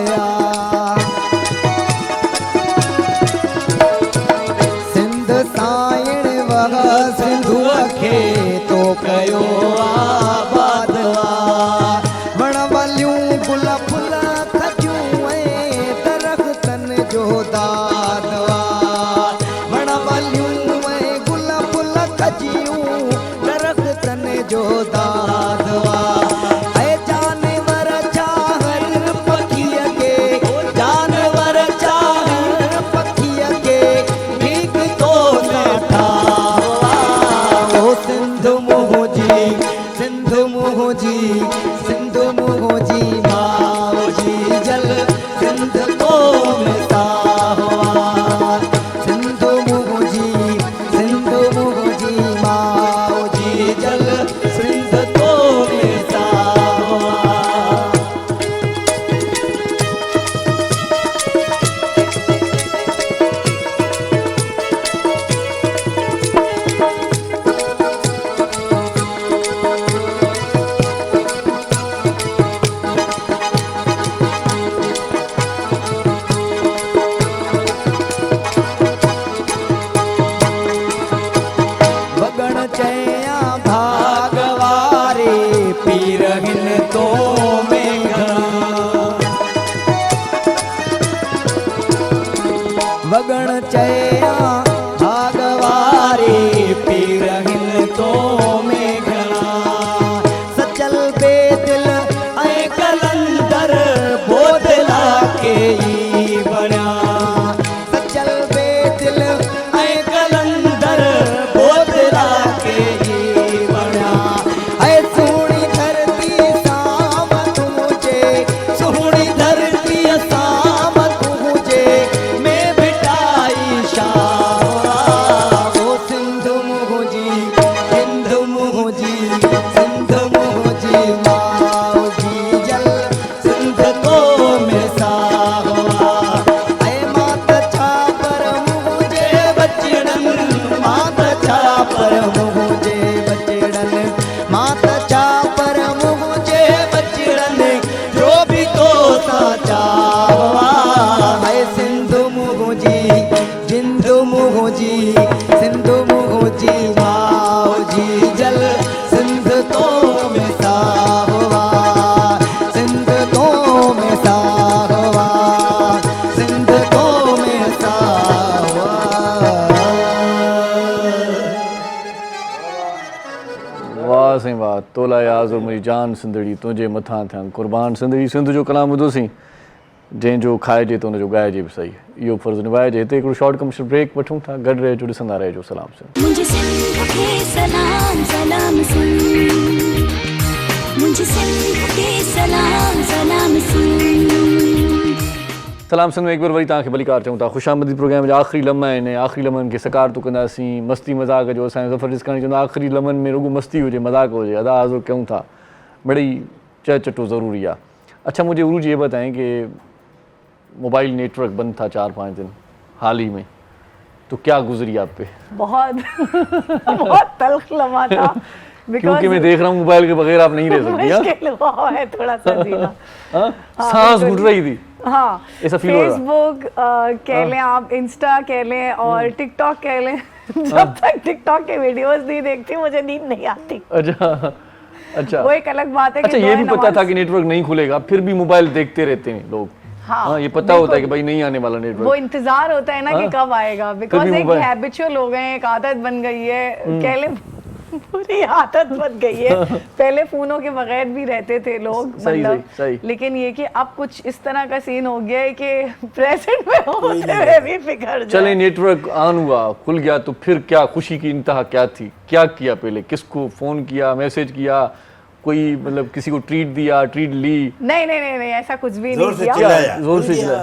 सिंध साइण वग सिंधुअ खे तो कयो आबाद वण वलियूं गुल फुल खजूं ऐं दरख़्तनि जो दादवा वण वलियूं ऐं गुल फुल खजियूं दरख़्तनि जो दादवा ऐं जानवर चाहर पखीअ खे जानवर चाहर पखीअ खे भीख तो न ठावा ओ सिंध मुझी सिंध मुझी सिंध मुझी माओ जी जल सिंध तो मिलता हुआ सिंध मुझी माओ जी जल सिंध तो मिलता हुआ तोला याज़ और मुंहिंजी जान सिंधड़ी तुंहिंजे मथां थियनि क़ुर्बान। सिंधड़ी सिंध जो कलाम ॿुधोसीं, जंहिंजो खाइजे त हुनजो ॻाइजे बि सही, इहो फ़र्ज़ु निभाइजे। हिते हिकिड़ो शॉर्ट कमर्शियल ब्रेक वठूं था, गॾु रहिजो, ॾिसंदा रहिजो सलाम सिंध। मुझे सिंध के सलाम सलाम सिंध, मुझे सिंध के सलाम सलाम सिंध। सलाम सिंध में एक बार वरी तव्हांखे भलीकार चऊं था। ख़ुशामदी प्रोग्राम जा आख़िरी लम्हा आहिनि, आख़िरी लम्हनि खे सकारतो कंदासीं। मस्ती मज़ाक़ जो असांजो ज़फ़र ॾिसण चवंदो आख़िरी लम्हनि में रुॻो मस्ती हुजे, मज़ाक़ हुजे, अदा हज़ुर कयूं था, बड़ी चटो ज़रूरी आहे। अच्छा, मुझे उरूज ये बताएं कि मोबाइल नेटवर्क बंद था 4-5 दिन हाल ही में, तो क्या गुजरी आप पे? बहुत बहुत तल्ख लम्हा था, क्योंकि मैं देख रहा हूँ मोबाइल के बगैर आप नहीं रह सकती। मुश्किल हुआ है थोड़ा सा जीना। सांस घुट रही थी। हाँ, ऐसा फील हो रहा? फेसबुक कह लें आप, इंस्टा कह लें और टिकटॉक कह लें, जब तक टिकटॉक के वीडियोस नहीं देखती मुझे नींद नहीं आती। अच्छा, वो एक अलग बात है। अच्छा, ये भी पता था कि नेटवर्क नहीं खुलेगा, फिर भी मोबाइल देखते रहते हैं लोग। हाँ, ये पता होता है कि भाई नहीं आने वाला नेटवर्क, वो इंतजार होता है ना कि कब आएगा, बिकॉज एक हैबिचुअल हो गए हैं, एक आदत बन गई है, कह लें पूरी आदत बन गई है। पहले फोनों के बगैर भी रहते थे लोग, मतलब, लेकिन ये कि अब कुछ इस तरह का सीन हो गया है कि प्रेजेंट में होते हुए भी फिकर जाए। चले नेटवर्क ऑन हुआ, खुल गया, तो फिर क्या खुशी की इंतहा क्या थी? क्या किया पहले? किसको फोन किया, मैसेज किया, कोई मतलब किसी को ट्रीट दिया, ट्रीट ली? नहीं, ऐसा कुछ भी नहीं किया। जोर से चिल्लाया।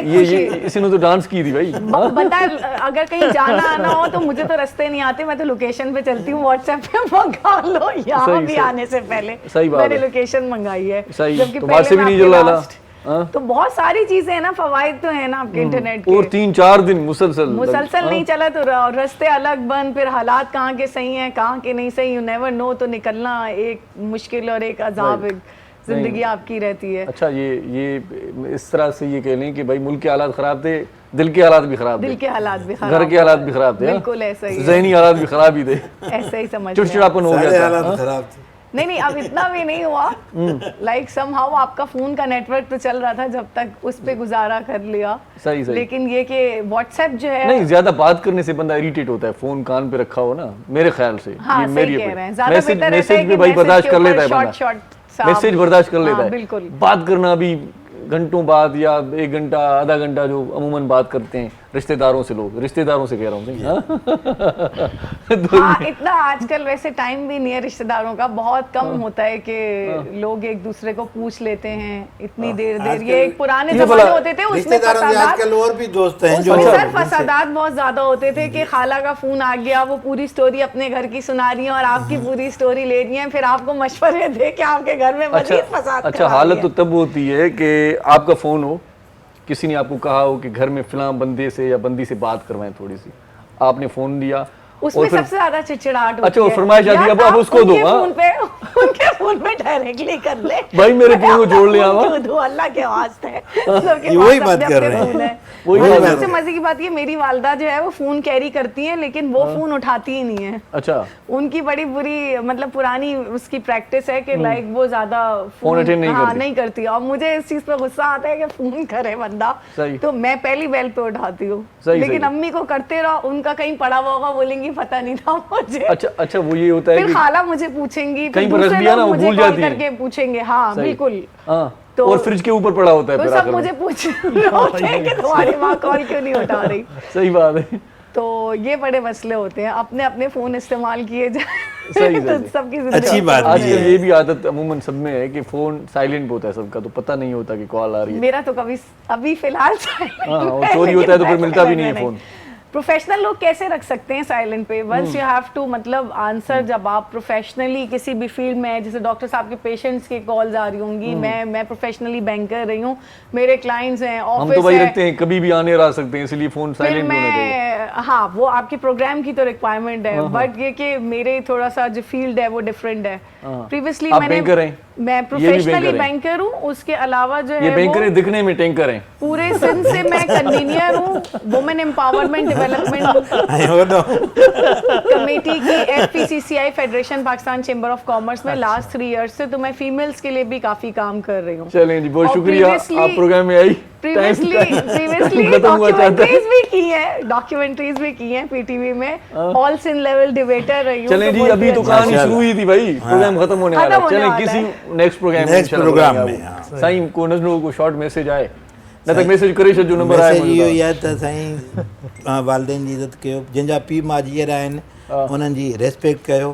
ये इसी ने तो डांस की थी भाई। बता, अगर कहीं जाना आना हो तो मुझे तो रास्ते नहीं आते, मैं तो लोकेशन पे चलती हूँ, व्हाट्सएप पे मंगा लो, यहाँ भी आने से पहले मैंने लोकेशन मंगाई है। जबकि पहले भी नहीं चला। तो बहुत सारी चीजें हैं ना, फवाइद तो है ना आपके इंटरनेट के। और 3-4 दिन मुसलसल नहीं चला तो रास्ते अलग बंद, फिर हालात कहाँ के सही हैं कहाँ के नहीं सही, यू नेवर नो। तो निकलना एक मुश्किल और एक अजाब, एक जिंदगी आपकी रहती है। अच्छा, ये इस तरह से ये कह लें कि भाई मुल्क के हालात खराब थे, दिल के हालात भी खराब थे, दिल के हालात भी खराब, घर के हालात भी खराब थे, बिल्कुल ऐसा ही, ज़हनी हालात भी खराब ही थे, ऐसा ही समझ, चिड़चिड़ापन हो गया था। नहीं, अब इतना भी नहीं हुआ। लाइक समहाउ आपका फोन का नेटवर्क तो चल रहा था, जब तक उस पे गुजारा कर लिया। सही। लेकिन ये कि व्हाट्सएप जो है, नहीं, ज्यादा बात करने से बंदा इरिटेट होता है, फोन कान पे रखा हो ना, मेरे ख्याल से। हाँ, ये मेरी कह रहे हैं, ज्यादा बेहतर रहता है मैसेज कि भाई बर्दाश्त कर लेता है बंदा, शॉर्ट मैसेज बर्दाश्त कर लेता है, बिल्कुल। बात करना भी घंटों बाद या 1 घंटा आधा घंटा जो अमूमन बात करते हैं रिश्तेदारों से, लोग रिश्तेदारों से कह रहा हूँ। हाँ, इतना आजकल वैसे टाइम भी नहीं है रिश्तेदारों का, बहुत कम होता है कि लोग एक दूसरे को पूछ लेते हैं इतनी देर। ये एक पुराने जमाने होते थे, उसमें आजकल और भी दोस्त हैं जो सर फसादात बहुत ज्यादा होते थे कि खाला का फोन आ गया, वो पूरी स्टोरी अपने घर की सुना रही है और आपकी पूरी स्टोरी ले रही है, फिर आपको मशवरे दे के आपके घर में मजीद फसाद। अच्छा, हालत तो तब होती है कि आपका फोन हो, किसी ने आपको कहा हो कि घर में फिलां बंदे से या बंदी से बात करवाएं थोड़ी सी, आपने फोन दिया, उसमें सबसे ज्यादा चिड़चिड़ाहट होती है। अच्छा, वो फरमाइश आती है, अब उसको दो, उनके फोन पे डायरेक्टली कर ले भाई, मेरे फोन को जोड़ लिया, अल्लाह के वास्ते। वही बात कर रहे हैं। सबसे मजे की बात ये, मेरी वालदा जो है वो फोन कैरी करती है, लेकिन वो फोन उठाती ही नहीं है। अच्छा, उनकी बड़ी बुरी मतलब पुरानी उसकी प्रैक्टिस है कि लाइक वो ज्यादा फोन अटेंड नहीं करती। और मुझे इस चीज पे गुस्सा आता है कि फोन करे बंदा, तो मैं पहली बेल पे उठाती हूँ, लेकिन अम्मी को करते रहो, उनका कहीं पड़ा हुआ होगा, बोलेंगी पता नहीं था मुझे। अच्छा, वो ये होता है फिर खाला मुझे पूछेंगी, कहीं पर रख दिया ना, वो भूल जाती है, करके पूछेंगे। हाँ, बिल्कुल। तो और फ्रिज के ऊपर पड़ा होता है, तो सब मुझे पूछ रहे हैं कि तुम्हारी माँ कॉल क्यों नहीं उठा रही। सही बात है। तो ये बड़े मसले होते हैं, अपने अपने फोन इस्तेमाल किए जाए तो सबकी अच्छी बात। आजकल ये भी आदत अमूमन सब में है कि फोन साइलेंट होता है सबका, तो पता नहीं होता कि कॉल आ रही है। मेरा तो कभी अभी फिलहाल चोरी होता है तो फिर मिलता भी नहीं है फोन। प्रोफेशनल लोग कैसे रख सकते हैं साइलेंट पे? वंस यू हैव टू मतलब आंसर, जब आप प्रोफेशनली किसी भी फील्ड में, जैसे डॉक्टर साहब के पेशेंट्स की कॉल्स आ रही होंगी, मैं प्रोफेशनली बैंकर रही हूँ, मेरे क्लाइंट्स हैं, ऑफिस हम तो भाई रखते हैं, कभी भी आने और आ सकते हैं, इसलिए फोन साइलेंट होना चाहिए। हाँ, वो आपके प्रोग्राम की तो रिक्वायरमेंट है, बट ये कि मेरे थोड़ा सा जो फील्ड है वो डिफरेंट है। प्रीवियसली मैं प्रोफेशनली बैंकर हूँ, उसके अलावा जो है बैंकर दिखने में टैंकर है। पूरे सिंध से मैं कन्वीनियर हूँ वुमेन एम्पावरमेंट डेवलपमेंट कमेटी की FPCCI federation Pakistan chamber of commerce में लास्ट 3 इयर्स से, तो मैं फीमेल्स के लिए भी काफी काम कर रही हूँ। चलें जी, बहुत शुक्रिया, आप प्रोग्राम में आई। डॉक्यूमेंट्रीज भी की हैं पीटीवी में, ऑल सिंध लेवल डिबेटर रही हूं। चलें जी, अभी तो कहानी शुरू हुई थी भाई, प्रोग्राम खत्म होने वाला है। चलें किसी नेक्स्ट प्रोग्राम में साईं को नज़र को शॉर्ट मैसेज आए न तक मैसेज करे छो नंबर आए मैसेज इहो याद त साईं वालिदैन जी इज़त कयो, जिनजा पीउ माजीअर आहिनि उन्हनि जी रेस्पेक्ट कयो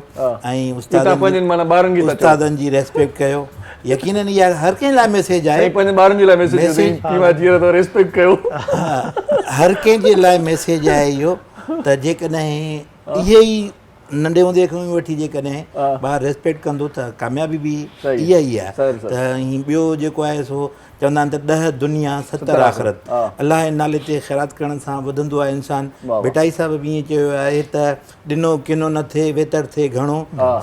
ऐं उस्तादनि जी रेस्पेक्ट कयो। यकीनन इहा हर कंहिं लाइ मैसेज आहे, पंहिंजे ॿारनि जे लाइ मैसेज पीउ माजीअर तो रेस्पेक्ट कयो। हर कंहिं जे लाइ मैसेज आहे इहो त जेकॾहिं इहे ई नंढे हूंदे खां वठी जेकॾहिं ॿार रेस्पेक्ट कंदो त कामयाबी बि इहा ई आहे। त ॿियो जेको आहे सो चवंदा आहिनि त 10 दुनिया 70 आख़िरत, अलाह जे नाले ते ख़ैरात करण सां वधंदो आहे इंसान। बेटाई साहिब बि ईअं चयो आहे त ॾिनो किनो न थिए वेतर थिए घणो,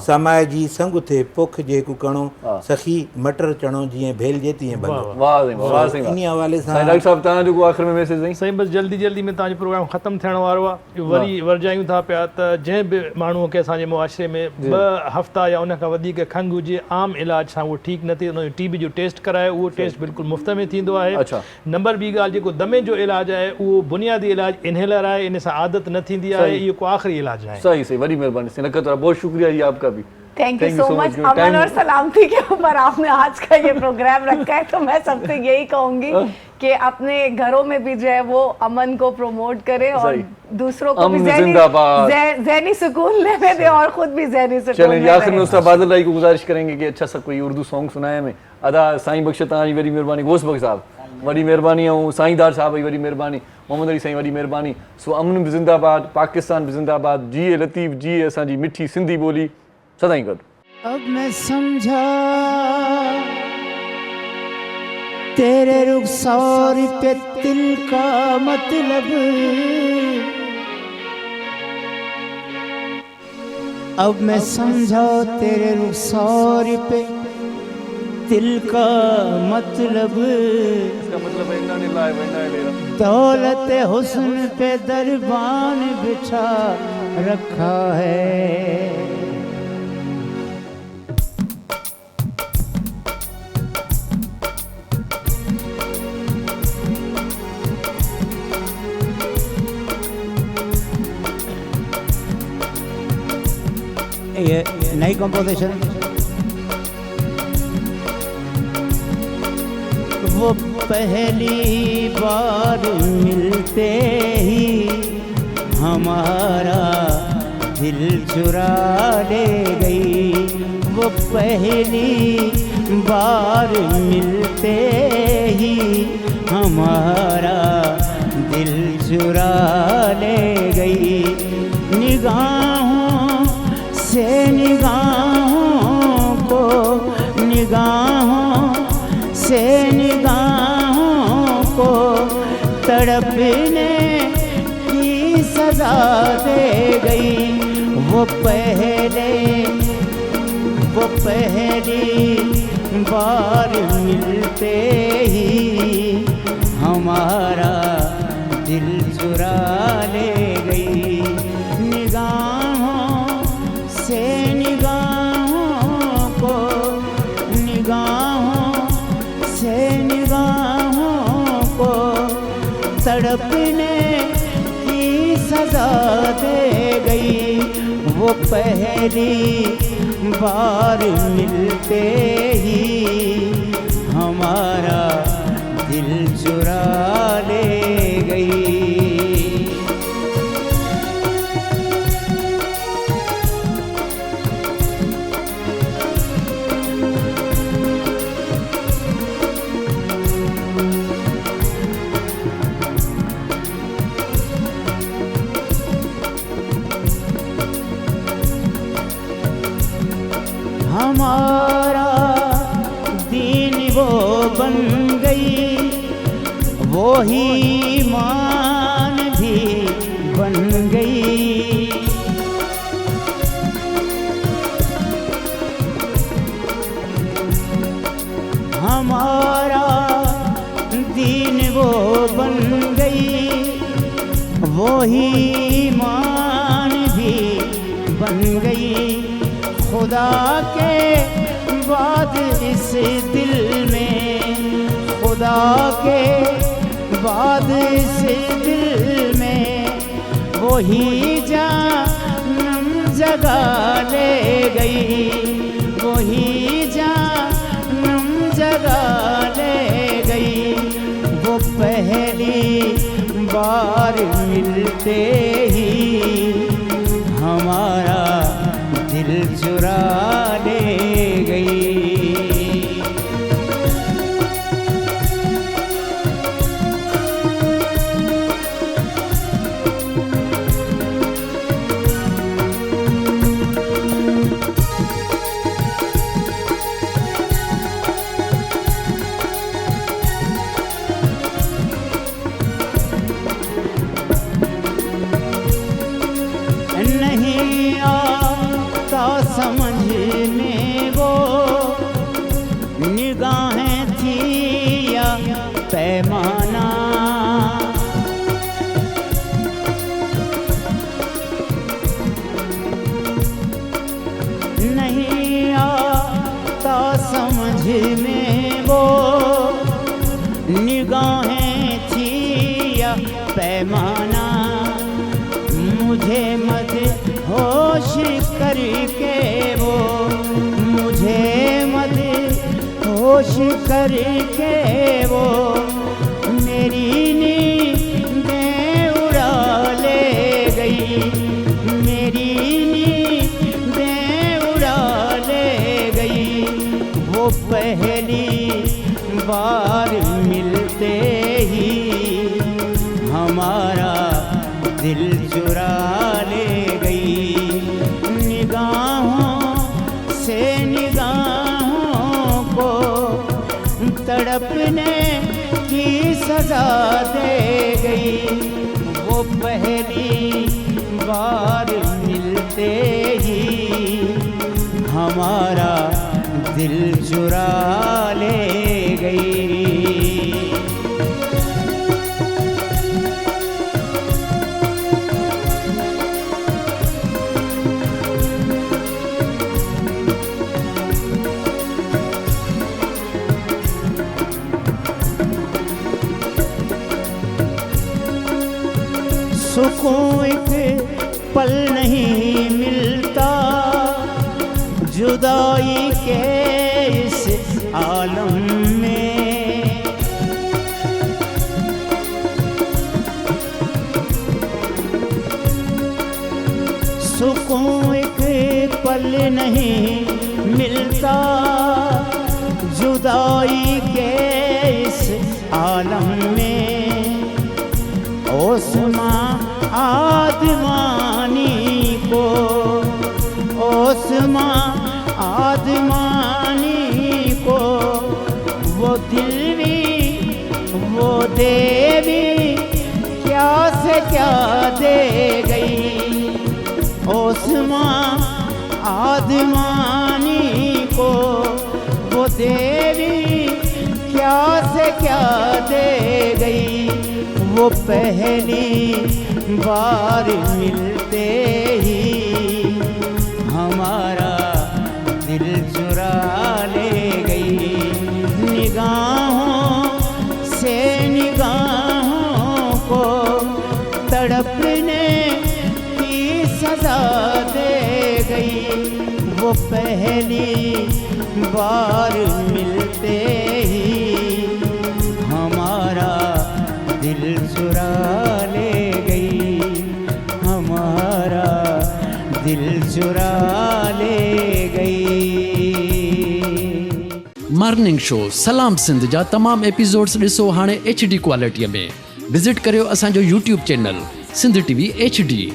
समाए जी संग थिए पोख जे कुकणो, सखी मटर चणो जीअं भेलजे तीअं भलो। इन हवाले सां डॉक्टर साहब तव्हांजो को आख़िर में मैसेज आहे? साईं बसि जल्दी जल्दी में तव्हांजो प्रोग्राम ख़तमु थियण वारो आहे। वरी वर्जायूं था पिया त जंहिं बि माण्हूअ खे असांजे मुआशिरे में 2 हफ़्ता या उन खां वधीक खंघि हुजे, आम इलाज सां उहो ठीकु न थिए, उन जो टीबी जो टेस्ट कराए, उहो टेस्ट बिल्कुलु मुफ़्त में थींदो आहे। नंबर ॿी ॻाल्हि, जेको दमे जो इलाज आहे उहो बुनियादी इलाज इनहेलर आहे, इन सां आदत न थींदी आहे, इहो को आख़िरी इलाज आहे। सही सही, बड़ी मेहरबानी सिनकत, बहुत शुक्रिया जी आपका भी। Thank you so much. अमन और सलामती के ऊपर आपने आज का ये प्रोग्राम रखा है, तो मैं सबसे यही कहूंगी कि अपने घरों में भी जो है वो अमन को प्रमोट करें और दूसरों को भी ज़हनी सुकून लेने दें और खुद भी ज़हनी सुकून। चलें, आखिर में उस्ताद बादल भाई को गुजारिश करेंगे कि अच्छा सा कोई उर्दू सॉन्ग सुनाए में अदा। साईं बख्श तव्हांजी वॾी महिरबानी, गोस बख्श साहब वॾी महिरबानी, ऐं साईंदार साहब जी वॾी महिरबानी, मोहम्मद अली साईं वॾी महिरबानी। सो अमन बि ज़िंदाबाद, पाकिस्तान बि ज़िंदाबाद, जिए लतीफ़, जिए असांजी मिठी सिंधी ॿोली सदाईं गॾु। अब मैं समझा तेरे रुखसार पे दिल का मतलब, अब मैं समझा तेरे रुखसार पे दिल का मतलब, इसका मतलब है इन्ना लिल्लाहि व इन्ना इलैहि राजिऊन। दौलत हुस्न पे दरबान बिछा रखा है, ये नई कंपोजिशन। वो पहली बार मिलते ही हमारा दिल चुरा ले गई, वो पहली बार मिलते ही हमारा दिल चुरा ले गई, निगाहों से निगाहों को, निगाहों से निगाहों को तड़पने की सजा दे गई, वो पहली बार मिलते ही हमारा दिल चुरा ले गई, निगाहों से निगाहों को, निगाहों से निगाहों को तड़पने की सजा दे गई, वो पहली बार मिलते ही हमारा दिल चुरा ले गई। हमारा दीन वो बन गई, वो ही मान भी बन गई, हमारा दीन वो बन गई, वो ही मान भी बन गई, खुदा के बाद इस दिल में, खुदा के इस दिल में वही जानम जगा ले गई, वही जानम जगा ले गई। वो पहली बार मिलते ही हमारा दिल चुरा ले गई। नहीं आता समझ में वो निगाहें थी या पैमाना, नहीं आता समझ में वो निगाहें थी या पैमाना। मुझे मत होश करके वो, मुझे मत होश करके वो मेरी नींदें उड़ा ले गई, मेरी नींदें उड़ा ले गई। वो पहली बार मिलते ही हमारा दिल चुरा ले गई। निगाहों से निगाहों को तड़पने की सजा दे गई। वो पहली बार मिलते ही हमारा दिल चुरा ले गई। सुकून एक पल नहीं मिलता जुदाई के इस आलम में। सुकून एक पल नहीं मिलता जुदाई के इस आलम में। ओस्मा आदमानी को, ओस्मा आदमानी को वो दिल भी वो देवी क्या से क्या दे गई। ओस्मा आदमानी को वो देवी क्या से क्या दे गई। वो पहली बार मिलते ही हमारा दिल चुरा ले गई। निगाहों से निगाहों को तड़पने की सजा दे गई। वो पहली बार मिलते ही हमारा दिल चुरा ले गई, हमारा दिल चुरा ले गई। मॉर्निंग शो सलाम सिंध जा तमाम एपिसोड्स ॾिसो हाणे HD क्वालिटीअ में। विज़िट करियो असांजो YouTube channel Sindh TV HD।